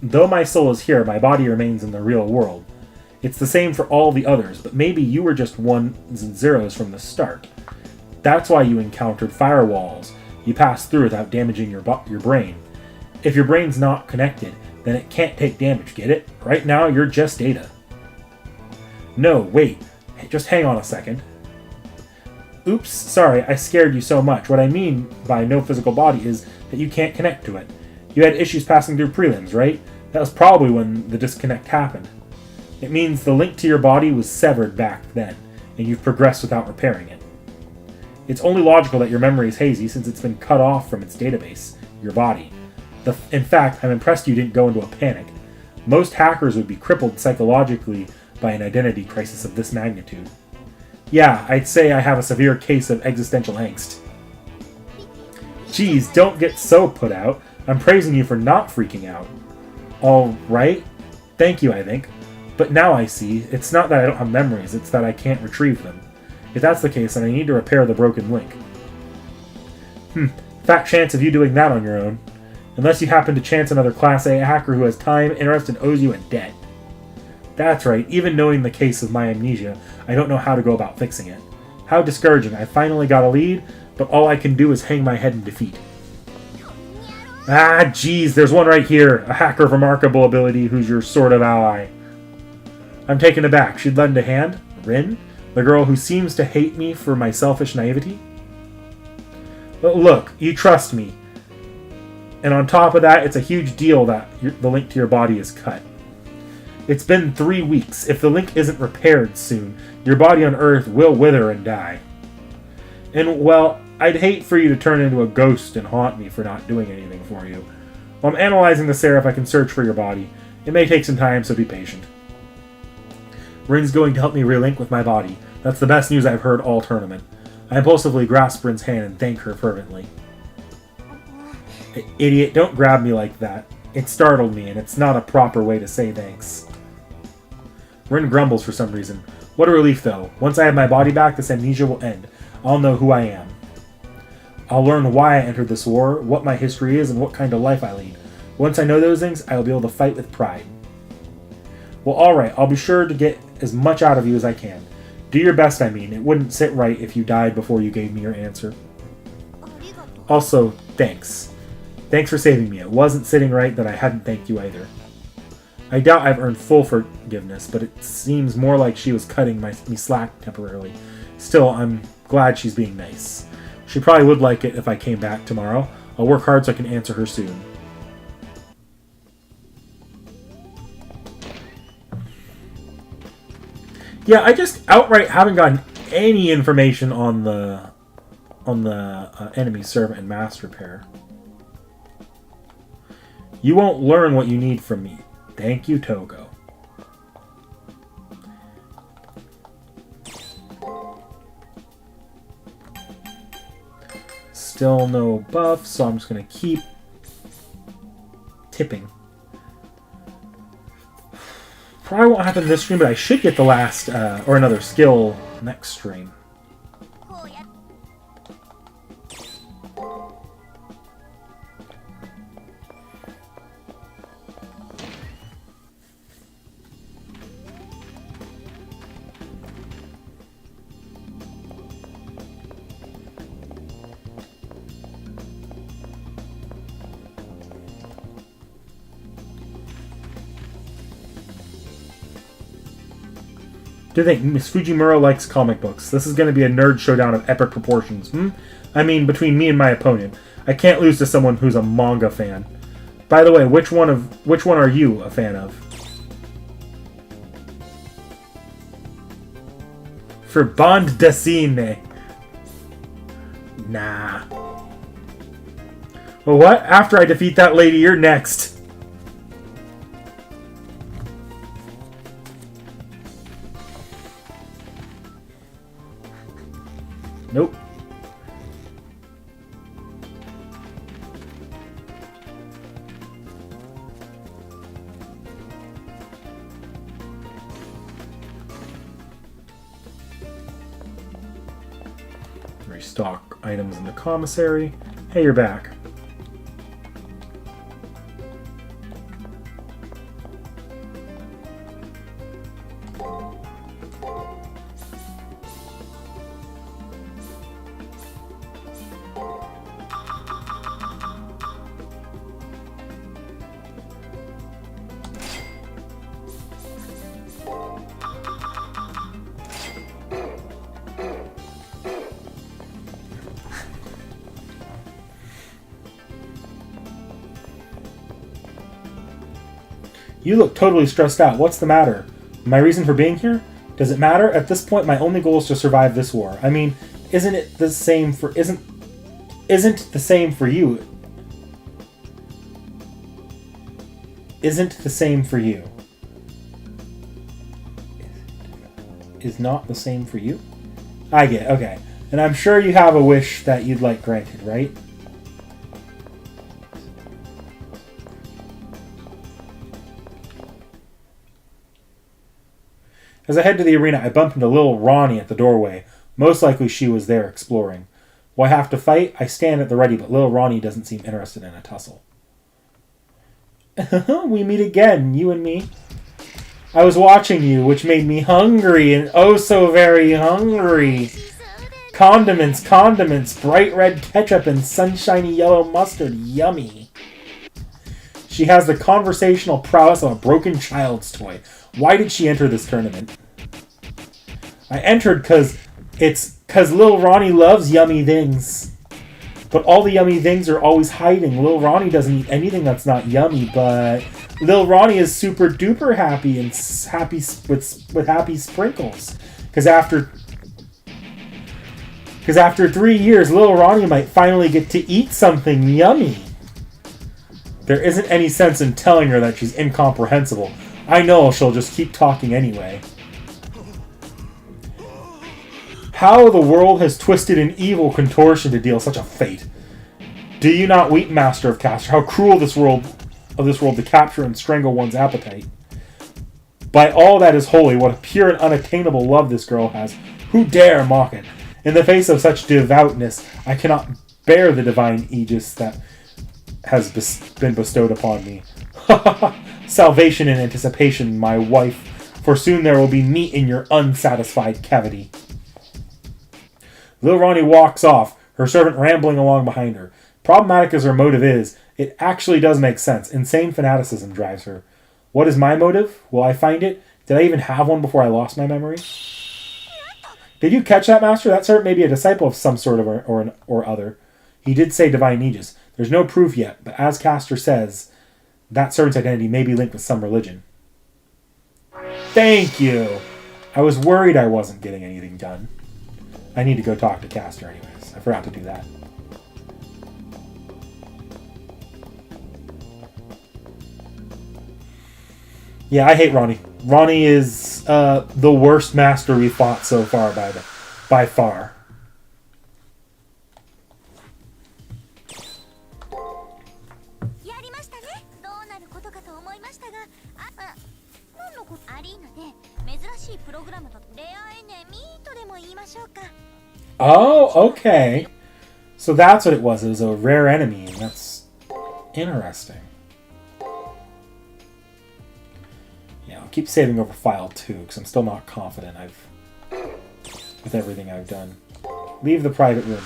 Though my soul is here, my body remains in the real world. It's the same for all the others, but maybe you were just ones and zeros from the start. That's why you encountered firewalls. You passed through without damaging your brain. If your brain's not connected, then it can't take damage, get it? Right now, you're just data. No, wait. Just hang on a second. Oops, sorry, I scared you so much. What I mean by no physical body is that you can't connect to it. You had issues passing through prelims, right? That was probably when the disconnect happened. It means the link to your body was severed back then, and you've progressed without repairing it. It's only logical that your memory is hazy since it's been cut off from its database, your body. In fact, I'm impressed you didn't go into a panic. Most hackers would be crippled psychologically by an identity crisis of this magnitude. Yeah, I'd say I have a severe case of existential angst. Geez, don't get so put out. I'm praising you for not freaking out. All right. Thank you, I think. But now I see, it's not that I don't have memories, it's that I can't retrieve them. If that's the case, then I need to repair the broken link. Fat chance of you doing that on your own. Unless you happen to chance another Class A hacker who has time, interest, and owes you a debt. That's right, even knowing the case of my amnesia, I don't know how to go about fixing it. How discouraging, I finally got a lead, but all I can do is hang my head in defeat. Ah, geez, there's one right here, a hacker of remarkable ability who's your sort of ally. I'm taken aback. She'd lend a hand? Rin? The girl who seems to hate me for my selfish naivety? But look, you trust me. And on top of that, it's a huge deal that the link to your body is cut. It's been 3 weeks. If the link isn't repaired soon, your body on Earth will wither and die. And, well, I'd hate for you to turn into a ghost and haunt me for not doing anything for you. While I'm analyzing this area, if I can search for your body. It may take some time, so be patient. Rin's going to help me relink with my body. That's the best news I've heard all tournament. I impulsively grasp Rin's hand and thank her fervently. Idiot, don't grab me like that. It startled me, and it's not a proper way to say thanks. Rin grumbles for some reason. What a relief, though. Once I have my body back, this amnesia will end. I'll know who I am. I'll learn why I entered this war, what my history is, and what kind of life I lead. Once I know those things, I will be able to fight with pride. Well, alright, I'll be sure to get as much out of you as I can. Do your best, I mean. It wouldn't sit right if you died before you gave me your answer. Also, thanks. Thanks for saving me. It wasn't sitting right that I hadn't thanked you either. I doubt I've earned full forgiveness, but it seems more like she was cutting me slack temporarily. Still, I'm glad she's being nice. She probably would like it if I came back tomorrow. I'll work hard so I can answer her soon. Yeah, I just outright haven't gotten any information on the enemy servant and master pair. You won't learn what you need from me. Thank you, Togo. Still no buff, so I'm just going to keep tipping. Probably won't happen this stream, but I should get the last, or another skill next stream. Do you think Miss Fujimura likes comic books? This is going to be a nerd showdown of epic proportions. I mean, between me and my opponent. I can't lose to someone who's a manga fan. By the way, which one are you a fan of? For bande dessinée. Nah. Well, what? After I defeat that lady, you're next. Nope. Restock items in the commissary. Hey, you're back. You look totally stressed out. What's the matter? My reason for being here? Does it matter? At this point, my only goal is to survive this war. I mean, isn't the same for you? Isn't the same for you? Is not the same for you? I get it. Okay. And I'm sure you have a wish that you'd like granted, right? As I head to the arena, I bump into little Ronnie at the doorway. Most likely she was there exploring. Will I have to fight? I stand at the ready, but little Ronnie doesn't seem interested in a tussle. We meet again, you and me. I was watching you, which made me hungry, and oh so very hungry. Condiments, bright red ketchup and sunshiny yellow mustard, yummy. She has the conversational prowess of a broken child's toy. Why did she enter this tournament? I entered because Lil Ronnie loves yummy things. But all the yummy things are always hiding. Lil Ronnie doesn't eat anything that's not yummy, but Lil Ronnie is super duper happy and happy with happy sprinkles. Because after 3 years, Lil Ronnie might finally get to eat something yummy. There isn't any sense in telling her that she's incomprehensible. I know she'll just keep talking anyway. How the world has twisted an evil contortion to deal such a fate. Do you not weep, Master of Caster? How cruel this world to capture and strangle one's appetite. By all that is holy, what a pure and unattainable love this girl has. Who dare mock it? In the face of such devoutness, I cannot bear the divine aegis that has been bestowed upon me. Salvation in anticipation, my wife, for soon there will be meat in your unsatisfied cavity. Lil Ronnie walks off, her servant rambling along behind her. Problematic as her motive is, it actually does make sense. Insane fanaticism drives her. What is my motive? Will I find it? Did I even have one before I lost my memory? Did you catch that, Master? That servant may be a disciple of some sort of or other. He did say divine aegis. There's no proof yet, but as Castor says, that servant's identity may be linked with some religion. Thank you! I was worried I wasn't getting anything done. I need to go talk to Castor anyways. I forgot to do that. Yeah, I hate Ronnie. Ronnie is the worst master we fought so far by far. Oh, okay. So that's what it was. It was a rare enemy, and that's interesting. Yeah, I'll keep saving over file 2, because I'm still not confident with everything I've done. Leave the private room.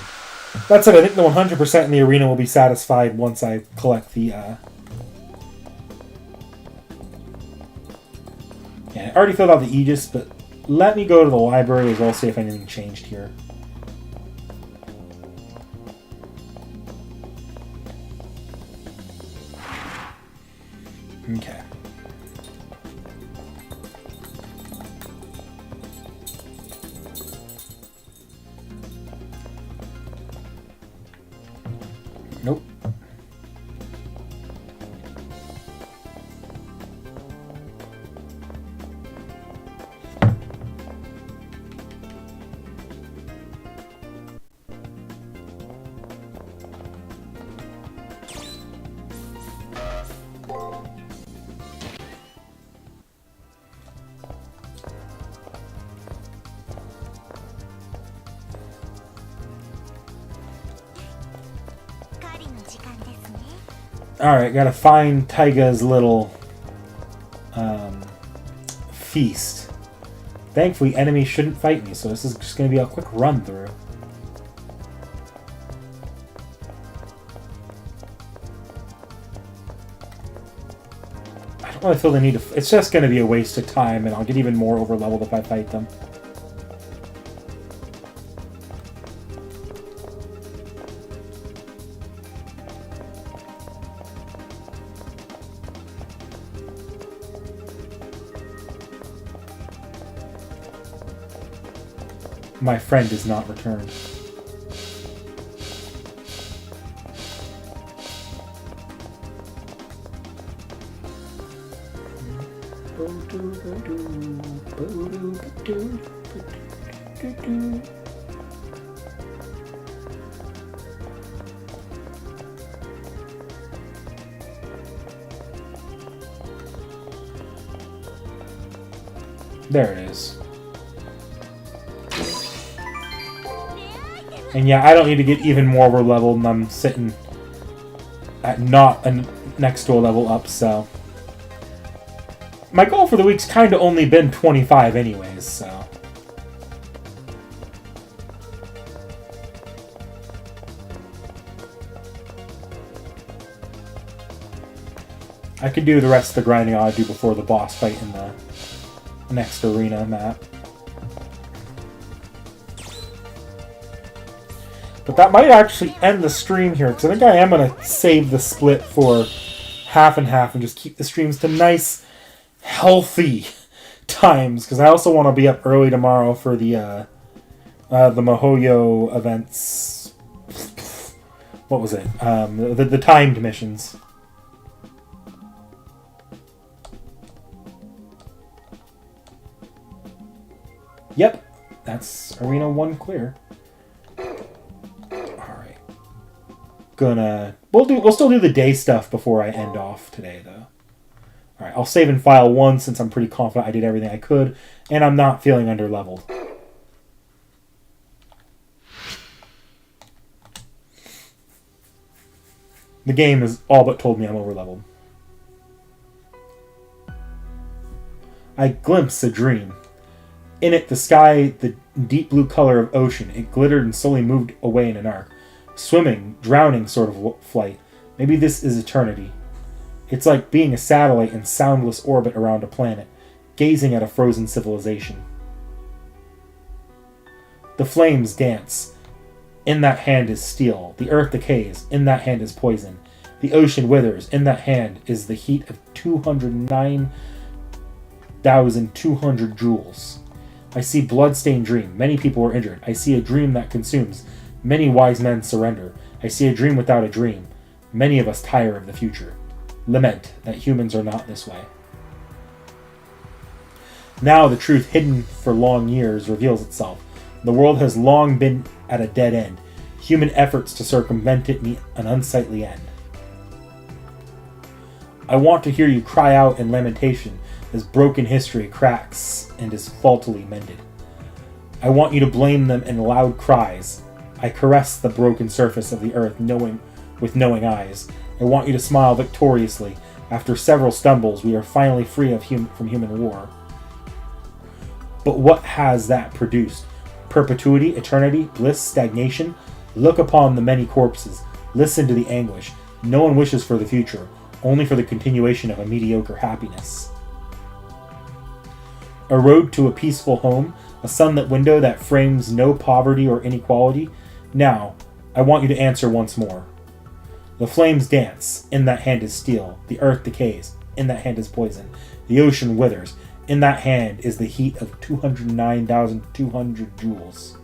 That's it. I think the 100% in the arena will be satisfied once I collect the... Yeah, I already filled out the Aegis, but let me go to the library as well, see if anything changed here. Okay. Nope. Alright, gotta find Taiga's little feast. Thankfully, enemies shouldn't fight me, so this is just gonna be a quick run through. I don't really feel the need to... It's just gonna be a waste of time, and I'll get even more over-leveled if I fight them. My friend is not returned. There it is. And yeah, I don't need to get even more over leveled, and I'm sitting at not next to a level up, so... My goal for the week's kind of only been 25 anyways, so... I could do the rest of the grinding I do before the boss fight in the next arena map. But that might actually end the stream here, because I think I am going to save the split for half and half and just keep the streams to nice, healthy times, because I also want to be up early tomorrow for the Mihoyo events. What was it? The timed missions. Yep, that's Arena 1 clear. Alright. We'll still do the day stuff before I end off today, though. Alright, I'll save in file 1 since I'm pretty confident I did everything I could, and I'm not feeling under-leveled. The game has all but told me I'm over-leveled. I glimpsed a dream. In it, the sky, the deep blue color of ocean, it glittered and slowly moved away in an arc. Swimming, drowning sort of flight. Maybe this is eternity. It's like being a satellite in soundless orbit around a planet, gazing at a frozen civilization. The flames dance. In that hand is steel. The earth decays. In that hand is poison. The ocean withers. In that hand is the heat of 209,200 joules. I see blood-stained dream. Many people were injured. I see a dream that consumes. Many wise men surrender. I see a dream without a dream. Many of us tire of the future. Lament that humans are not this way. Now the truth hidden for long years reveals itself. The world has long been at a dead end. Human efforts to circumvent it meet an unsightly end. I want to hear you cry out in lamentation as broken history cracks and is faultily mended. I want you to blame them in loud cries. I caress the broken surface of the earth with knowing eyes. I want you to smile victoriously. After several stumbles, we are finally free from human war. But what has that produced? Perpetuity, eternity, bliss, stagnation? Look upon the many corpses. Listen to the anguish. No one wishes for the future, only for the continuation of a mediocre happiness. A road to a peaceful home, a sunlit window that frames no poverty or inequality. Now, I want you to answer once more. The flames dance. In that hand is steel. The earth decays. In that hand is poison. The ocean withers. In that hand is the heat of 209,200 joules.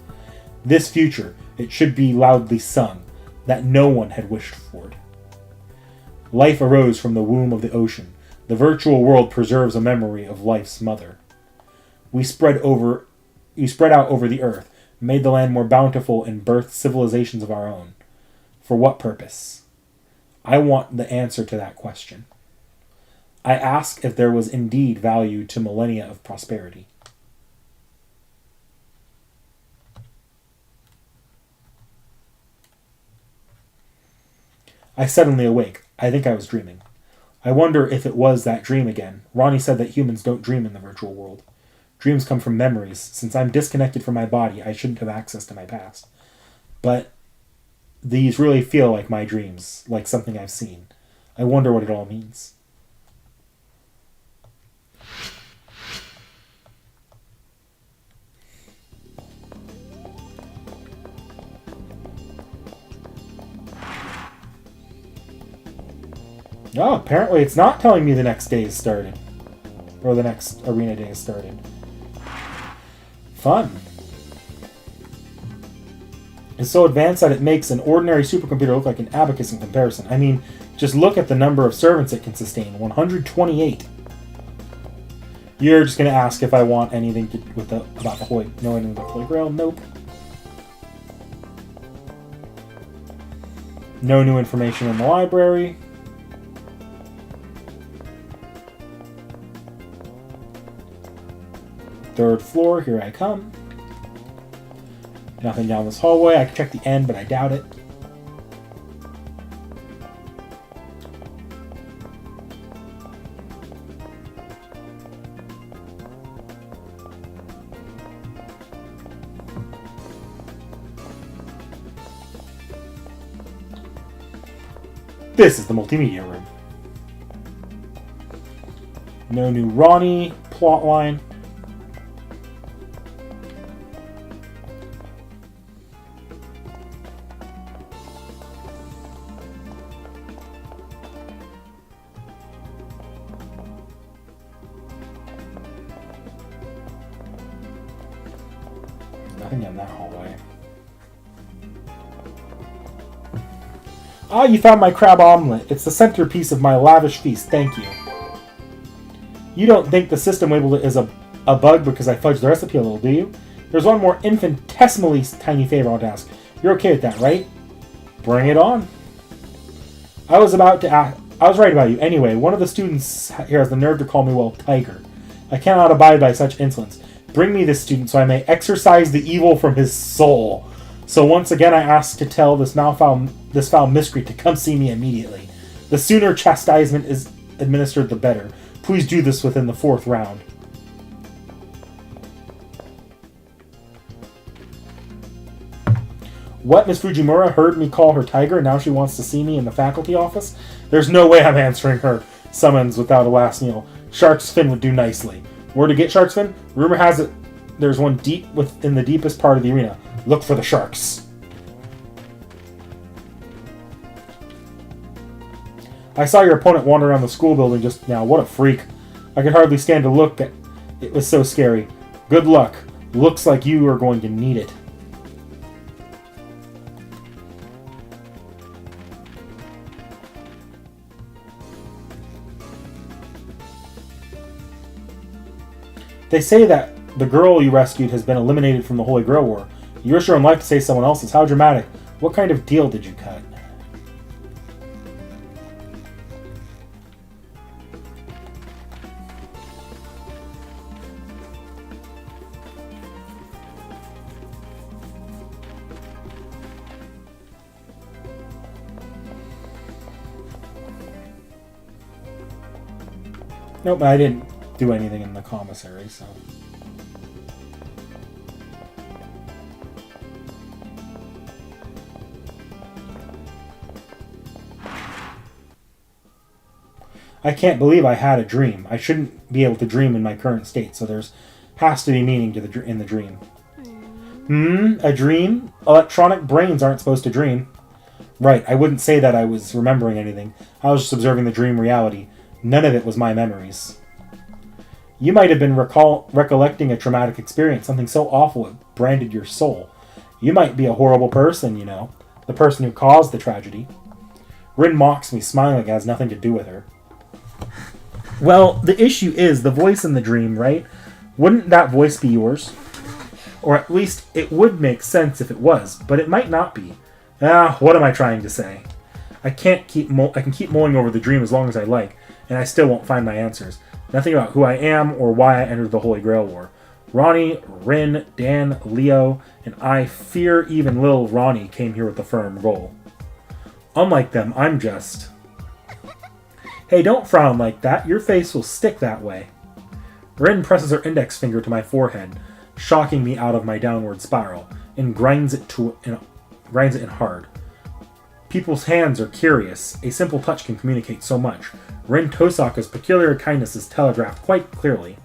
This future, it should be loudly sung, that no one had wished for it. Life arose from the womb of the ocean. The virtual world preserves a memory of life's mother. You spread out over the earth, made the land more bountiful, and birthed civilizations of our own. For what purpose? I want the answer to that question. I ask if there was indeed value to millennia of prosperity. I suddenly awake. I think I was dreaming. I wonder if it was that dream again. Ronnie said that humans don't dream in the virtual world. Dreams come from memories. Since I'm disconnected from my body, I shouldn't have access to my past. But these really feel like my dreams, like something I've seen. I wonder what it all means. Oh, apparently it's not telling me the next day has started. Or the next arena day has started. Fun. It's so advanced that it makes an ordinary supercomputer look like an abacus in comparison. I mean, just look at the number of servants it can sustain. 128. You're just going to ask if I want anything about the Holy... Know anything about the Holy Grail? Nope. No new information in the library. Third floor, here I come. Nothing down this hallway. I can check the end, but I doubt it. This is the multimedia room. No new Ronnie plotline. Nothing in that hallway. Ah, you found my crab omelet. It's the centerpiece of my lavish feast. Thank you. You don't think the system labeled it as a bug because I fudged the recipe a little, do you? There's one more infinitesimally tiny favor I want to ask. You're okay with that, right? Bring it on. I was about to ask... I was right about you. Anyway, one of the students here has the nerve to call me, well, Tiger. I cannot abide by such insolence. Bring me this student so I may exorcise the evil from his soul. So once again I ask to tell this foul miscreant to come see me immediately. The sooner chastisement is administered, the better. Please do this within the 4th round. What? Miss Fujimura heard me call her Tiger and now she wants to see me in the faculty office? There's no way I'm answering her summons without a last meal. Shark's fin would do nicely. Where to get Shark's fin? Rumor has it there's one deep within the deepest part of the arena. Look for the sharks. I saw your opponent wander around the school building just now. What a freak. I could hardly stand to look at it. Was so scary. Good luck. Looks like you are going to need it. They say that the girl you rescued has been eliminated from the Holy Grail War. You risk your own life to save someone else's. How dramatic. What kind of deal did you cut? Nope, I didn't do anything in the commissary, so... I can't believe I had a dream. I shouldn't be able to dream in my current state, so there's has to be meaning to in the dream. A dream? Electronic brains aren't supposed to dream. Right, I wouldn't say that I was remembering anything. I was just observing the dream reality. None of it was my memories. You might have been recollecting a traumatic experience, something so awful it branded your soul. You might be a horrible person, you know. The person who caused the tragedy. Rin mocks me, smiling like it has nothing to do with her. Well, the issue is the voice in the dream, right? Wouldn't that voice be yours? Or at least it would make sense if it was, but it might not be. What am I trying to say? I can keep mulling over the dream as long as I like, and I still won't find my answers. Nothing about who I am or why I entered the Holy Grail War. Ronnie, Rin, Dan, Leo, and I fear even little Ronnie came here with a firm goal. Unlike them, I'm just... Hey, don't frown like that. Your face will stick that way. Rin presses her index finger to my forehead, shocking me out of my downward spiral, and grinds it in hard. People's hands are curious. A simple touch can communicate so much. Rin Tosaka's peculiar kindness is telegraphed quite clearly.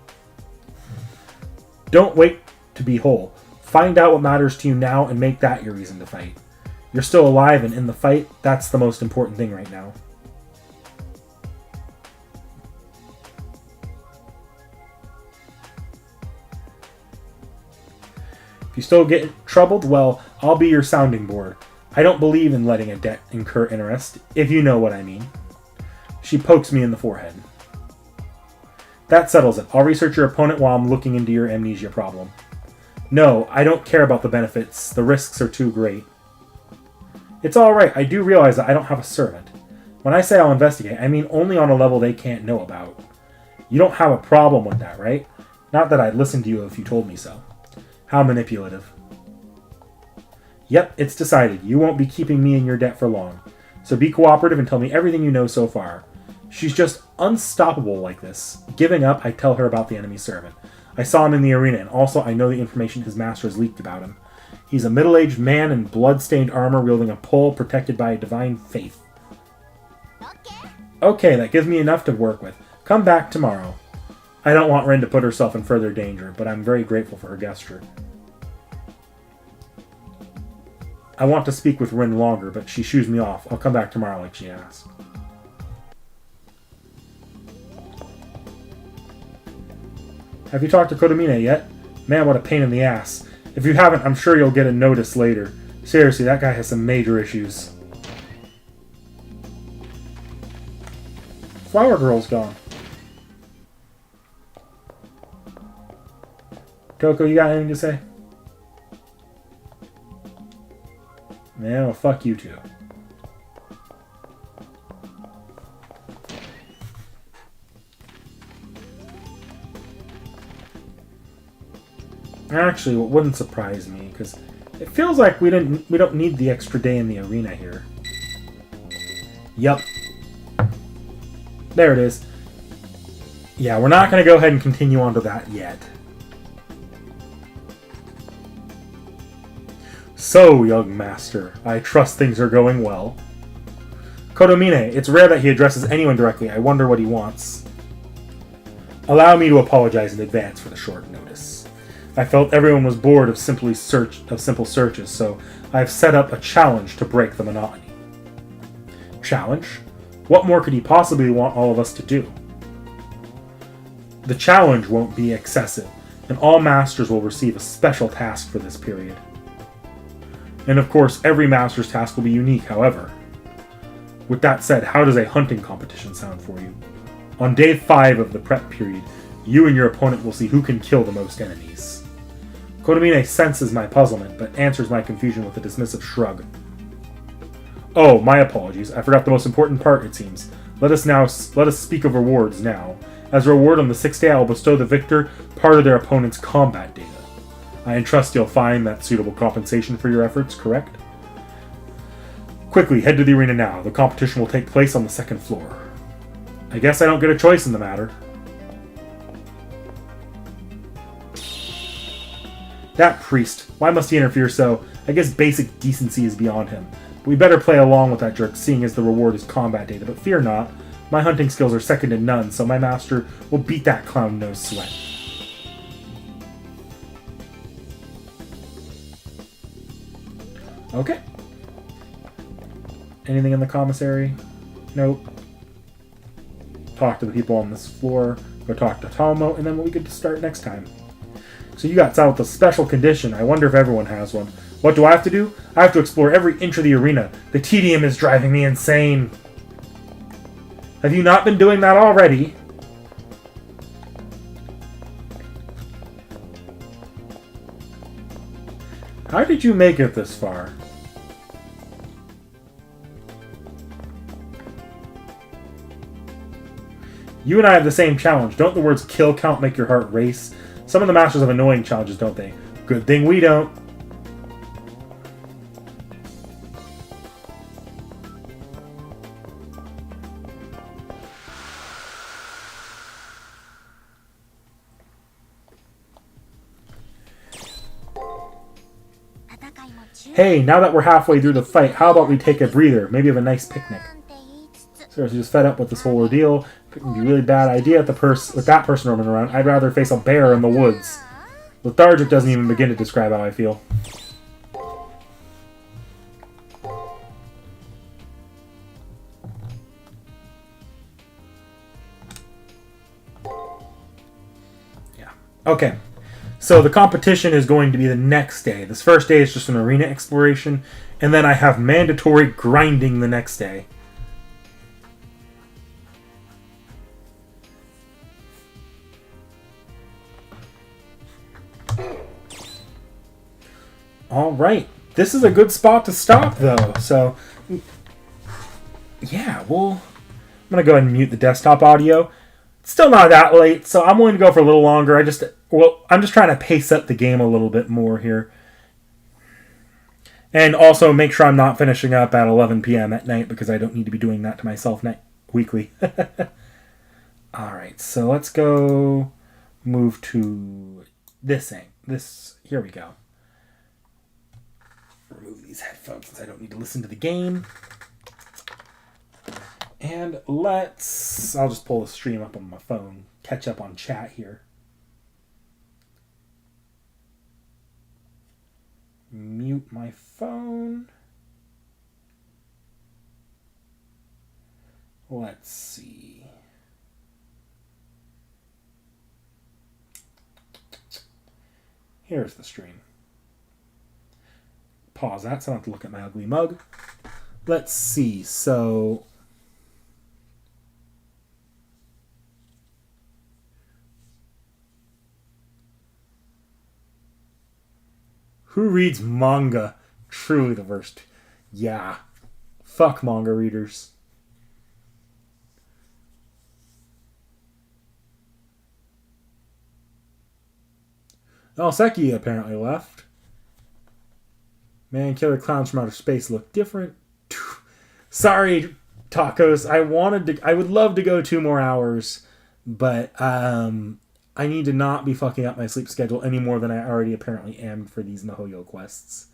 Don't wait to be whole. Find out what matters to you now and make that your reason to fight. You're still alive and in the fight. That's the most important thing right now. If you still get troubled, well, I'll be your sounding board. I don't believe in letting a debt incur interest, if you know what I mean. She pokes me in the forehead. That settles it. I'll research your opponent while I'm looking into your amnesia problem. No, I don't care about the benefits. The risks are too great. It's alright. I do realize that I don't have a servant. When I say I'll investigate, I mean only on a level they can't know about. You don't have a problem with that, right? Not that I'd listen to you if you told me so. How manipulative. Yep, it's decided. You won't be keeping me in your debt for long. So be cooperative and tell me everything you know so far. She's just unstoppable like this. Giving up, I tell her about the enemy servant. I saw him in the arena, and also I know the information his master has leaked about him. He's a middle-aged man in blood-stained armor wielding a pole protected by a divine faith. Okay, that gives me enough to work with. Come back tomorrow. I don't want Rin to put herself in further danger, but I'm very grateful for her gesture. I want to speak with Rin longer, but she shoos me off. I'll come back tomorrow like she asked. Have you talked to Kodomine yet? Man, what a pain in the ass. If you haven't, I'm sure you'll get a notice later. Seriously, that guy has some major issues. Flower Girl's gone. Coco, you got anything to say? Man, well, fuck you two. Actually, what wouldn't surprise me, because it feels like we don't need the extra day in the arena here. Yup. There it is. Yeah, we're not going to go ahead and continue on to that yet. So, young master, I trust things are going well. Kodomine, it's rare that he addresses anyone directly. I wonder what he wants. Allow me to apologize in advance for the short notice. I felt everyone was bored of simple searches, so I've set up a challenge to break the monotony. Challenge? What more could he possibly want all of us to do? The challenge won't be excessive, and all masters will receive a special task for this period. And of course, every master's task will be unique, however. With that said, how does a hunting competition sound for you? On day 5 of the prep period, you and your opponent will see who can kill the most enemies. Kodomine senses my puzzlement, but answers my confusion with a dismissive shrug. Oh, my apologies. I forgot the most important part, it seems. Let us speak of rewards now. As a reward on the 6th day, I will bestow the victor part of their opponent's combat data. I entrust you'll find that suitable compensation for your efforts, correct? Quickly, head to the arena now. The competition will take place on the 2nd floor. I guess I don't get a choice in the matter. That priest. Why must he interfere so? I guess basic decency is beyond him. But we better play along with that jerk, seeing as the reward is combat data. But fear not. My hunting skills are second to none, so my master will beat that clown no sweat. Okay. Anything in the commissary? Nope. Talk to the people on this floor. Go talk to Tomo, and then we'll be good to start next time. So you got out with a special condition. I wonder if everyone has one. What do I have to do? I have to explore every inch of the arena. The tedium is driving me insane. Have you not been doing that already? How did you make it this far? You and I have the same challenge. Don't the words kill count make your heart race? Some of the masters have annoying challenges, don't they? Good thing we don't. Hey, now that we're halfway through the fight, how about we take a breather? Maybe have a nice picnic. Seriously, just fed up with this whole ordeal. It would be a really bad idea with that person roaming around. I'd rather face a bear in the woods. Lethargic doesn't even begin to describe how I feel. Yeah. Okay. So the competition is going to be the next day. This first day is just an arena exploration, and then I have mandatory grinding the next day. All right. This is a good spot to stop, though. So, yeah, I'm going to go ahead and mute the desktop audio. It's still not that late, so I'm willing to go for a little longer. I'm just trying to pace up the game a little bit more here. And also make sure I'm not finishing up at 11 p.m. at night, because I don't need to be doing that to myself weekly. All right, so let's go move to this thing. Here we go. Remove these headphones since I don't need to listen to the game. And I'll just pull the stream up on my phone, catch up on chat here. Mute my phone. Let's see. Here's the stream. Pause that so I don't have to look at my ugly mug. Let's see. So, who reads manga? Truly the worst. Yeah. Fuck manga readers. Seki apparently left. Man, killer clowns from outer space look different. Sorry, tacos. I would love to go 2 more hours, but I need to not be fucking up my sleep schedule any more than I already apparently am for these Mihoyo quests.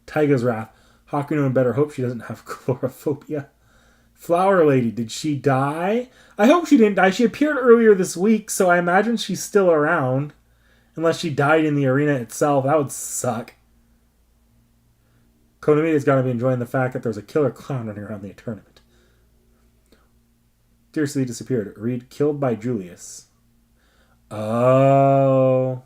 Taiga's Wrath. Hakuno better hope she doesn't have chlorophobia. Flower Lady, did she die? I hope she didn't die. She appeared earlier this week, so I imagine she's still around. Unless she died in the arena itself. That would suck. Konami's got to be enjoying the fact that there's a killer clown running around the tournament. Seriously disappeared. Read, killed by Julius. Oh.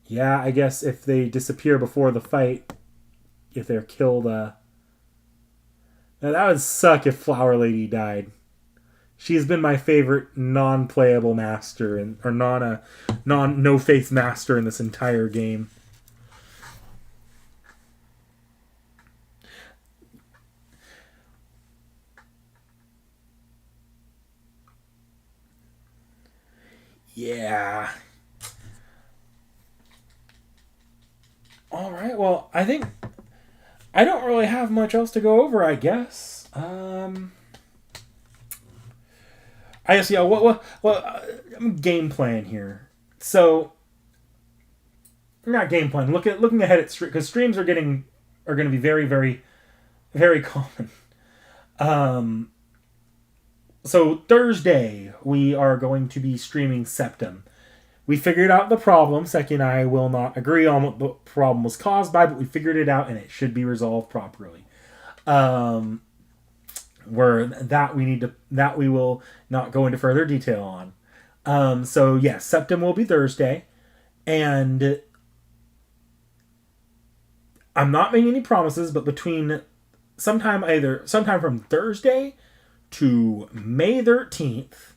Yeah, I guess if they disappear before the fight, if they're killed, now that would suck if Flower Lady died. She's been my favorite non-playable master, or no-faith master in this entire game. Yeah. All right. Well, I think I don't really have much else to go over, I guess. I guess, yeah. Game plan here. So, not game plan. Looking ahead at because streams are going to be very, very, very common. So Thursday we are going to be streaming Septum. We figured out the problem. Seki and I will not agree on what the problem was caused by, but we figured it out and it should be resolved properly. Where that we will not go into further detail on. So yes, Septum will be Thursday, and I'm not making any promises, but between sometime from Thursday to May 13th,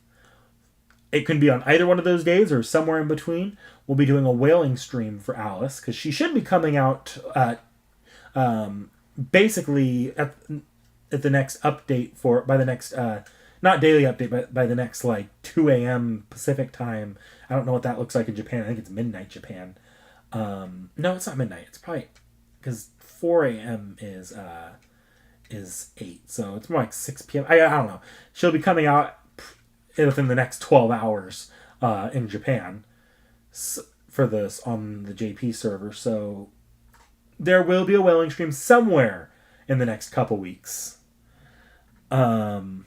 it can be on either one of those days or somewhere in between. We'll be doing a whaling stream for Alice because she should be coming out basically at the next update by the next not daily update, but by the next 2 a.m. Pacific time. I don't know what that looks like in Japan. I think it's midnight Japan. No, it's not midnight. It's probably because 4 a.m. is 8, so it's more like 6 p.m. I don't know. She'll be coming out within the next 12 hours in Japan. So for this on the JP server, so there will be a whaling stream somewhere in the next couple weeks. And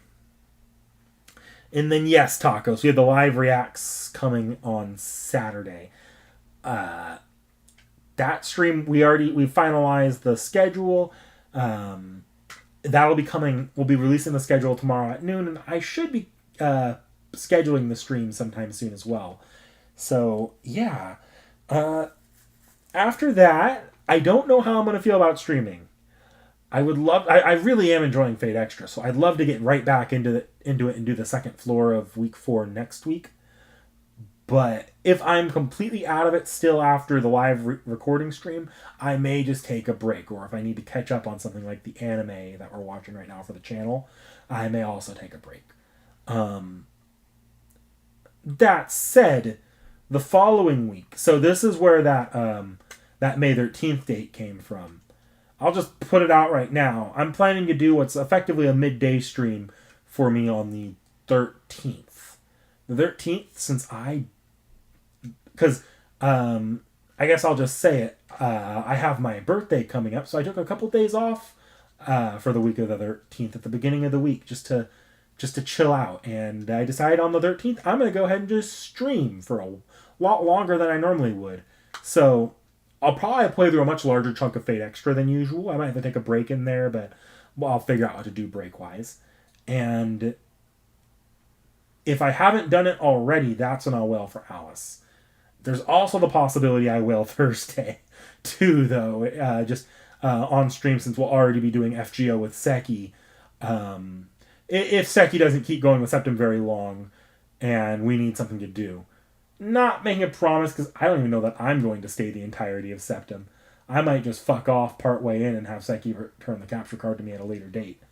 then yes, tacos. We have the live reacts coming on Saturday. That stream we finalized the schedule. That'll be coming. We'll be releasing the schedule tomorrow at noon, and I should be scheduling the stream sometime soon as well. So yeah. After that, I don't know how I'm going to feel about streaming. I would love. I really am enjoying Fate Extra, so I'd love to get right back into it and do the second floor of week 4 next week. But if I'm completely out of it still after the live recording stream, I may just take a break. Or if I need to catch up on something like the anime that we're watching right now for the channel, I may also take a break. That said, the following week, so this is where that May 13th date came from. I'll just put it out right now. I'm planning to do what's effectively a midday stream for me on the 13th. The 13th, because I guess I'll just say it. I have my birthday coming up, so I took a couple days off for the week of the 13th at the beginning of the week just to chill out. And I decided on the 13th I'm going to go ahead and just stream for a lot longer than I normally would. So I'll probably play through a much larger chunk of Fate Extra than usual. I might have to take a break in there, but I'll figure out what to do break-wise. And if I haven't done it already, that's when I'll wail for Alice. There's also the possibility I will Thursday, too, though, on stream, since we'll already be doing FGO with Seki. If Seki doesn't keep going with Septim very long, and we need something to do. Not making a promise, because I don't even know that I'm going to stay the entirety of Septim. I might just fuck off partway in and have Seki return the capture card to me at a later date.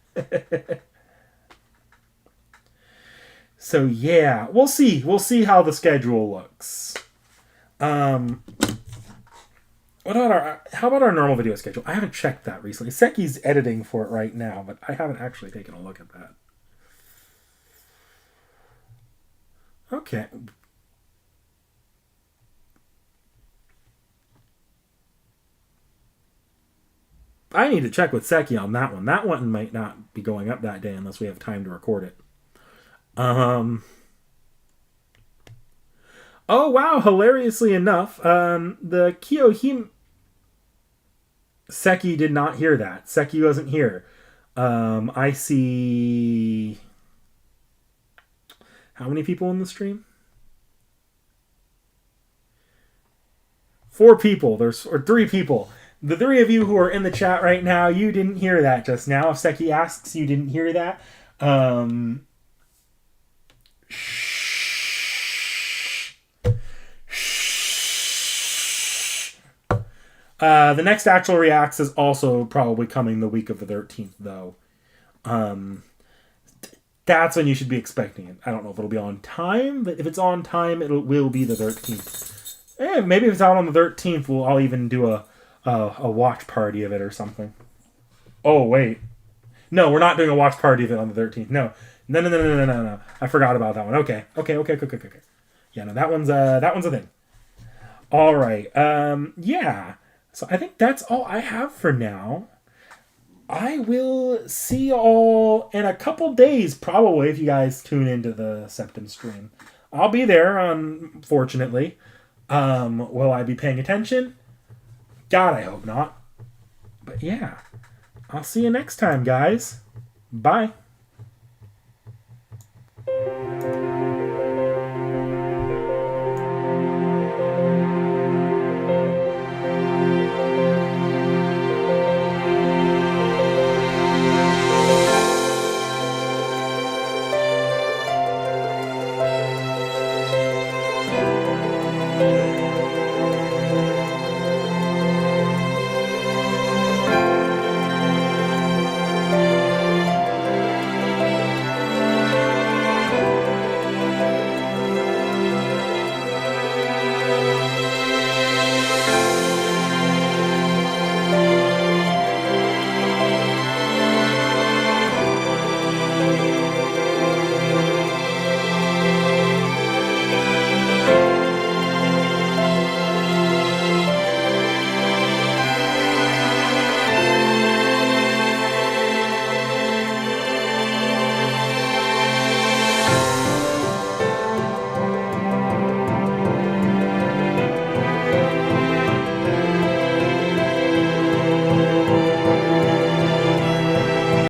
So yeah, we'll see. We'll see how the schedule looks. How about our normal video schedule? I haven't checked that recently. Seki's editing for it right now, but I haven't actually taken a look at that. Okay. I need to check with Seki on that one. That one might not be going up that day unless we have time to record it. Oh wow! Hilariously enough, the Kiyohime Seki did not hear that. Seki wasn't here. I see. How many people in the stream? 4 people. Or 3 people. The 3 of you who are in the chat right now, you didn't hear that just now. If Seki asks, you didn't hear that. The next actual reacts is also probably coming the week of the 13th, though. That's when you should be expecting it. I don't know if it'll be on time, but if it's on time, it will be the 13th. Maybe if it's out on the 13th, I'll even do a watch party of it or something. Oh, wait. No, we're not doing a watch party of it on the 13th. No. I forgot about that one. Okay. Yeah, no, that one's a thing. All right. Yeah. So I think that's all I have for now. I will see you all in a couple days, probably, if you guys tune into the Septim stream. I'll be there, unfortunately. Will I be paying attention? God, I hope not. But yeah. I'll see you next time, guys. Bye.